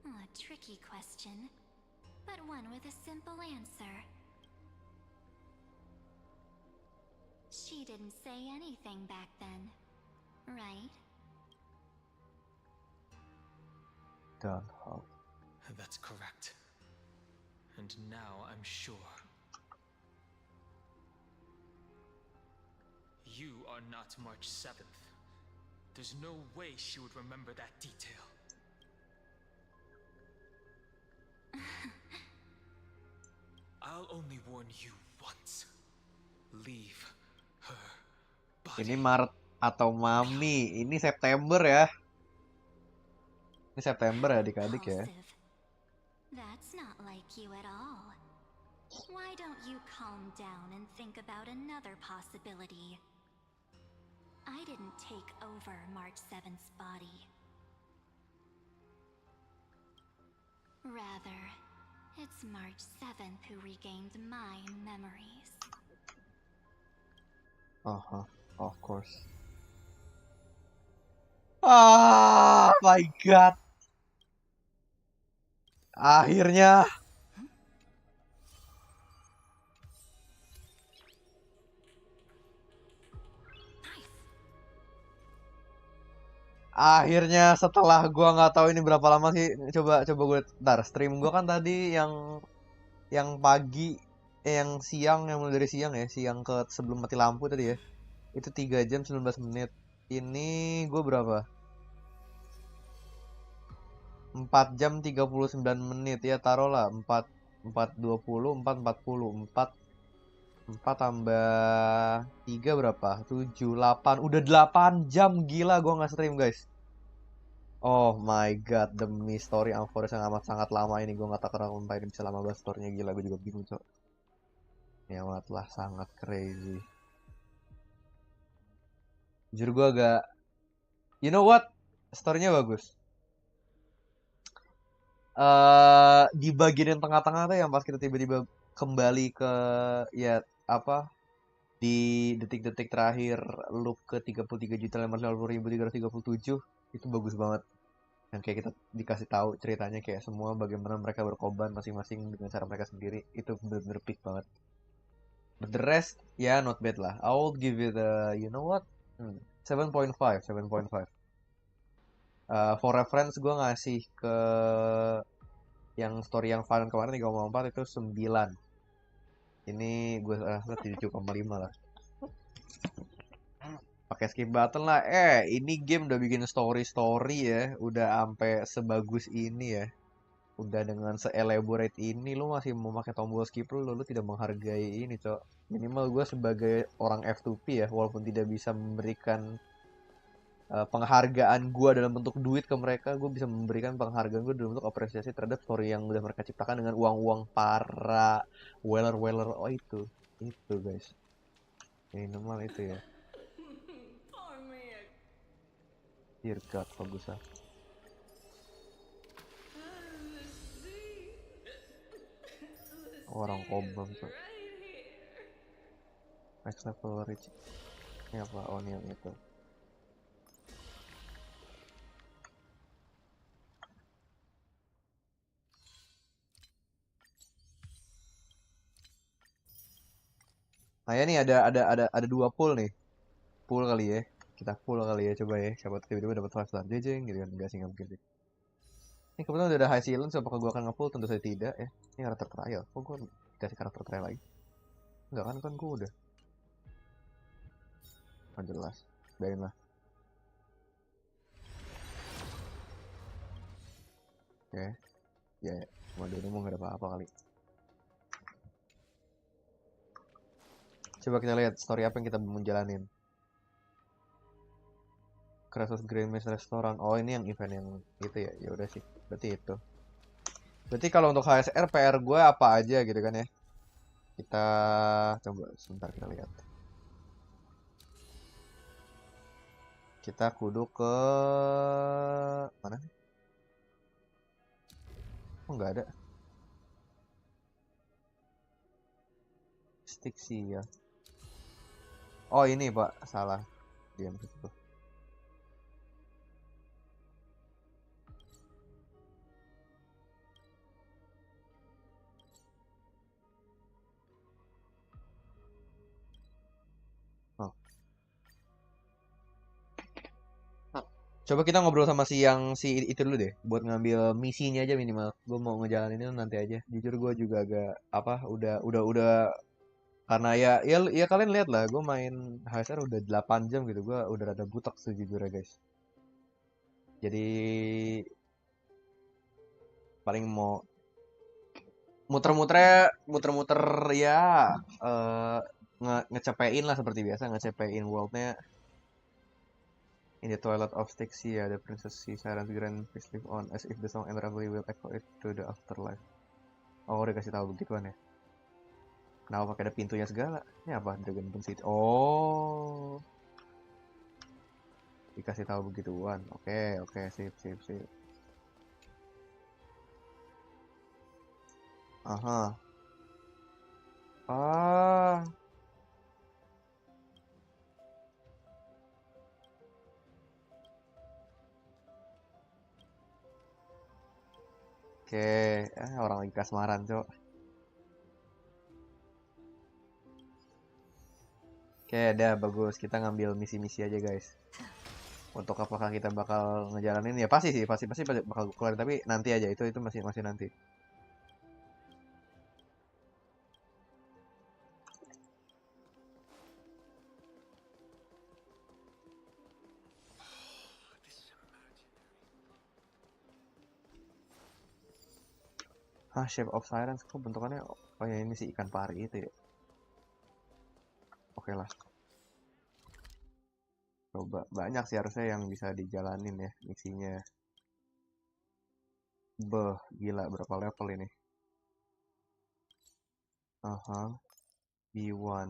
A tricky question, but one with a simple answer. She didn't say anything back then, right? Don't hope. That's correct. And now I'm sure. You are not March 7th. There's no way she would remember that detail. I'll only warn you once. Leave her body. Ini Maret atau Mami. Ini September ya. Ini September ya adik-adik ya. That's not like you at all. Why don't you calm down and think about another possibility? I didn't take over March 7th's body. Rather, it's March 7th who regained my memories. Of course. Ah, my God. Akhirnya. Akhirnya setelah gua nggak tahu ini berapa lama sih, coba gue ntar stream gua kan tadi yang pagi yang siang, yang mulai dari siang ya, siang ke sebelum mati lampu tadi ya. Itu 3 jam 19 menit. Ini gue berapa? 4 jam 39 menit ya, taruhlah 4:20, 4:40, 4 tambah 3 berapa? 7, 8. Udah 8 jam, gila gue nggak stream guys. Oh my god, demi story Amphorius yang amat sangat lama ini. Gue nggak tahu kenapa Honkai ini bisa lama banget storynya, gila. Gue juga bingung cok. Ini amatlah sangat crazy. Jujur gue agak, you know what, storynya bagus. Di bagian yang tengah-tengah tuh yang pas kita tiba-tiba kembali ke ya apa di detik-detik terakhir loop ke 33.550.337 itu bagus banget. Yang kayak kita dikasih tahu ceritanya kayak semua bagaimana mereka berkorban masing-masing dengan cara mereka sendiri, itu bener-bener peak banget. But the rest ya not bad lah. I will give it a, you know what, 7.5. For reference gue ngasih ke yang story yang final kemarin 3,4, itu 9. Ini gue rasa 7,5 lah. Pakai skip button lah. Ini game udah bikin story ya, udah sampai sebagus ini ya. Udah dengan se-elaborate ini, lu masih mau pakai tombol skip, lu tidak menghargai ini, Cok. Minimal gue sebagai orang F2P ya, walaupun tidak bisa memberikan penghargaan gue dalam bentuk duit ke mereka, gue bisa memberikan penghargaan gue dalam bentuk apresiasi terhadap story yang udah mereka ciptakan dengan uang-uang para whaler. Oh itu guys, minimal itu ya. Dear God, bagus ah. Orang kobam tuh. Next level reach. Ini apa? Oh ini yang itu. Nah ya nih ada 2 pool nih. Pool kali ya. Kita pool kali ya, coba ya. Siapa tiba-tiba dapat 5 star jeng gitu kan. Enggak sih, enggak mungkin sih. Ini kebetulan udah ada high silence, apakah gue akan nge-pull? Tentu saja tidak ya. Ini karakter trial. Kok gue dikasih karakter trial lagi? Enggak kan gue udah. Oh jelas. Biarin lah. Oke. Ya. Waduh, ini mau gak ada apa-apa kali. Coba kita lihat story apa yang kita mau jalanin. Kratos Grand Maze Restaurant. Oh ini yang event yang itu ya. Ya udah sih. Berarti itu. Berarti kalau untuk HSR PR gue apa aja gitu kan ya. Kita coba sebentar kita lihat. Kita kudu ke mana? Oh nggak ada. Stick sih ya. Oh ini Pak, salah. Diam situ. Oh. Coba kita ngobrol sama si itu dulu deh, buat ngambil misinya aja minimal. Gue mau ngejalaninnya nanti aja. Jujur gue juga agak apa, udah karena ya kalian lihat lah, gue main HSR udah 8 jam gitu, gue udah rada butek sejujurnya guys. Jadi paling mau muter-muter ya, ngecepein lah seperti biasa, ngecepein worldnya. In the Twilight of Styxia, the princess sees Siren's grand face live on, as if the song invariably will echo it to the afterlife. Oh, udah kasih tahu begituan ya. Kenapa pakai ada pintunya segala? Ini apa? Dragon Boom City. Oh. Dikasih tahu begituan. Oke, sip. Aha. Ah. Oke, orang lagi kasmaran, Cok. Oke, udah bagus. Kita ngambil misi-misi aja, guys. Untuk apakah kita bakal ngejalanin ya pasti bakal keluar, tapi nanti aja, itu masih nanti. Shape of Sirens kok bentukannya, oh ya ini sih ikan pari itu ya. Oke lah. Coba banyak sih harusnya yang bisa dijalanin ya misinya. Gila berapa level ini? B1.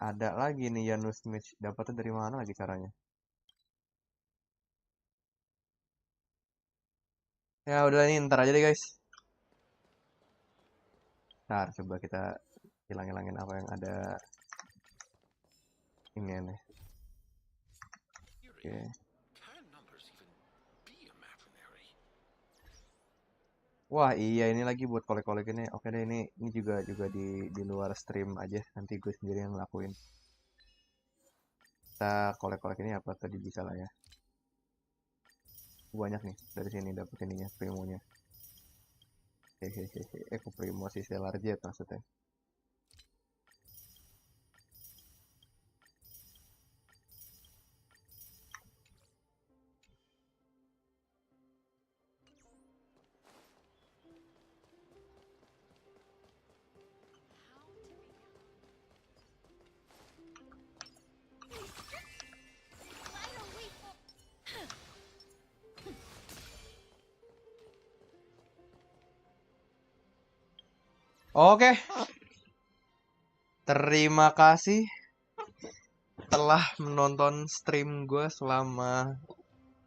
Ada lagi nih Janus Mitch. Dapatnya dari mana lagi caranya? Ya udah nih, ntar aja deh guys. Ntar coba kita hilangin apa yang ada ini nih. Oke. Wah iya, ini lagi buat kolek-kolek ini. Oke deh, ini juga di luar stream aja. Nanti gue sendiri yang ngelakuin. Kita kolek-kolek ini apa tadi bisa lah ya. Banyak nih dari sini dapet ininya, primonya. Hehehe, kok primo sih, Stellar Jet maksudnya. Oke, terima kasih telah menonton stream gue selama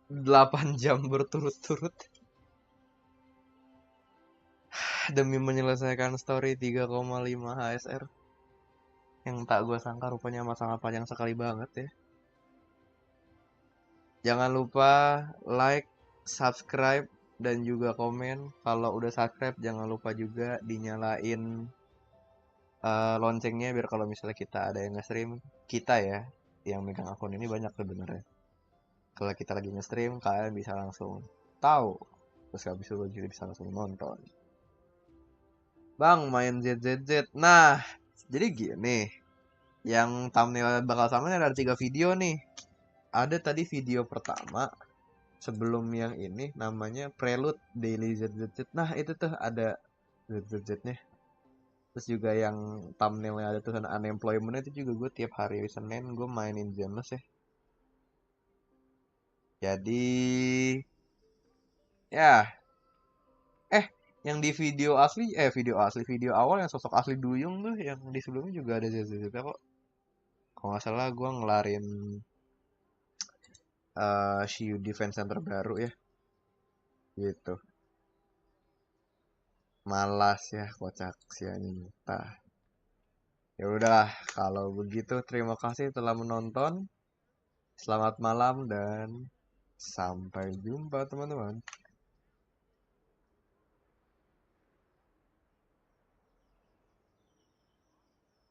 8 jam berturut-turut demi menyelesaikan story 3,5 HSR yang tak gue sangka rupanya sangat panjang sekali banget ya. Jangan lupa like, subscribe, dan juga komen. Kalau udah subscribe jangan lupa juga dinyalain loncengnya biar kalau misalnya kita ada yang nge-stream, kita ya yang megang akun ini banyak sebenarnya. Kalau kita lagi nge-stream kalian bisa langsung tahu, terus habis itu juga bisa langsung nonton. Bang main ZZZ. Nah, jadi gini, yang thumbnail bakal sama ada 3 video nih. Ada tadi video pertama sebelum yang ini namanya Prelude Daily ZZZ. Nah, itu tuh ada ZZZ-nya. Terus juga yang thumbnailnya ada tulisan unemployment itu juga gue tiap hari Senin gue mainin Gems ya. Jadi ya yang di video awal yang sosok asli Duyung tuh yang di sebelumnya juga ada ZZZ kok. Kalau nggak salah gue ngelarin Shield Defense Center baru ya. Gitu. Malas ya kocak sianita. Ya udah, kalau begitu terima kasih telah menonton. Selamat malam dan sampai jumpa teman-teman.